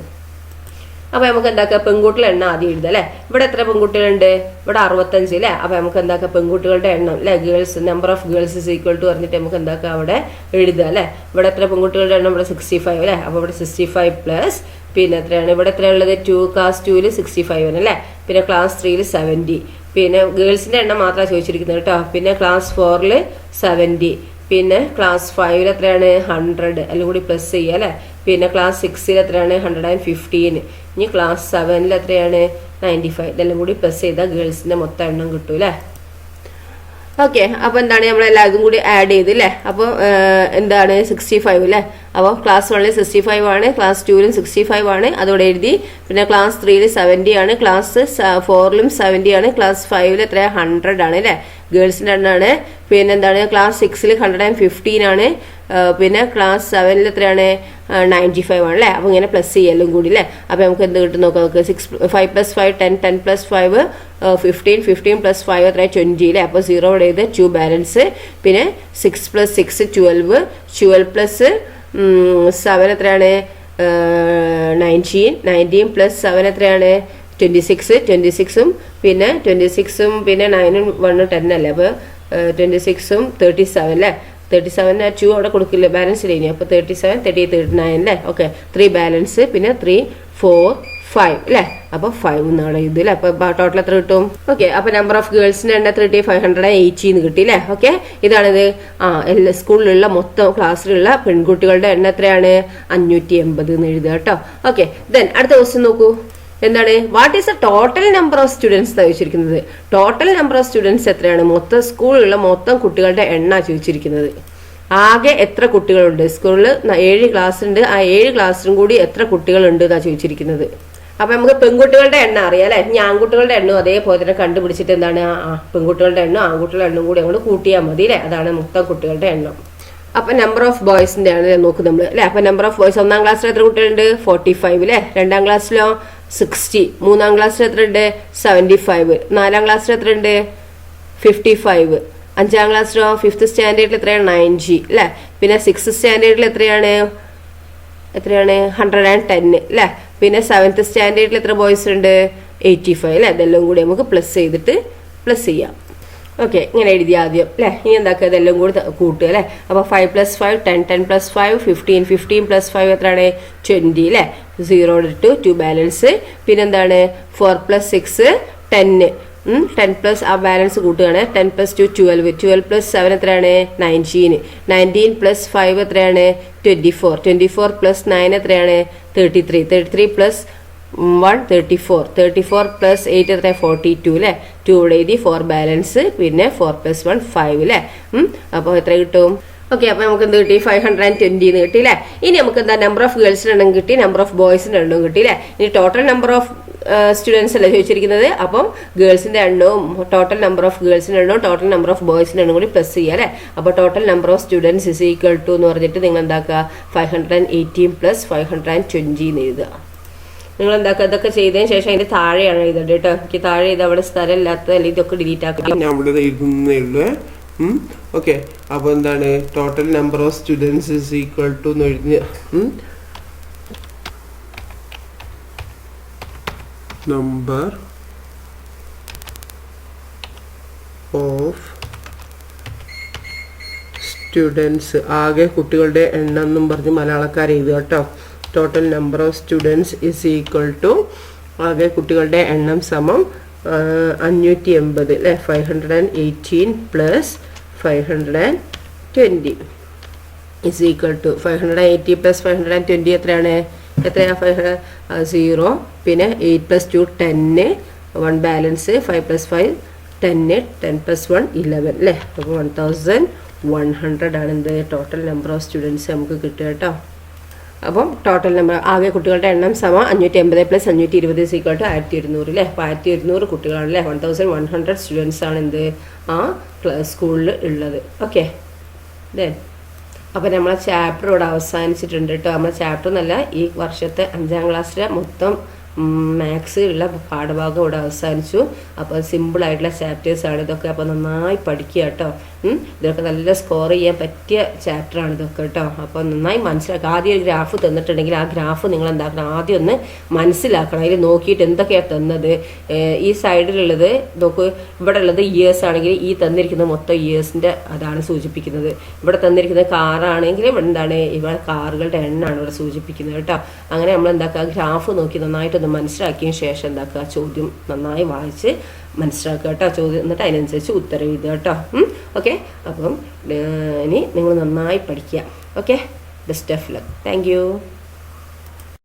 അപ്പൊ നമുക്ക് എന്താക്കുക? പെൺകുട്ടികളുടെ എണ്ണം ആദ്യം എഴുതുക അല്ലെ. ഇവിടെ എത്ര പെൺകുട്ടികളുണ്ട്? ഇവിടെ 65 അല്ലെ. അപ്പൊ നമുക്ക് എന്താക്കുക? പെൺകുട്ടികളുടെ എണ്ണം അല്ലെ, girls number of girls is equal to പറഞ്ഞിട്ട് നമുക്ക് എന്താക്കുക? അവിടെ എഴുതുക അല്ലെ. ഇവിടെ എത്ര പെൺകുട്ടികളുടെ എണ്ണം? ഇവിടെ 65 അല്ലെ. അപ്പൊ ഇവിടെ 65 പ്ലസ് പിന്നെ എത്രയാണ്? ഇവിടെ എത്രയുള്ളത്? ക്ലാസ് 2 65 ആണ് അല്ലെ. പിന്നെ ക്ലാസ് 3 70. പിന്നെ ഗേൾസിന്റെ എണ്ണം മാത്രമാണ് ചോദിച്ചിരിക്കുന്നത് കേട്ടോ. പിന്നെ ക്ലാസ് 4 70. പിന്നെ ക്ലാസ് 5 എത്രയാണ്? 100 എല്ലാം കൂടി പ്ലസ് ചെയ്യുക അല്ലെ. പിന്നെ ക്ലാസ് 6 എത്രയാണ്? 115. ഇനി ക്ലാസ് 7 എത്രയാണ്? 95. ഇതെല്ലാം കൂടി പ്ലസ് ചെയ്താൽ ഗേൾസിന്റെ മൊത്തം എണ്ണം കിട്ടും അല്ലേ. ഓക്കെ. അപ്പോൾ എന്താണ് നമ്മളെല്ലാതും കൂടി ആഡ് ചെയ്ത് അല്ലേ. അപ്പോൾ എന്താണ് 65 അല്ലേ. അപ്പോൾ ക്ലാസ് 1 65 ആണ്, ക്ലാസ് 2 65 ആണ്, അതോടെ എഴുതി. പിന്നെ ക്ലാസ് 3 70 ആണ്, ക്ലാസ് 4 70 ആണ്, ക്ലാസ് 5 എത്രയാണ്? 100 ആണ് അല്ലേ. ഗേൾസിൻ്റെ എണ്ണമാണ്. പിന്നെ എന്താണ് ക്ലാസ് 6 115 ആണ്. പിന്നെ ക്ലാസ് 7 എത്രയാണ്? 95 ആണ് അല്ലേ. അപ്പോൾ ഇങ്ങനെ പ്ലസ് ചെയ്യലും കൂടി അല്ലേ. അപ്പോൾ നമുക്ക് എന്ത് കിട്ടും നോക്കാം. നമുക്ക് 5 + 5 10, 10 + 5 15, 15 + 5 എത്ര? 20 അല്ലേ. അപ്പോൾ 0 ഇവിടെ ചെയ്ത് 2 ബാലൻസ്. പിന്നെ 6 + 6 12, 12 + 7 എത്രയാണ്? 19, 19 + 7 എത്രയാണ്? 26, 26ഉം പിന്നെ 26ഉം പിന്നെ 9ഉം 1 10 അല്ലേ. അപ്പോൾ 26ഉം 37 അല്ലേ. 37 2 അവിടെ കൊടുക്കില്ല, ബാലൻസ് ഇല്ല. അപ്പോൾ 37, 38, 39 അല്ലേ. ഓക്കെ. 3 ബാലൻസ്. പിന്നെ 3, 4, 5 അല്ലേ. അപ്പോൾ 5 എന്നാണ് ഇത് അല്ലേ. അപ്പോൾ ടോട്ടൽ എത്ര കിട്ടും? ഓക്കെ. അപ്പോൾ നമ്പർ ഓഫ് ഗേൾസിന്റെ എണ്ണം എത്ര കിട്ടി? 580 എന്ന് കിട്ടി അല്ലേ. ഓക്കെ. ഇതാണിത്. എല്ലാ സ്കൂളിലുള്ള മൊത്തം ക്ലാസ്സിലുള്ള പെൺകുട്ടികളുടെ എണ്ണം എത്രയാണ്? 580 എന്ന് എഴുതുക കേട്ടോ. ഓക്കെ. ദെൻ അടുത്ത ക്വസ്റ്റ്യൻ നോക്കൂ. എന്താണ്? What is the total number of students എന്നാണ് ചോദിച്ചിരിക്കുന്നത്. ടോട്ടൽ നമ്പർ ഓഫ് സ്റ്റുഡൻസ് എത്രയാണ്? മൊത്തം സ്കൂളിലുള്ള മൊത്തം കുട്ടികളുടെ എണ്ണ ചോദിച്ചിരിക്കുന്നത്. ആകെ എത്ര കുട്ടികളുണ്ട് സ്കൂളിൽ? 7 ക്ലാസ് ഉണ്ട്. ആ 7 ക്ലാസ്സിലും കൂടി എത്ര കുട്ടികളുണ്ട് എന്നാണ് ചോദിച്ചിരിക്കുന്നത്. അപ്പൊ നമുക്ക് പെൺകുട്ടികളുടെ എണ്ണം അറിയാം അല്ലെ. ഇനി ആൺകുട്ടികളുടെ എണ്ണം അതേപോലെ തന്നെ കണ്ടുപിടിച്ചിട്ട് എന്താണ് പെൺകുട്ടികളുടെ എണ്ണം ആൺകുട്ടികളുടെ എണ്ണം കൂടി അങ്ങോട്ട് കൂട്ടിയാൽ മതി അല്ലെ. അതാണ് മൊത്തം കുട്ടികളുടെ എണ്ണം. അപ്പൊ നമ്പർ ഓഫ് ബോയ്സിന്റെ ആണ് നോക്കും നമ്മൾ അല്ലെ. അപ്പൊ നമ്പർ ഓഫ് ബോയ്സ് 1ാം ക്ലാസ്സിൽ എത്ര കുട്ടികളുണ്ട്? 45 അല്ലെ. 2ാം ക്ലാസ്സിലോ 60. 3ാം ക്ലാസ്സിൽ എത്ര ഉണ്ട്? 75. 4ാം ക്ലാസ്സിൽ എത്ര ഉണ്ട്? 55. 5ാം ക്ലാസ്സിലോ 5th സ്റ്റാൻഡേർഡിൽ എത്രയാണ്? 90 അല്ലെ. പിന്നെ 6th സ്റ്റാൻഡേർഡിൽ എത്രയാണ്? 110 അല്ലെ. പിന്നെ 7th സ്റ്റാൻഡേർഡിൽ എത്ര ബോയ്സ് ഉണ്ട്? 85 അല്ലെ. ഇതെല്ലാം കൂടി നമുക്ക് പ്ലസ് ചെയ്തിട്ട് പ്ലസ് ചെയ്യാം. ഓക്കെ. ഇങ്ങനെ എഴുതി ആദ്യം അല്ലേ. ഇനി എന്താക്കുക? ഇതെല്ലാം കൂടി കൂട്ടുക അല്ലേ. അപ്പോൾ 5 + 5 10, 10 + 5 15, 15 + 5 എത്രയാണ്? 20 അല്ലേ. 0 ഇട്ടു 2 ബാലൻസ്. പിന്നെന്താണ് 4 + 6 10, 10 പ്ലസ് ആ ബാലൻസ് കൂട്ടുകയാണ്. 10 + 2 12, 12 + 7 എത്രയാണ്? 19, 19 + 5 എത്രയാണ്? 24, 24 + 9 എത്രയാണ്? 33, 33 + 1 34, 34 + 8 എത്ര? 42 അല്ലേ. 2 ഇവിടെ എഴുതി. 4 ബാലൻസ്. പിന്നെ 4 + 1 5 അല്ലേ. അപ്പോൾ എത്ര കിട്ടും? ഓക്കെ. അപ്പോൾ നമുക്ക് എന്ത് കിട്ടി? 520 എന്ന് കിട്ടി അല്ലേ. ഇനി നമുക്ക് എന്താ നമ്പർ ഓഫ് ഗേൾസിന്റെ എണ്ണം കിട്ടി, നമ്പർ ഓഫ് ബോയ്സിന്റെ എണ്ണം കിട്ടി അല്ലേ. ഇനി ടോട്ടൽ നമ്പർ ഓഫ് സ്റ്റുഡൻസ് അല്ലേ ചോദിച്ചിരിക്കുന്നത്. അപ്പം ഗേൾസിന്റെ എണ്ണവും ടോട്ടൽ നമ്പർ ഓഫ് ഗേൾസിന്റെ എണ്ണവും ടോട്ടൽ നമ്പർ ഓഫ് ബോയ്സിന്റെ എണ്ണം കൂടി പ്ലസ് ചെയ്യുക അല്ലേ. അപ്പോൾ total number of students is equal to എന്ന് പറഞ്ഞിട്ട് നിങ്ങൾ എന്താക്കുക? 518 + 520 എന്ന് എഴുതുക. നിങ്ങൾ എന്താക്കുക? ഇതൊക്കെ ചെയ്തതിന് ശേഷം അതിന്റെ താഴെയാണ് എഴുതേണ്ടത് കേട്ടോ. എനിക്ക് താഴെ ഇത് അവിടെ സ്ഥലമില്ലാത്ത അല്ലെങ്കിൽ ഇതൊക്കെ ഡിലീറ്റ് ആക്കി നമ്മളിത് എഴുതുന്നേ ഉള്ളൂ. ഓക്കെ. അപ്പോൾ എന്താണ് total number of students is equal to എന്ന് എഴുതി നമ്പർ ഓഫ് സ്റ്റുഡൻസ്, ആകെ കുട്ടികളുടെ എണ്ണം എന്നും പറഞ്ഞ് മലയാളക്കാർ എഴുതുക കേട്ടോ. Total number of students is equal to ആകെ കുട്ടികളുടെ എണ്ണം സമം 580 അല്ലേ. 518 plus 520 is equal to 580 plus 520 എത്രയാണ്? 0, പിന്നെ 8 പ്ലസ് 2 10, 1 ബാലൻസ്, 5 പ്ലസ് 5 10, 10 പ്ലസ് 1 11 അല്ലേ. അപ്പോൾ 1100 ആണ് എന്ത് ടോട്ടൽ നമ്പർ ഓഫ് സ്റ്റുഡൻസ് നമുക്ക് കിട്ടുക കേട്ടോ. അപ്പം ടോട്ടൽ നമ്പർ ആകെ കുട്ടികളുടെ എണ്ണം സമം 580 പ്ലസ് 520 ഈക്വൽ ടു 1200 അല്ലേ. അപ്പോൾ 1200 കുട്ടികളാണല്ലേ. 1100 സ്റ്റുഡൻസ് ആണ് എന്ത് ആ സ്കൂളിൽ ഉള്ളത്. ഓക്കെ. ദെൻ അപ്പോൾ നമ്മളെ ചാപ്റ്റർ ഇവിടെ അവസാനിച്ചിട്ടുണ്ട് കേട്ടോ. നമ്മളെ ചാപ്റ്റർ എന്നല്ല, ഈ വർഷത്തെ 5ാം ക്ലാസ്സിലെ മൊത്തം മാത്സ് ഉള്ള പാഠഭാഗം ഇവിടെ അവസാനിച്ചു. അപ്പോൾ സിമ്പിളായിട്ടുള്ള ചാപ്റ്റേഴ്സാണ് ഇതൊക്കെ. അപ്പോൾ നന്നായി പഠിക്കുക കേട്ടോ. ഇതൊക്കെ നല്ല സ്കോർ ചെയ്യാൻ പറ്റിയ ചാപ്റ്ററാണ് ഇതൊക്കെ കേട്ടോ. അപ്പോൾ നന്നായി മനസ്സിലാക്കുക. ആദ്യം ഒരു ഗ്രാഫ് തന്നിട്ടുണ്ടെങ്കിൽ ആ ഗ്രാഫ് നിങ്ങൾ എന്താക്കണം, ആദ്യം ഒന്ന് മനസ്സിലാക്കണം. അതിൽ നോക്കിയിട്ട് എന്തൊക്കെയാണ് തന്നത്. ഈ സൈഡിലുള്ളത് നോക്ക്, ഇവിടെ ഉള്ളത് ഇയേഴ്സ് ആണെങ്കിൽ ഈ തന്നിരിക്കുന്നത് മൊത്തം ഇയേഴ്സിൻ്റെ അതാണ് സൂചിപ്പിക്കുന്നത്. ഇവിടെ തന്നിരിക്കുന്നത് കാറാണെങ്കിൽ ഇവിടെ എന്താണ്, ഇവിടെ കാറുകളുടെ എണ്ണമാണ് ഇവിടെ സൂചിപ്പിക്കുന്നത് കേട്ടോ. അങ്ങനെ നമ്മൾ എന്താക്കുക, ഗ്രാഫ് നോക്കി നന്നായിട്ടൊന്ന് മനസ്സിലാക്കിയ ശേഷം എന്താക്കുക, ചോദ്യം നന്നായി വായിച്ച് മനസ്സിലാക്കുക കേട്ടോ. ചോദ്യം എന്നിട്ട് അതിനനുസരിച്ച് ഉത്തരം എഴുതുക കേട്ടോ. ഓക്കെ. അപ്പം ഇനി നിങ്ങൾ നന്നായി പഠിക്കുക. Okay. Best of luck. Thank you.